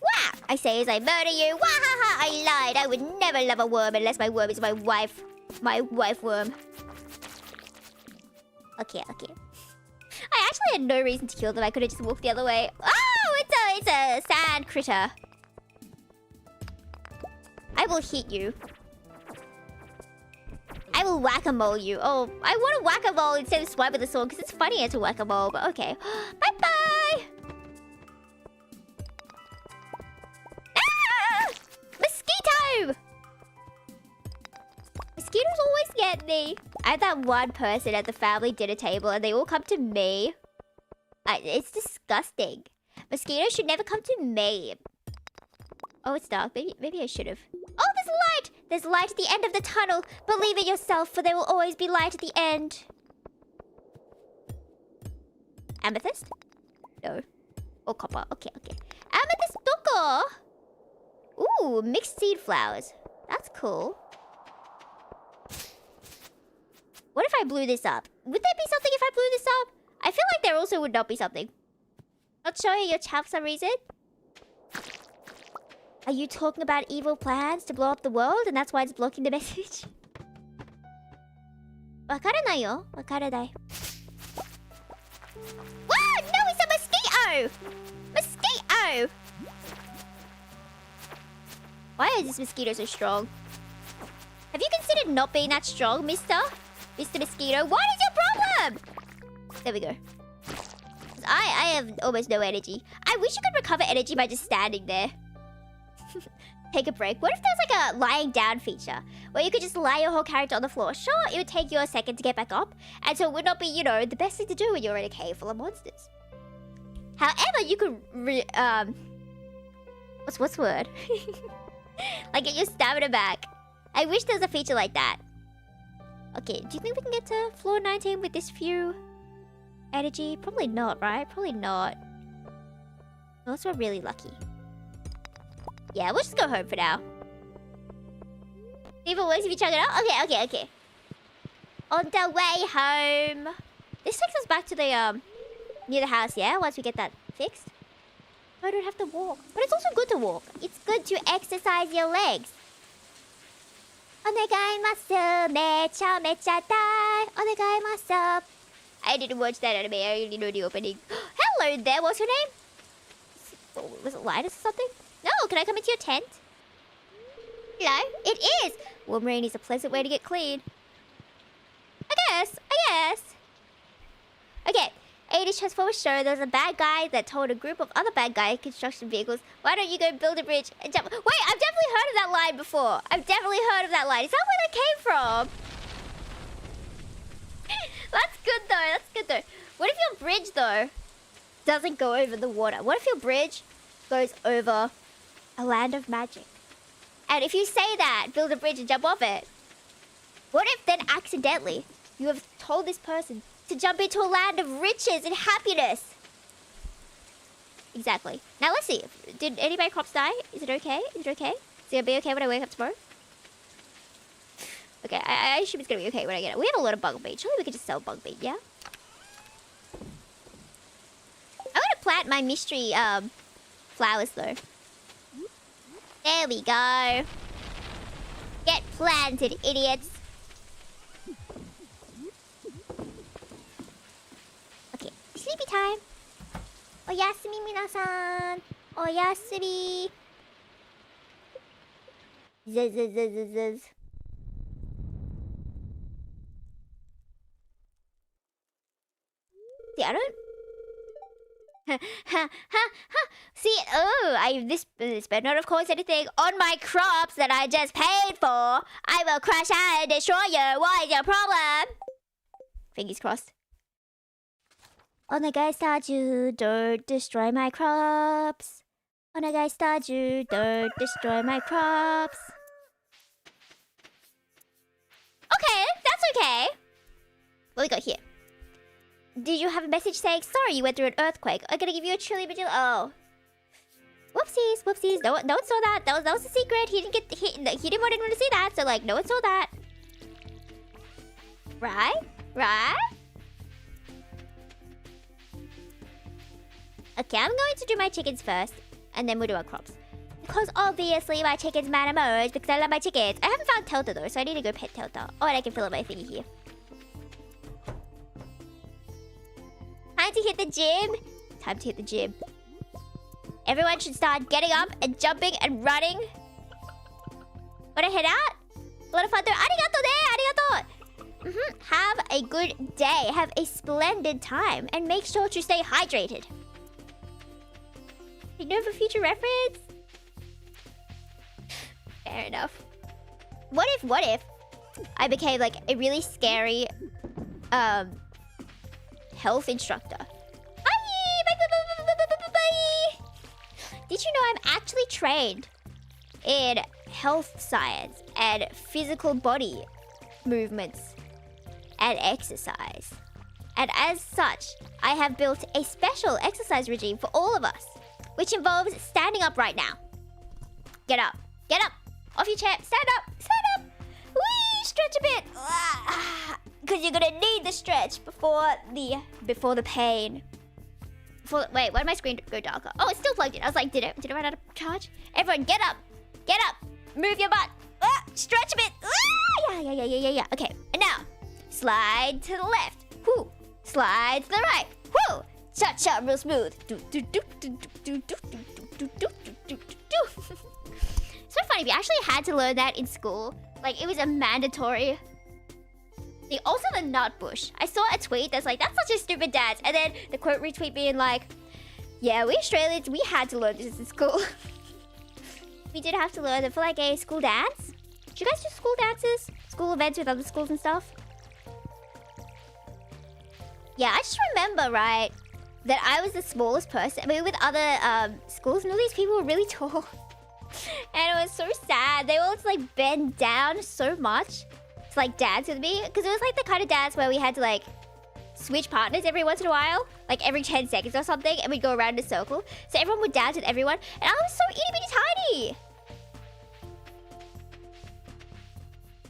Wah! I say as I murder you. Wahaha! I lied. I would never love a worm unless my worm is my wife. My wife worm. Okay. I actually had no reason to kill them. I could have just walked the other way. Oh, it's a sand critter. I will hit you. I will whack-a-mole you. Oh, I want to whack-a-mole instead of swipe with the sword because it's funnier to whack-a-mole, but okay. Bye-bye! Ah! Mosquito! Mosquitoes always get me. I have that one person at the family dinner table and they all come to me. It's disgusting. Mosquitoes should never come to me. Oh, it's dark. Maybe I should have. Oh, there's light! There's light at the end of the tunnel. Believe in yourself, for there will always be light at the end. Amethyst? No. Or copper. Okay. Amethyst doko! Ooh, mixed seed flowers. That's cool. What if I blew this up? Would there be something if I blew this up? I feel like there also would not be something. Not showing your chat for some reason? Are you talking about evil plans to blow up the world and that's why it's blocking the message? Wakaranai yo. Wakaranai. Wow! No, it's a mosquito! Mosquito! Why is this mosquito so strong? Have you considered not being that strong, mister? Mr. Mosquito? What is your problem? There we go. I have almost no energy. I wish you could recover energy by just standing there. Take a break. What if there's like a lying down feature where you could just lie your whole character on the floor? Sure, it would take you a second to get back up, and so it would not be, you know, the best thing to do when you're in a cave full of monsters. However, you could what's the word? Like get your stamina back. I wish there was a feature like that. Okay, do you think we can get to floor 19 with this few energy? Probably not, right? Probably not. Unless we're really lucky. Yeah, we'll just go home for now. Even works if you chug it out? Okay. On the way home. This takes us back to the Near the house, yeah? Once we get that fixed. I don't have to walk. But it's also good to walk. It's good to exercise your legs. Onegai mecha mecha dai. Onegai. I didn't watch that anime. I only know the opening. Hello there. What's your name? Was it Linus or something? No, can I come into your tent? Hello? It is. Warm rain is a pleasant way to get clean. I guess. Okay. 80s Transformers show there's a bad guy that told a group of other bad guy construction vehicles, why don't you go build a bridge and jump? Wait, I've definitely heard of that line before. I've definitely heard of that line. Is that where that came from? That's good though. What if your bridge though doesn't go over the water? What if your bridge goes over a land of magic? And if you say that, build a bridge and jump off it, what if then accidentally you have told this person to jump into a land of riches and happiness? Exactly. Now let's see. Did any of my crops die? Is it okay? Is it gonna be okay when I wake up tomorrow? Okay, I assume it's gonna be okay when I get it. We have a lot of bug meat. Surely we could just sell bug meat, yeah? I'm gonna plant my mystery flowers though. There we go. Get planted, idiots. Okay, sleepy time. Oyasumi minasan. Oyasumi. Zzz. See, I don't. See, this better not have caused anything on my crops that I just paid for. I will crash out and destroy you. What is your problem? Fingers crossed. Onegai Stardew, don't destroy my crops. Onegai Stardew, don't destroy my crops. Okay, that's okay. What we got here? Did you have a message saying, sorry you went through an earthquake? I'm gonna give you a trillion bajillion. Oh. Whoopsies. No one saw that. That was a secret. He didn't want anyone to see that. So, like, no one saw that. Right? Okay, I'm going to do my chickens first. And then we'll do our crops. Because obviously my chickens matter most. Because I love my chickens. I haven't found Telta though. So I need to go pet Telta. Oh, and I can fill up my thingy here. Time to hit the gym. Everyone should start getting up and jumping and running. Wanna head out? A lot of fun though. Arigato. Have a good day. Have a splendid time. And make sure to stay hydrated. You know, for future reference? Fair enough. What if I became like a really scary health instructor? Bye! Did you know I'm actually trained in health science and physical body movements and exercise? And as such, I have built a special exercise regime for all of us, which involves standing up right now. Get up. Off your chair. Stand up. Whee! Stretch a bit. Because you're gonna need the stretch before the pain. Wait, why did my screen go darker? Oh, it's still plugged in. I was like, did it run out of charge? Everyone, get up. Move your butt. Stretch a bit. Yeah. Okay, and now slide to the left. Whoo. Slide to the right. Whoo. Cha real smooth. So funny, we actually had to learn that in school. Like, it was a mandatory. Also the nut bush. I saw a tweet that's like, that's such a stupid dance. And then the quote retweet being like, yeah, we Australians, we had to learn this in school. We did have to learn it for like a school dance. Do you guys do school dances? School events with other schools and stuff? Yeah, I just remember, right, that I was the smallest person. I mean, with other schools, and all these people were really tall. And it was so sad. They all just like bend down so much to like dance with me. Because it was like the kind of dance where we had to like switch partners every once in a while. Like every 10 seconds or something. And we'd go around in a circle. So everyone would dance with everyone. And I was so itty bitty tiny.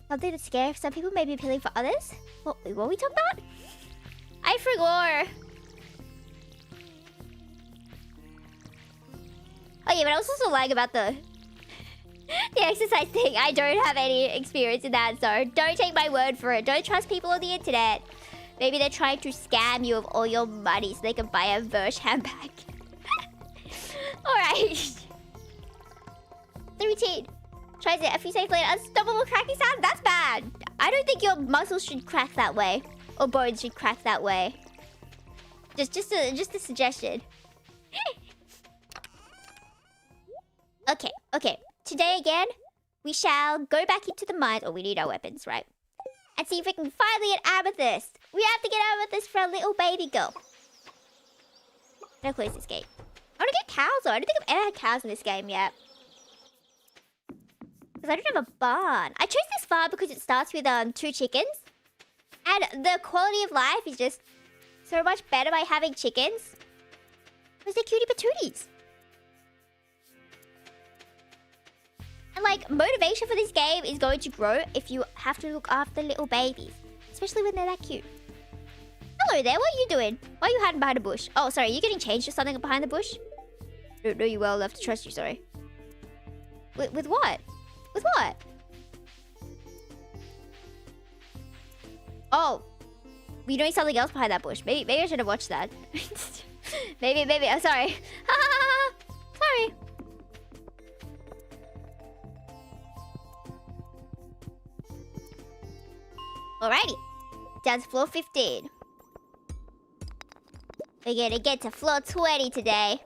Something that's scary for some people may be appealing for others. What were we talking about? I forgot. Oh yeah, but I was also lying about the exercise thing. I don't have any experience in that, so don't take my word for it. Don't trust people on the internet. Maybe they're trying to scam you of all your money so they can buy a Verge handbag. Alright. The routine. Tries it a few seconds later. Unstoppable cracking sound? That's bad. I don't think your muscles should crack that way. Or bones should crack that way. Just a suggestion. Okay. Today again, we shall go back into the mines. Oh, we need our weapons, right? And see if we can finally get amethyst. We have to get amethyst for a little baby girl. I'm gonna close this gate. I want to get cows though. I don't think I've ever had cows in this game yet. Because I don't have a barn. I chose this farm because it starts with 2 chickens. And the quality of life is just so much better by having chickens. Because they're cutie patooties. And like, motivation for this game is going to grow if you have to look after little babies. Especially when they're that cute. Hello there, what are you doing? Why are you hiding behind a bush? Oh, sorry, are you getting changed or something behind the bush? Don't know you well enough to trust you, sorry. With what? With what? Oh. You're doing something else behind that bush. Maybe I should have watched that. maybe, I'm sorry. Sorry. Alrighty. Down to floor 15. We're gonna get to floor 20 today.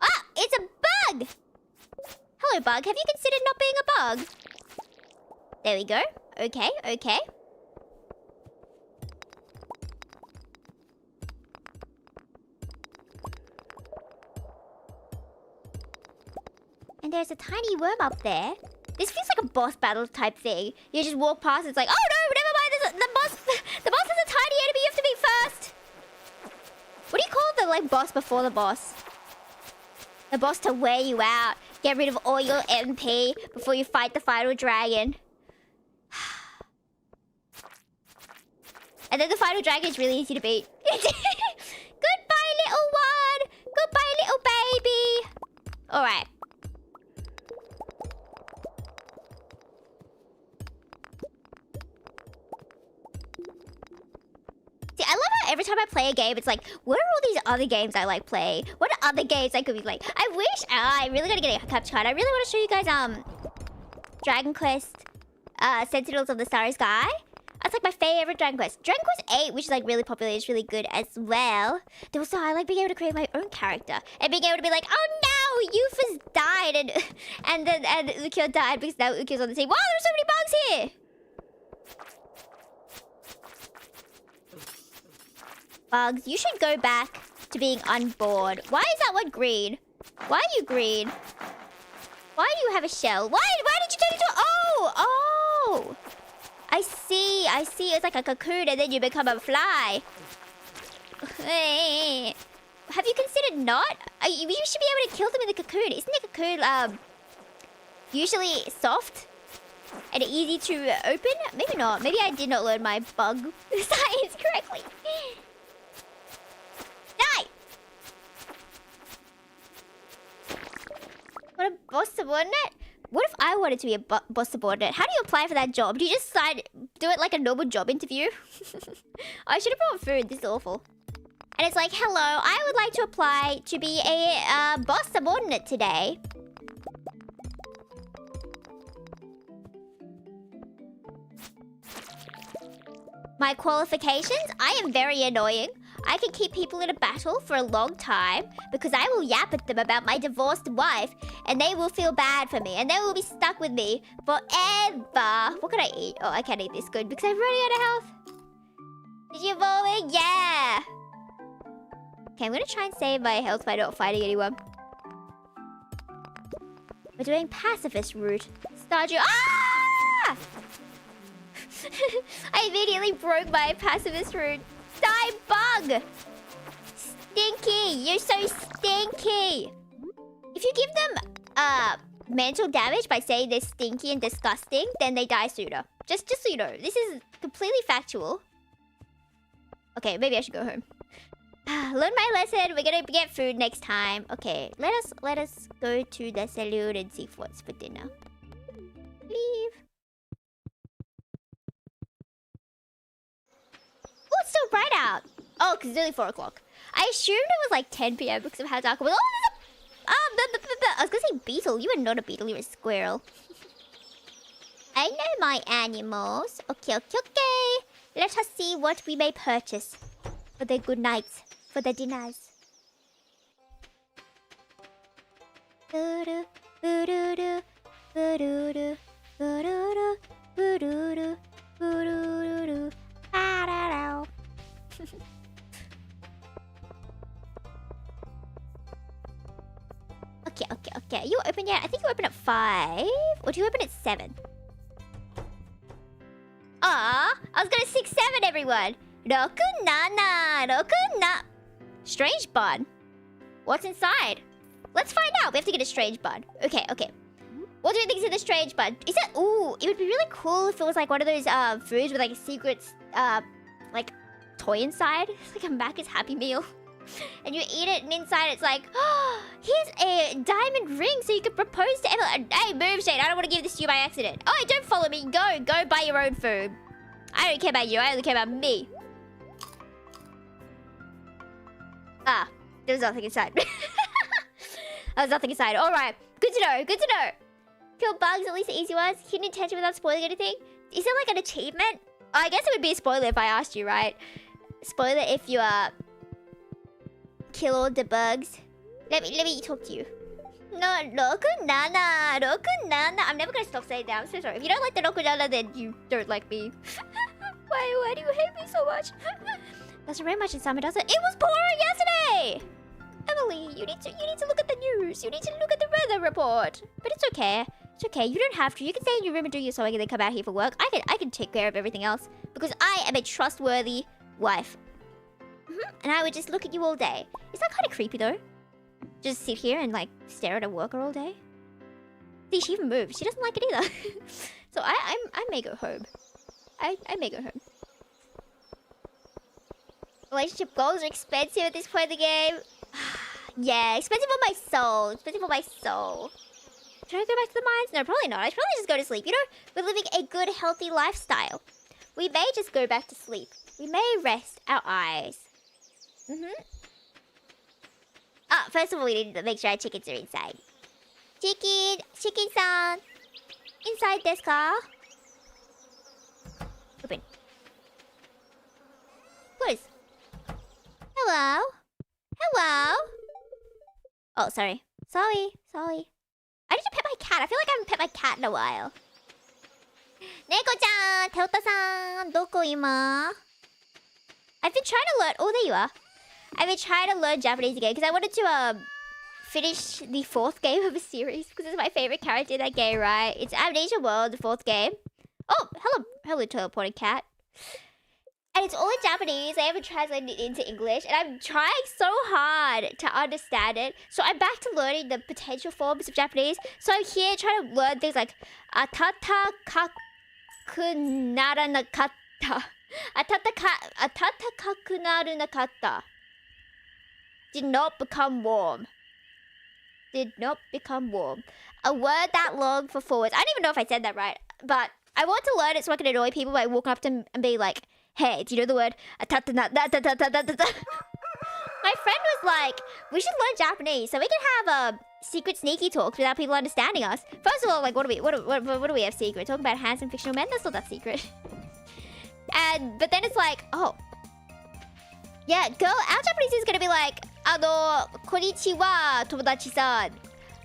Ah! It's a bug! Hello, bug. Have you considered not being a bug? There we go. Okay. And there's a tiny worm up there. This feels like a boss battle type thing. You just walk past, it's like, oh no, never mind, there's the boss. The boss is a tiny enemy, you have to beat first. What do you call the like boss before the boss? The boss to wear you out. Get rid of all your MP before you fight the final dragon. And then the final dragon is really easy to beat. Goodbye, little one. Goodbye, little baby. Alright. See, I love how every time I play a game, it's like, what are all these other games I like playing? What are other games I could be like? I wish... I really gotta get a capture card. I really want to show you guys, Dragon Quest, Sentinels of the Starry Sky. That's like my favorite Dragon Quest. Dragon Quest 8, which is like really popular, is really good as well. There also, I like being able to create my own character. And being able to be like, oh no, Yufu's died. And Ukyo died because now Ukyo's on the team. Wow, there's so many bugs here. Bugs, you should go back to being unbored. Why is that one green? Why are you green? Why do you have a shell? Why did you turn into a... Oh! I see. It's like a cocoon and then you become a fly. Have you considered not? You should be able to kill them in the cocoon. Isn't the cocoon, usually soft and easy to open? Maybe not. Maybe I did not learn my bug science correctly. Die! What a boss subordinate? What if I wanted to be a boss subordinate? How do you apply for that job? Do you just do it like a normal job interview? I should have brought food. This is awful. And it's like, hello, I would like to apply to be a boss subordinate today. My qualifications? I am very annoying. I can keep people in a battle for a long time because I will yap at them about my divorced wife and they will feel bad for me and they will be stuck with me forever. What can I eat? Oh, I can't eat this good because I'm running out of health. Did you evolve it? Yeah. Okay, I'm going to try and save my health by not fighting anyone. We're doing pacifist route. Stardew. Ah! I immediately broke my pacifist route. Die, bug! stinky. You're so stinky. If you give them mental damage by saying they're stinky and disgusting, then they die sooner. Just so you know, this is completely factual. Okay, maybe I should go home. Learn my lesson. We're gonna get food next time. Okay, let us go to the saloon and see what's for dinner. Leave. Oh, it's still bright out. Oh, because it's only 4 o'clock. I assumed it was like 10 p.m. because of how dark it was. Oh, I was gonna say beetle. You are not a beetle. You're a squirrel. I know my animals. Okay. Let us see what we may purchase for the good nights, for the dinners. Okay. You open yet? I think you open at 5. Or do you open at 7? I was gonna 6, 7, everyone. Roku nana. Strange bun. What's inside? Let's find out. We have to get a strange bun. Okay. What do you think is in the strange bun? Is it? Ooh, it would be really cool if it was like one of those foods with like a secret like toy inside. It's like a Macca's Happy Meal. And you eat it, and inside it's like, oh, here's a diamond ring so you can propose to Emma. Hey, move, Shane. I don't want to give this to you by accident. Oh, don't follow me. Go buy your own food. I don't care about you. I only care about me. There's nothing inside. There's nothing inside. All right. Good to know. Kill bugs, at least the easy ones. Hidden intention without spoiling anything. Is there like an achievement? Oh, I guess it would be a spoiler if I asked you, right? Spoiler if you kill all the bugs. Let me talk to you. No, Roku Nana. I'm never gonna stop saying that. I'm so sorry. If you don't like the Roku Nana, then you don't like me. Why do you hate me so much? Doesn't rain much in summer, does it? It was pouring yesterday! Emily, you need to look at the news. You need to look at the weather report. But it's okay. It's okay. You don't have to. You can stay in your room and do your sewing and then come out here for work. I can take care of everything else because I am a trustworthy wife. And I would just look at you all day. Is that kind of creepy though? Just sit here and like stare at a worker all day? See, she even moved. She doesn't like it either. So I may go home. I may go home. Relationship goals are expensive at this point in the game. Yeah, expensive on my soul. Expensive on my soul. Should I go back to the mines? No, probably not. I should probably just go to sleep. You know, we're living a good, healthy lifestyle. We may just go back to sleep. We may rest our eyes. First of all, we need to make sure our chickens are inside. Chicken-san. Inside desu ka? Open. Close. Hello? Oh, sorry. Sorry. I need to pet my cat. I feel like I haven't pet my cat in a while. Neko-chan! Teota-san! Doko ima? I've been trying to learn... Oh, there you are. I've been trying to learn Japanese again because I wanted to finish the 4th game of a series because it's my favorite character in that game, right? It's Amnesia World, the 4th game. Oh, hello, teleporting cat. And it's all in Japanese. I haven't translated it into English, and I'm trying so hard to understand it. So I'm back to learning the potential forms of Japanese. So I'm here trying to learn things like atata kaku naranakatta. Atata kaku narunakatta. Did not become warm. A word that long for 4 words. I don't even know if I said that right, but I want to learn it so I can annoy people by walking up to them and be like, hey, do you know the word? My friend was like, we should learn Japanese so we can have secret sneaky talks without people understanding us. First of all, like, what do we have secret? Talking about handsome fictional men? That's not that secret. But then it's like, oh. Yeah, girl, our Japanese is gonna be like, konnichiwa, tomodachi-san.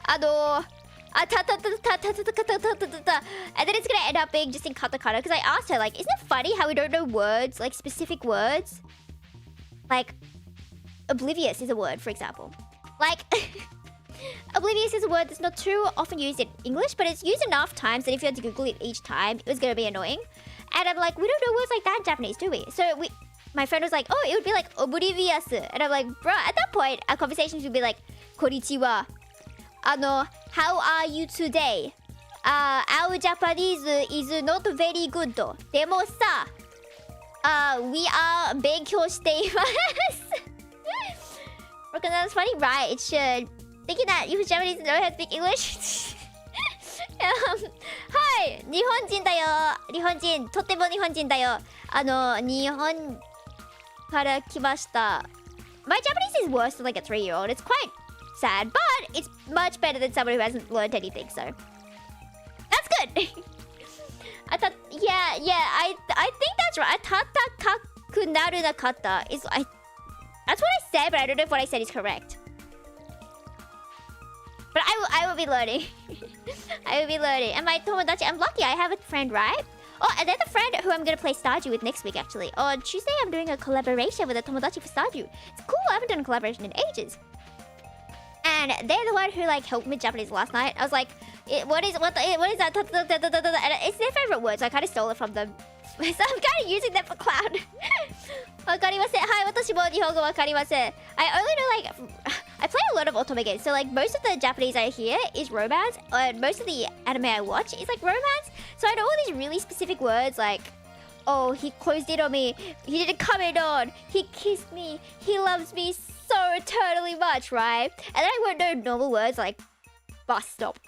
And then it's gonna end up being just in katakana. Because I asked her, like, isn't it funny how we don't know words, like specific words? Like, oblivious is a word, for example. Like, oblivious is a word that's not too often used in English, but it's used enough times that if you had to Google it each time, it was gonna be annoying. And I'm like, we don't know words like that in Japanese, do we? So my friend was like, oh, it would be like oblivious. And I'm like, bro, at that point, our conversations would be like, konnichiwa. How are you today? Our Japanese is not very good. でもさ、we are 勉強しています。Because that's funny, right? It should. Thinking that you Japanese know how to speak English. はい、日本人だよ。日本人、とっても日本人だよ。日本から来ました。My Japanese is worse than like a 3-year-old. It's quite sad, but it's much better than someone who hasn't learned anything, so that's good. I thought, yeah, I think that's right. Tata naru nakata is that's what I said, but I don't know if what I said is correct. But I will be learning. I will be learning. And my tomodachi, I'm lucky I have a friend, right? Oh, and then the friend who I'm gonna play Stardew with next week, actually. On Tuesday, I'm doing a collaboration with a tomodachi for Stardew. It's cool. I haven't done a collaboration in ages. And they're the one who like helped me Japanese last night. I was like, what is that? And it's their favorite word, so I kind of stole it from them. So I'm kind of using them for clown. わかりません。はい、私も日本語わかりません。I only know like I play a lot of otome games, so like most of the Japanese I hear is romance, and most of the anime I watch is like romance. So I know all these really specific words like, oh, he closed in on me, he didn't come in on, he kissed me, he loves me so eternally much, right? And then I won't know normal words like bus stop.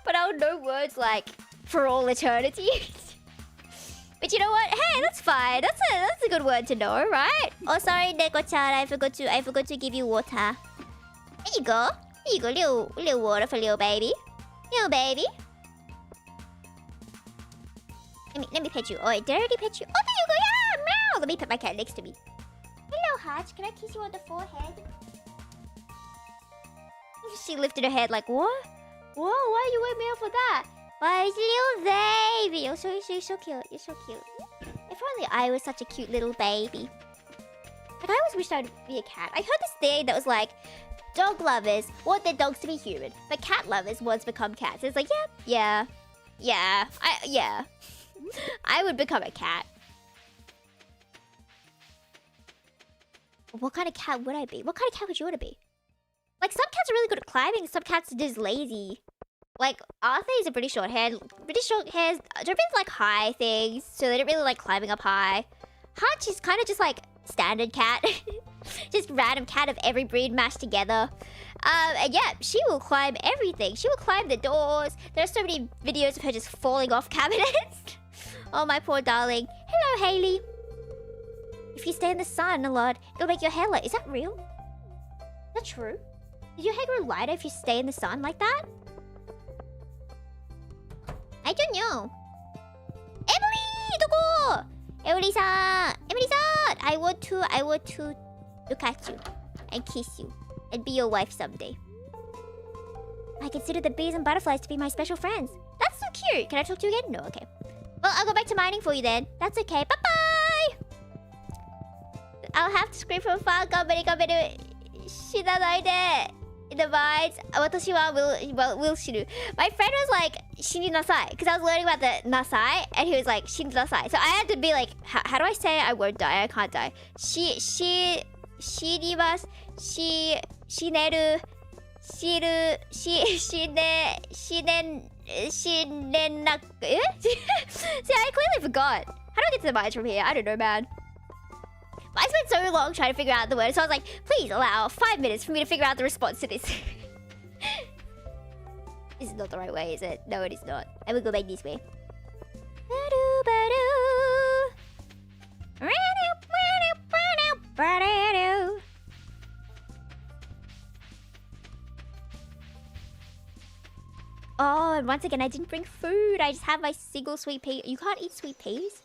But I'll know words like for all eternity. But you know what? Hey, that's fine. That's a good word to know, right? Oh, sorry, Neko-chan. I forgot to give you water. There you go. Here you go. Little water for little baby. Little baby. Let me pet you. Oh, did I already pet you? Oh, there you go. Yeah, meow. Let me pet my cat next to me. Hello, Hatch. Can I kiss you on the forehead? She lifted her head like, what? Whoa, why are you wake me up for that? Why, little baby? You're so cute. You're so cute. If only I was such a cute little baby. Like, I always wished I'd be a cat. I heard this thing that was like, dog lovers want their dogs to be human, but cat lovers want to become cats. It's like, yeah. I would become a cat. What kind of cat would I be? What kind of cat would you want to be? Like, some cats are really good at climbing, some cats are just lazy. Like, Arthur is a British short hair. British short hairs don't really like high things, so they don't really like climbing up high. Hutch is kind of just like standard cat. Just random cat of every breed mashed together. And yeah, she will climb everything. She will climb the doors. There are so many videos of her just falling off cabinets. Oh, my poor darling. Hello, Hailey. If you stay in the sun a lot, it'll make your hair light. Is that real? Is that true? Does your hair grow lighter if you stay in the sun like that? I don't know. Emily! Doko! Emily-san! Emily-san! I want to look at you and kiss you and be your wife someday. I consider the bees and butterflies to be my special friends. That's so cute. Can I talk to you again? No, okay. Well, I'll go back to mining for you then. That's okay. Bye-bye! I'll have to scream from afar. Gambare. Shinanai in the mines. Watashi wa will shinu. My friend was like, shini nasai. Because I was learning about the nasai. And he was like, shini nasai. So I had to be like, how do I say I won't die? I can't die. Shinimasu. Shineru. Shiru. Shinenaku. See, I clearly forgot. How do I get to the mines from here? I don't know, man. I spent so long trying to figure out the word, so I was like, please allow 5 minutes for me to figure out the response to this. This is not the right way, is it? No, it is not. I will go back this way. Oh, and once again, I didn't bring food. I just have my single sweet pea. You can't eat sweet peas?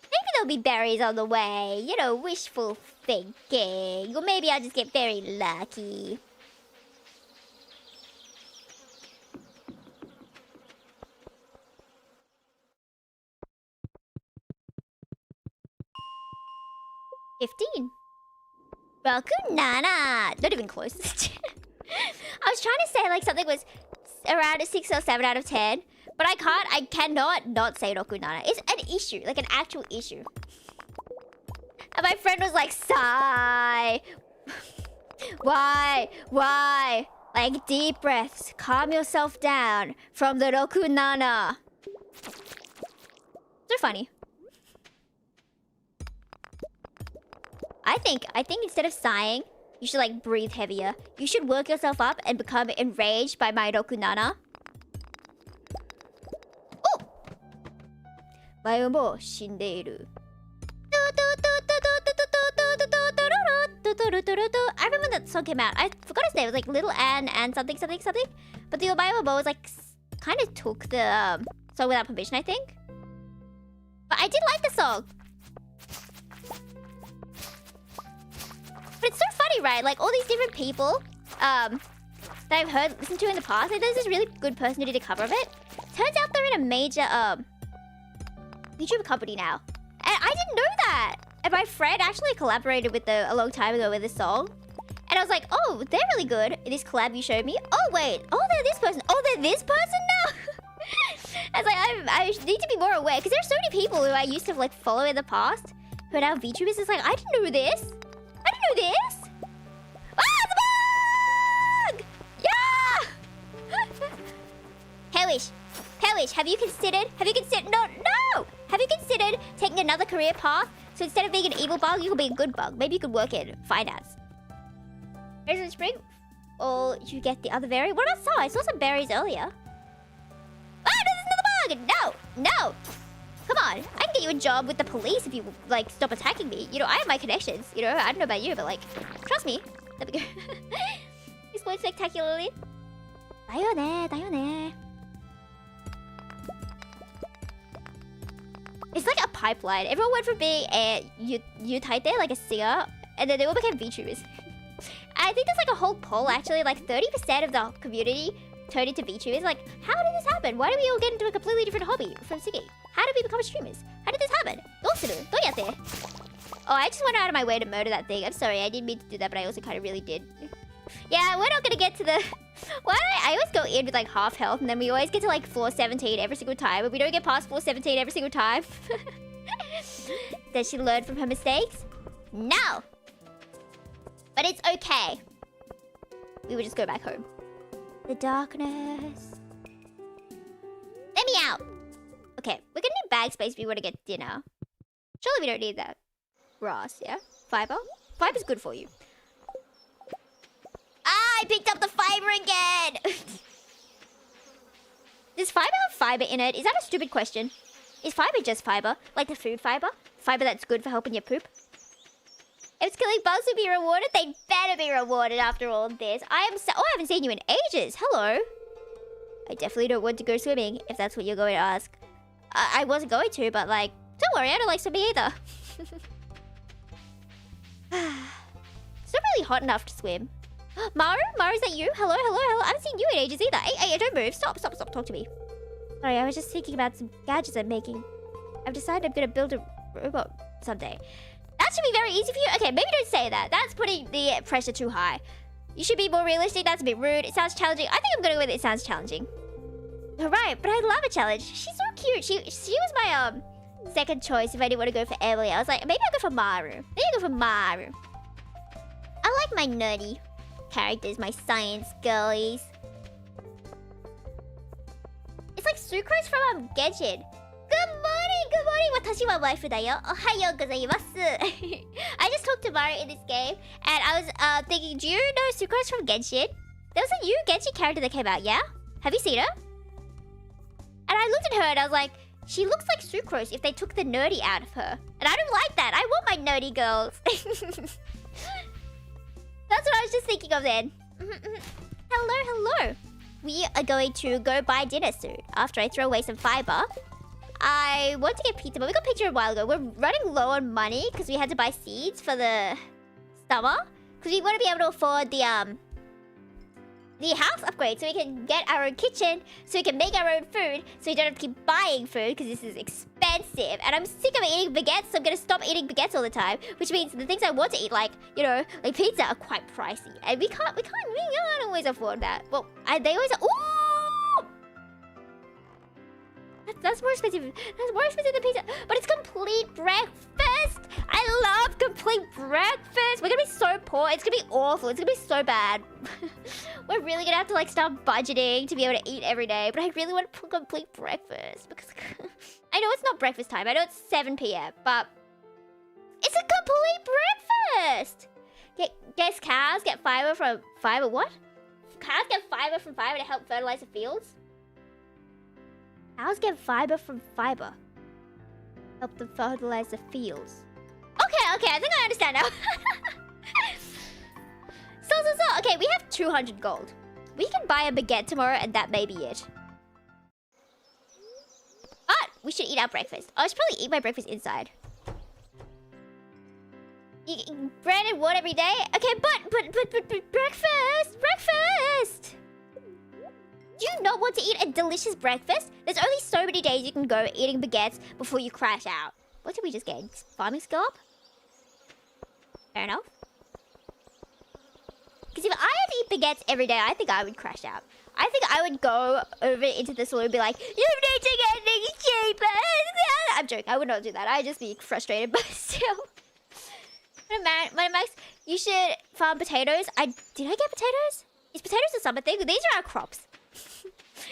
Maybe there'll be berries on the way. You know, wishful thinking. Or maybe I'll just get very lucky. $15. Nana. Not even close. I was trying to say like something was around a 6 or 7 out of 10. But I cannot not say Rokunana. It's an issue, like an actual issue. And my friend was like, sigh. Why? Like, deep breaths. Calm yourself down from the Roku Nana. So funny. I think instead of sighing, you should like breathe heavier. You should work yourself up and become enraged by my Roku Nana. Oh! マヨも死んでいる. I remember that song came out. I forgot his name. It was like Little Anne and something. But the Obaima Bo was like kind of took the song without permission, I think. But I did like the song. But it's so funny, right? Like all these different people that I've listened to in the past. Like, there's this really good person who did a cover of it. Turns out they're in a major YouTube company now. And I didn't know that. And my friend actually collaborated with them a long time ago with this song. And I was like, oh, they're really good. This collab you showed me. Oh, wait. Oh, they're this person. Oh, they're this person now? I was like, I need to be more aware. Because there's so many people who I used to like follow in the past who are now VTubers. It's like, I didn't know this. I didn't know this. Ah, the bug! Yeah! Hellish, have you considered, no! Have you considered taking another career path? So instead of being an evil bug, you could be a good bug. Maybe you could work in finance. Berries in spring? Or you get the other berry? What about saw? I saw some berries earlier. Ah, no, there's another bug! No! Come on, I can get you a job with the police if you, like, stop attacking me. You know, I have my connections. You know, I don't know about you, but, like, trust me. Let me go. Explode spectacularly. だよね. It's like a pipeline. Everyone went from being a Yutaite, like a singer, and then they all became VTubers. I think there's like a whole poll actually, like 30% of the community turned into VTubers. Like, how did this happen? Why did we all get into a completely different hobby from singing? How did we become streamers? How did this happen? Oh, I just went out of my way to murder that thing. I'm sorry, I didn't mean to do that, but I also kind of really did. Yeah, we're not gonna get to the... Why do I always go in with like half health and then we always get to like floor 17 every single time, but we don't get past floor 17 every single time. Does she learn from her mistakes? No! But it's okay. We would just go back home. The darkness. Let me out! Okay, we're gonna need bag space if we want to get dinner. Surely we don't need that. Grass, yeah? Fiber? Fiber's good for you. Ah, I picked up the fiber again! Does fiber have fiber in it? Is that a stupid question? Is fiber just fiber? Like the food fiber? Fiber that's good for helping your poop? If killing bugs would be rewarded, they better be rewarded after all of this. I haven't seen you in ages. Hello. I definitely don't want to go swimming, if that's what you're going to ask. I wasn't going to, but like, don't worry, I don't like swimming either. It's not really hot enough to swim. Maru? Maru, is that you? Hello? I haven't seen you in ages either. Hey, don't move. Stop. Talk to me. Sorry, I was just thinking about some gadgets I'm making. I've decided I'm going to build a robot someday. That should be very easy for you. Okay, maybe don't say that. That's putting the pressure too high. You should be more realistic. That's a bit rude. It sounds challenging. I think I'm going to go with it sounds challenging. All right, but I love a challenge. She's so cute. She was my second choice if I didn't want to go for Emily. I was like, maybe I'll go for Maru. I like my nerdy characters, my science girlies. It's like Sucrose from Genshin. Good morning. Watashi wa waifu da yo. Ohayou gozaimasu. I just talked to Maru in this game, and I was thinking, do you know Sucrose from Genshin? There was a new Genshin character that came out, yeah? Have you seen her? And I looked at her and I was like, she looks like Sucrose if they took the nerdy out of her. And I don't like that. I want my nerdy girls. That's what I was just thinking of then. Hello. We are going to go buy dinner soon. After I throw away some fiber. I want to get pizza, but we got pizza a while ago. We're running low on money because we had to buy seeds for the summer. Because we want to be able to afford the house upgrade so we can get our own kitchen, so we can make our own food, so we don't have to keep buying food because this is expensive. And I'm sick of eating baguettes, so I'm gonna stop eating baguettes all the time, which means the things I want to eat, like, you know, like pizza, are quite pricey, and we can't always afford that. Well, they always. Ooh! That's more expensive. That's more expensive than pizza. But it's complete breakfast. I love complete breakfast. We're gonna be so poor. It's gonna be awful. It's gonna be so bad. We're really gonna have to like start budgeting to be able to eat every day. But I really want complete breakfast because I know it's not breakfast time. I know it's 7 p.m. But it's a complete breakfast. Guess cows get fiber from fiber. What? Cows get fiber from fiber to help fertilize the fields. Cows get fiber from fiber. Help them fertilize the fields. Okay, I think I understand now. So. Okay, we have 200 gold. We can buy a baguette tomorrow and that may be it. But we should eat our breakfast. I should probably eat my breakfast inside. Bread and water every day? Okay, but breakfast! Breakfast! Do you not want to eat a delicious breakfast? There's only so many days you can go eating baguettes before you crash out. What did we just get? Farming skill up? Fair enough. Because if I had to eat baguettes every day, I think I would crash out. I think I would go over into the saloon and be like, you need to get things cheaper. I'm joking. I would not do that. I'd just be frustrated, but still. Max, you should farm potatoes. Did I get potatoes? Is potatoes a summer thing? These are our crops.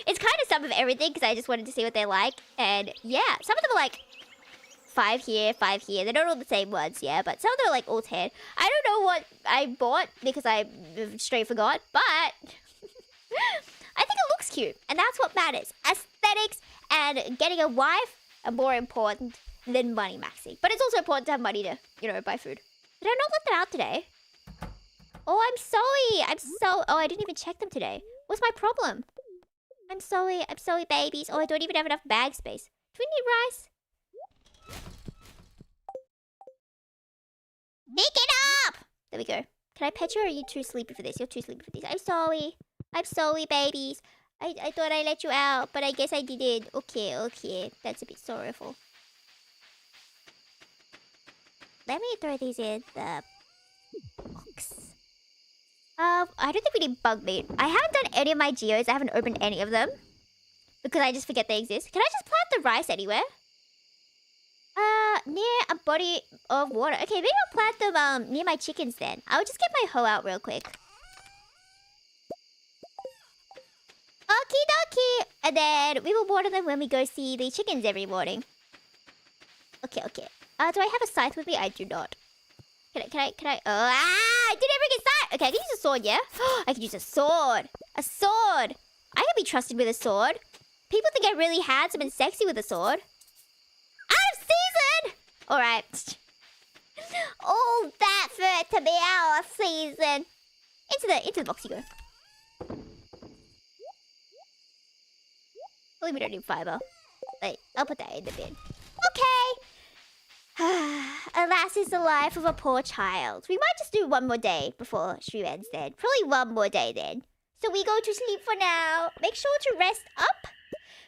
It's kind of some of everything because I just wanted to see what they're like. And yeah, some of them are like 5 here, 5 here. They're not all the same ones, yeah, but some of them are like all 10. I don't know what I bought because I straight forgot, but I think it looks cute. And that's what matters. Aesthetics and getting a wife are more important than money, Maxi. But it's also important to have money to, buy food. Did I not let them out today? Oh, I'm sorry. Oh, I didn't even check them today. What's my problem? I'm sorry, babies. Oh, I don't even have enough bag space. Do we need rice? Pick it up! There we go. Can I pet you or are you too sleepy for this? You're too sleepy for this. I'm sorry, babies. I thought I let you out, but I guess I didn't. Okay. That's a bit sorrowful. Let me throw these in the box. I don't think we need bug meat. I haven't done any of my geos. I haven't opened any of them. Because I just forget they exist. Can I just plant the rice anywhere? Near a body of water. Okay, maybe I'll plant them near my chickens then. I'll just get my hoe out real quick. Okie dokie. And then we will water them when we go see the chickens every morning. Okay. Do I have a scythe with me? I do not. Can I? I didn't bring a scythe! Okay, I can use a sword, yeah? I can use a sword! A sword! I can be trusted with a sword. People think I'm really handsome and sexy with a sword. Out of season! Alright. All that for it to be out of season. Into the box you go. Hopefully we don't need fiber. Wait, I'll put that in the bin. Okay! Alas is the life of a poor child. We might just do one more day before stream ends then. Probably one more day then. So we go to sleep for now. Make sure to rest up.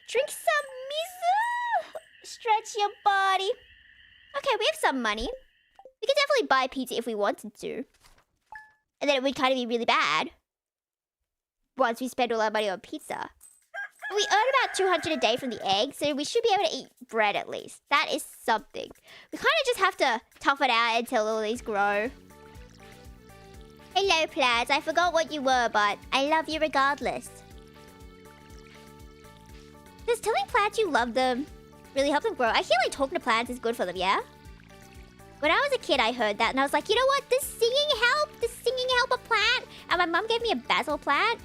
Drink some miso. Stretch your body. Okay, we have some money. We could definitely buy pizza if we wanted to. And then it would kind of be really bad once we spend all our money on pizza. We earn about 200 a day from the eggs, so we should be able to eat bread at least. That is something. We kind of just have to tough it out until all these grow. Hello, plants. I forgot what you were, but I love you regardless. Does telling plants you love them really help them grow? I feel like talking to plants is good for them, yeah? When I was a kid, I heard that, and I was like, you know what? Does singing help? Does singing help a plant? And my mum gave me a basil plant.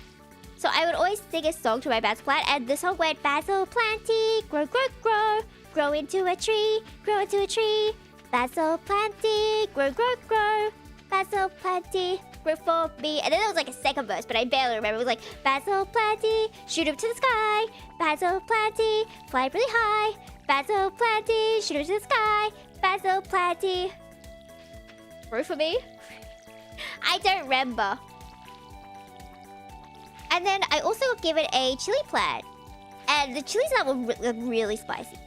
So I would always sing a song to my basil plant, and the song went, basil planty, grow, grow, grow, grow into a tree, grow into a tree. Basil planty, grow, grow, grow, basil planty, grow for me. And then there was like a second verse, but I barely remember. It was like, basil planty, shoot up to the sky, basil planty, fly really high, basil planty, shoot up to the sky, basil planty. Grow for me? I don't remember. And then I also got given a chili plant. And the chilies that were really spicy.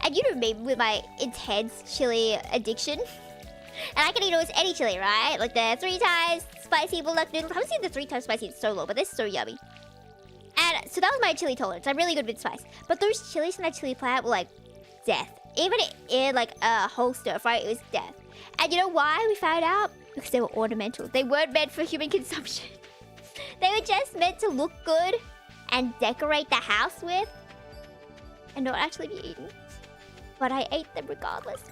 And you know me with my intense chili addiction. And I can eat almost any chili, right? Like the 3 times spicy bulldog noodles. I haven't seen the 3 times spicy in so long, but they're so yummy. And And so that was my chili tolerance. I'm really good with spice. But those chilies in that chili plant were like death. Even in like a whole stir fry, it was death. And you know why we found out? Because they were ornamental. They weren't meant for human consumption. They were just meant to look good and decorate the house with and not actually be eaten. But I ate them regardless.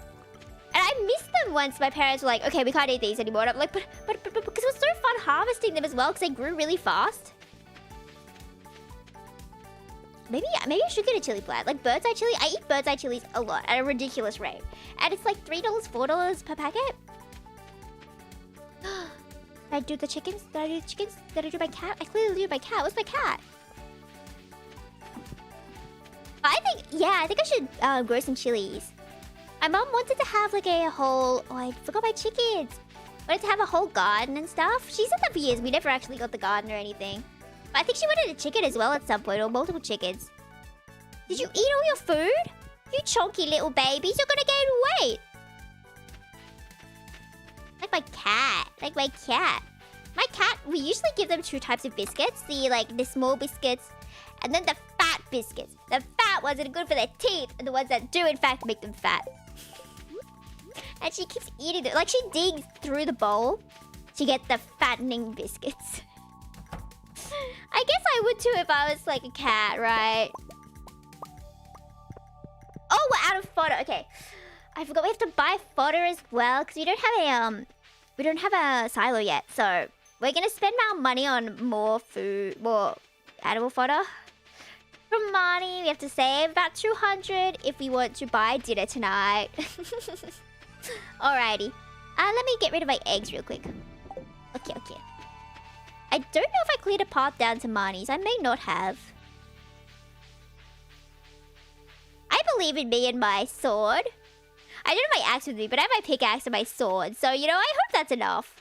And I missed them once. My parents were like, okay, we can't eat these anymore. And I'm like, but because it was so fun harvesting them as well because they grew really fast. Maybe I should get a chili plant. Like bird's eye chili. I eat bird's eye chilies a lot at a ridiculous rate. And it's like $3, $4 per packet. Did I do the chickens? Did I do the chickens? Did I do my cat? I clearly do my cat. What's my cat? I think I should grow some chilies. My mom wanted to have like a whole... Oh, I forgot my chickens. Wanted to have a whole garden and stuff. She said that for years. We never actually got the garden or anything. But I think she wanted a chicken as well at some point, or multiple chickens. Did you eat all your food? You chunky little babies, you're gonna gain weight. Like my cat. Like my cat. My cat, we usually give them 2 types of biscuits. The small biscuits, and then the fat biscuits. The fat ones that are good for their teeth, and the ones that do in fact make them fat. And she keeps eating them. Like she digs through the bowl to get the fattening biscuits. I guess I would too if I was like a cat, right? Oh, we're out of fodder. Okay. I forgot we have to buy fodder as well because we don't have a silo yet. So we're gonna spend our money on more food, more animal fodder. From money, we have to save about 200 if we want to buy dinner tonight. Alrighty. Let me get rid of my eggs real quick. Okay. I don't know if I cleared a path down to Marnie's. I may not have. I believe in me and my sword. I don't have my axe with me, but I have my pickaxe and my sword. So, you know, I hope that's enough.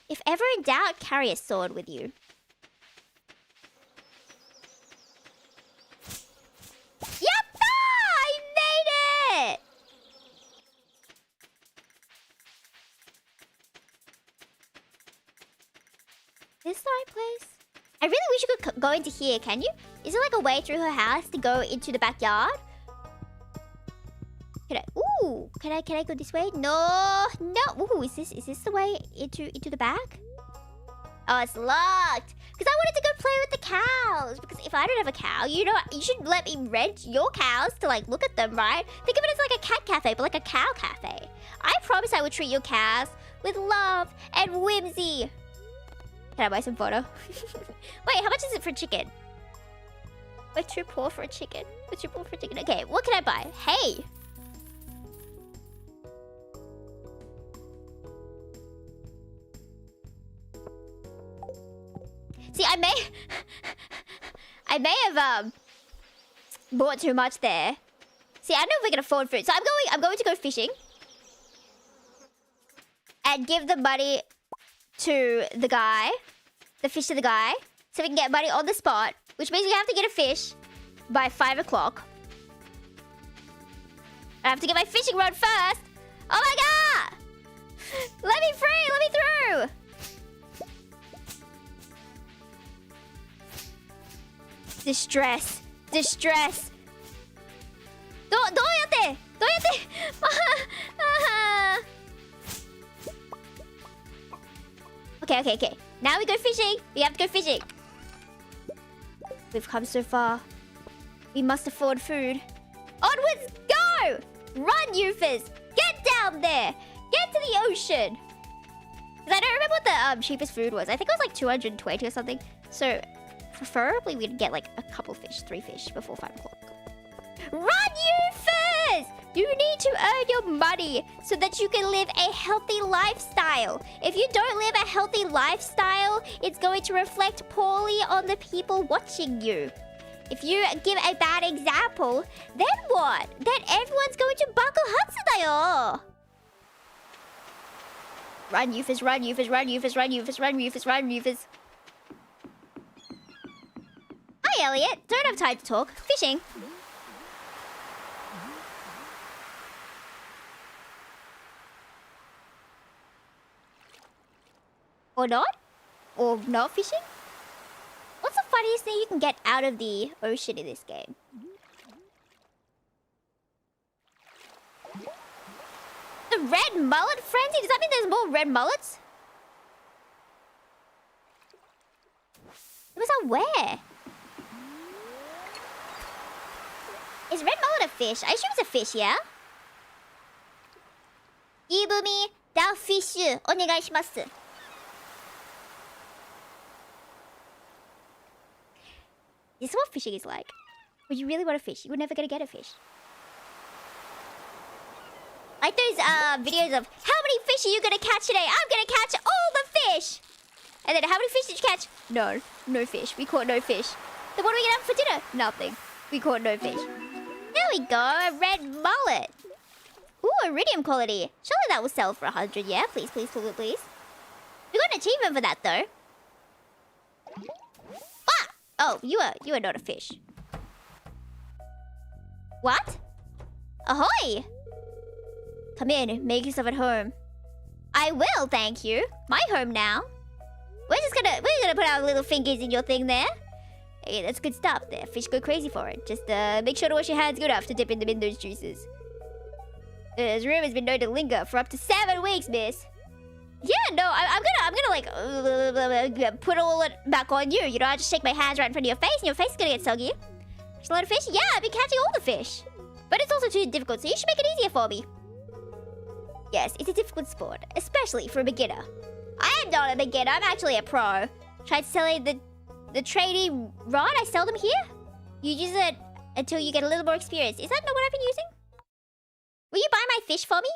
If ever in doubt, carry a sword with you. Yatta! I made it! Is this the right place? I really wish you could go into here, can you? Is there like a way through her house to go into the backyard? Can I go this way? No. Ooh, is this the way into the back? Oh, it's locked. Because I wanted to go play with the cows. Because if I don't have a cow, you know, you should let me rent your cows to like look at them, right? Think of it as like a cat cafe, but like a cow cafe. I promise I would treat your cows with love and whimsy. Can I buy some photo? Wait, how much is it for chicken? We're too poor for a chicken. Okay, what can I buy? Hey. See, I may have bought too much there. See, I don't know if we can afford food. So I'm going to go fishing. And give the money to the guy. The fish to the guy. So we can get money on the spot. Which means we have to get a fish by 5 o'clock. I have to get my fishing rod first. Oh my god! Let me free! Let me through! Distress. Distress. Doyate! Okay. Now we go fishing. We have to go fishing. We've come so far. We must afford food. Onwards, go! Run, Yufus! Get down there! Get to the ocean! Because I don't remember what the cheapest food was. I think it was like 220 or something. So, preferably we'd get like a couple fish, 3 fish before 5 o'clock. Run, Yufus! You need to earn your money so that you can live a healthy lifestyle. If you don't live a healthy lifestyle, it's going to reflect poorly on the people watching you. If you give a bad example, then what? Then everyone's going to buckle Hatsudayo. Run, Yufus, run, Yufus, run, Yufus, run, Yufus, run, Yufus, run, Yufus. Hi, Elliot. Don't have time to talk. Fishing. Or not? Or not fishing? What's the funniest thing you can get out of the ocean in this game. The red mullet frenzy? Does that mean there's more red mullets? It was on where? Is red mullet a fish? I assume it's a fish, yeah? Yibumi da fish onegaishimasu. This is what fishing is like. When you really want to fish, you're never gonna get a fish. Like those videos of how many fish are you gonna catch today? I'm gonna catch all the fish. And then how many fish did you catch? No, no fish. We caught no fish. Then what are we gonna have for dinner? Nothing. We caught no fish. There we go, a red mullet. Ooh, iridium quality. Surely that will sell for 100, yeah? Please, please, please, please. We got an achievement for that though. Ah! Oh, you are not a fish. What? Ahoy! Come in, make yourself at home. I will, thank you. My home now. We're gonna put our little fingers in your thing there. Hey, that's good stuff there. Fish go crazy for it. Just make sure to wash your hands good after dipping them in those juices. This room has been known to linger for up to 7 weeks, miss. Yeah, no, I'm gonna like put all it back on you. You know, I just shake my hands right in front of your face, and your face is gonna get soggy. Catch a lot of fish? Yeah, I've been catching all the fish. But it's also too difficult, so you should make it easier for me. Yes, it's a difficult sport, especially for a beginner. I am not a beginner, I'm actually a pro. Tried selling the trading rod, I sell them here. You use it until you get a little more experience. Is that not what I've been using? Will you buy my fish for me?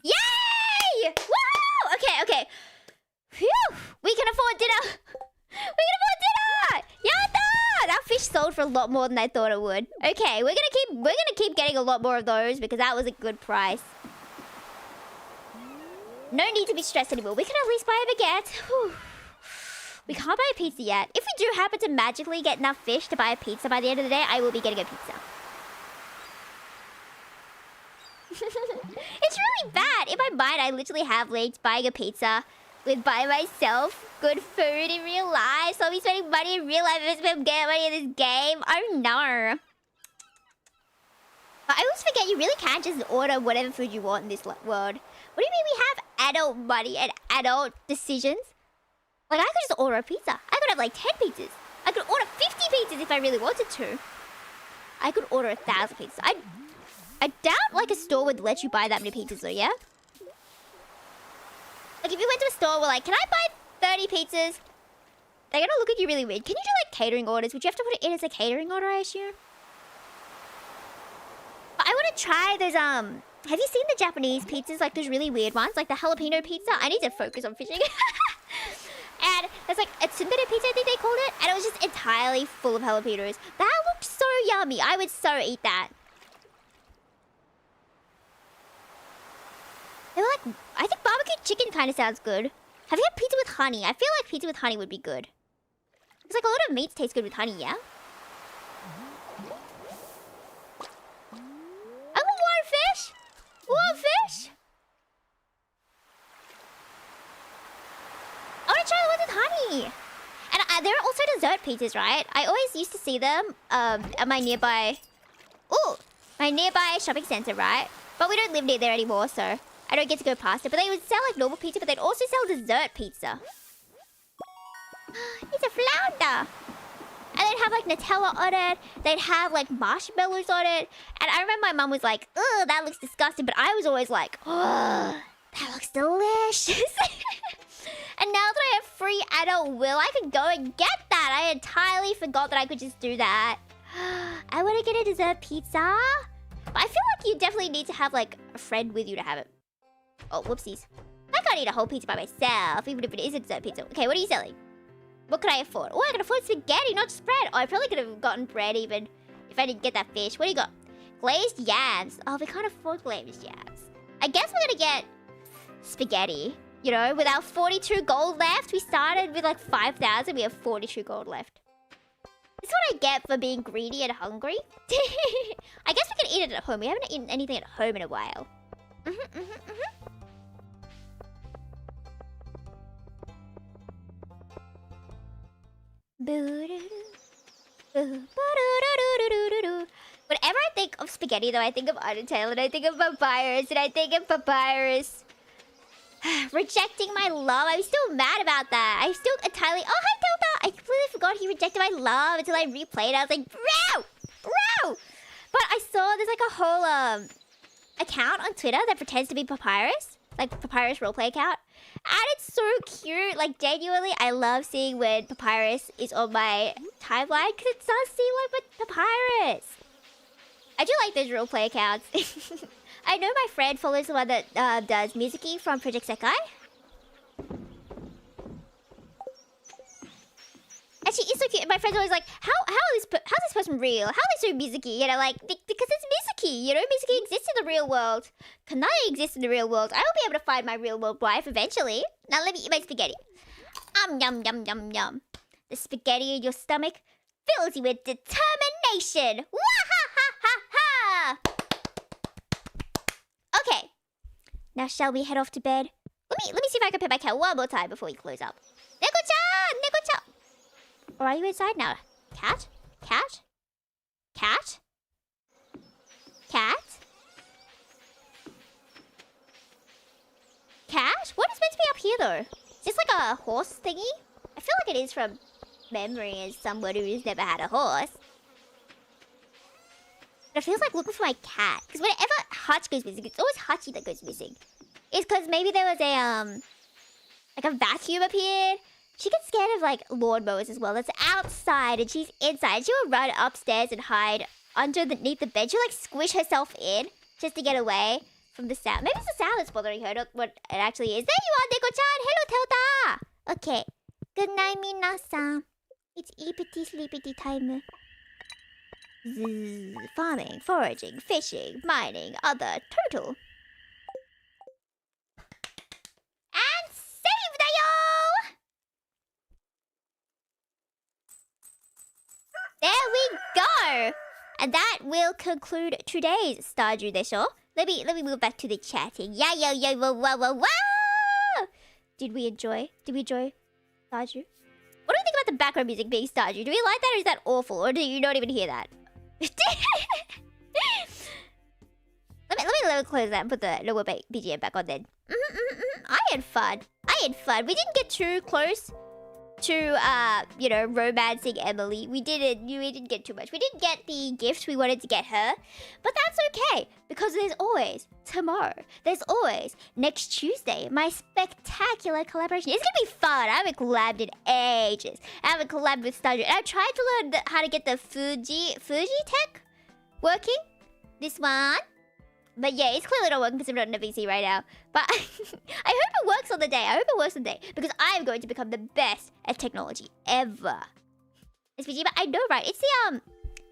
Yay! Woo! Okay. Phew! We can afford dinner! We can afford dinner! Yatta! That fish sold for a lot more than I thought it would. Okay, we're gonna keep getting a lot more of those because that was a good price. No need to be stressed anymore. We can at least buy a baguette. Whew. We can't buy a pizza yet. If we do happen to magically get enough fish to buy a pizza by the end of the day, I will be getting a pizza. It's really bad. In my mind, I literally have linked buying a pizza with by myself good food in real life. So I'll be spending money in real life if I'm getting money in this game. Oh no. But I always forget you really can't just order whatever food you want in this world. What do you mean we have adult money and adult decisions? Like I could just order a pizza. I could have like 10 pizzas. I could order 50 pizzas if I really wanted to. I could order 1,000 pizzas. I doubt like a store would let you buy that many pizzas though, yeah? Like if you went to a store, we're like, can I buy 30 pizzas? They're gonna look at you really weird. Can you do like catering orders? Would you have to put it in as a catering order, I assume? But I wanna try those, have you seen the Japanese pizzas? Like those really weird ones? Like the jalapeno pizza? I need to focus on fishing. And there's like a tsundere pizza, I think they called it. And it was just entirely full of jalapenos. That looked so yummy. I would so eat that. They were like, I think barbecue chicken kind of sounds good. Have you had pizza with honey? I feel like pizza with honey would be good. It's like a lot of meats taste good with honey, yeah? I want one fish! One fish! I want to try the ones with honey! And there are also dessert pizzas, right? I always used to see them at my nearby... Ooh! My nearby shopping center, right? But we don't live near there anymore, so... I don't get to go past it, but they would sell like normal pizza, but they'd also sell dessert pizza. It's a flounder! And they'd have like Nutella on it, they'd have like marshmallows on it. And I remember my mum was like, ugh, that looks disgusting, but I was always like, oh, that looks delicious. And now that I have free adult will, I could go and get that. I entirely forgot that I could just do that. I want to get a dessert pizza. But I feel like you definitely need to have like a friend with you to have it. Oh, whoopsies. I can't eat a whole pizza by myself, even if it is a dessert pizza. Okay, what are you selling? What could I afford? Oh, I can afford spaghetti, not just bread. Oh, I probably could have gotten bread even if I didn't get that fish. What do you got? Glazed yams. Oh, we can't afford glazed yams. I guess we're gonna get spaghetti. You know, with our 42 gold left. We started with like 5,000. We have 42 gold left. This is what I get for being greedy and hungry. I guess we can eat it at home. We haven't eaten anything at home in a while. Whenever I think of spaghetti, though, I think of Undertale, and I think of Papyrus, and I think of Papyrus rejecting my love. I'm still mad about that. I'm still entirely... Oh, hi, Delta! I completely forgot he rejected my love until I replayed it. I was like, bro! Bro! But I saw there's like a whole account on Twitter that pretends to be Papyrus. Like, Papyrus roleplay account. And it's so cute. Like, genuinely, I love seeing when Papyrus is on my timeline, because it does seem like Papyrus. I do like those roleplay accounts. I know my friend follows the one that does Mizuki from Project Sekai. And she is so cute. And my friend's always like, how's this person real? How is so Mizuki? You know, like, because it's Mizuki. You know, Mizuki exists in the real world. Kanai exists in the real world. I will be able to find my real world wife eventually. Now let me eat my spaghetti. Yum, yum, yum, yum. The spaghetti in your stomach fills you with determination. Wah-ha-ha-ha-ha! Okay. Now shall we head off to bed? Let me see if I can pet my cat one more time before we close up. Neko-chan! Neko-chan! Or are you inside now? Cat? Cat? Cat? Cat? Cat? What is meant to be up here though? Is this like a horse thingy? I feel like it is from memory as someone who has never had a horse. But it feels like looking for my cat. Because whenever Hutch goes missing, it's always Hutchy that goes missing. It's because maybe there was like a vacuum appeared. She gets scared of like lawnmowers as well. That's outside and she's inside. She will run upstairs and hide underneath the bed. She'll like squish herself in just to get away from the sound. Maybe it's the sound that's bothering her, not what it actually is. There you are, Neko-chan! Hello, Telta! Okay. Good night, minasan. It's eepity sleepity time. Zzz, farming, foraging, fishing, mining, other turtle. And save the yo! There we go! And that will conclude today's Stardew Desho. Let me move back to the chatting. Yeah, yo, yo, whoa, whoa, whoa, whoa! Did we enjoy Stardew? What do you think about the background music being Stardew? Do we like that or is that awful? Or do you not even hear that? let me close that and put the lower BGM back on then. I had fun. We didn't get too close to you know, romancing Emily. We didn't get too much. We didn't get the gift we wanted to get her. But that's okay, because there's always tomorrow. There's always next Tuesday, my spectacular collaboration. It's gonna be fun. I haven't collabed in ages. I haven't collabed with Stardew. And I tried to learn how to get the Fuji tech working. This one. But yeah, it's clearly not working because I'm not in a VC right now. But I hope it works on the day. Because I am going to become the best at technology ever. SPG, but I know, right? It's the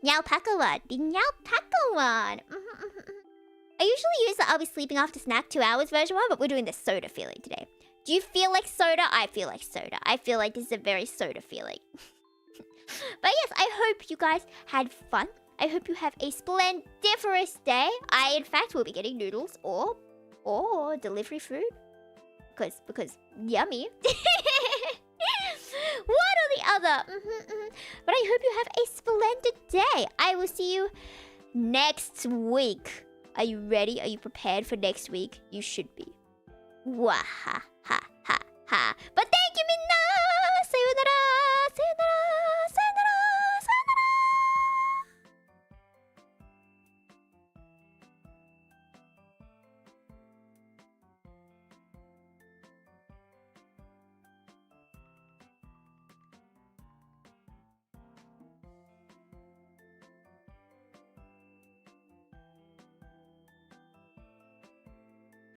Nyalpaca one. The Nyalpaca one. I usually use the I'll be sleeping after snack 2 hours version one, but we're doing the soda feeling today. Do you feel like soda? I feel like soda. I feel like this is a very soda feeling. But yes, I hope you guys had fun. I hope you have a splendiferous day. I, in fact, will be getting noodles or delivery food. Because yummy. One or the other. But I hope you have a splendid day. I will see you next week. Are you ready? Are you prepared for next week? You should be. Wah ha ha ha ha. But thank you,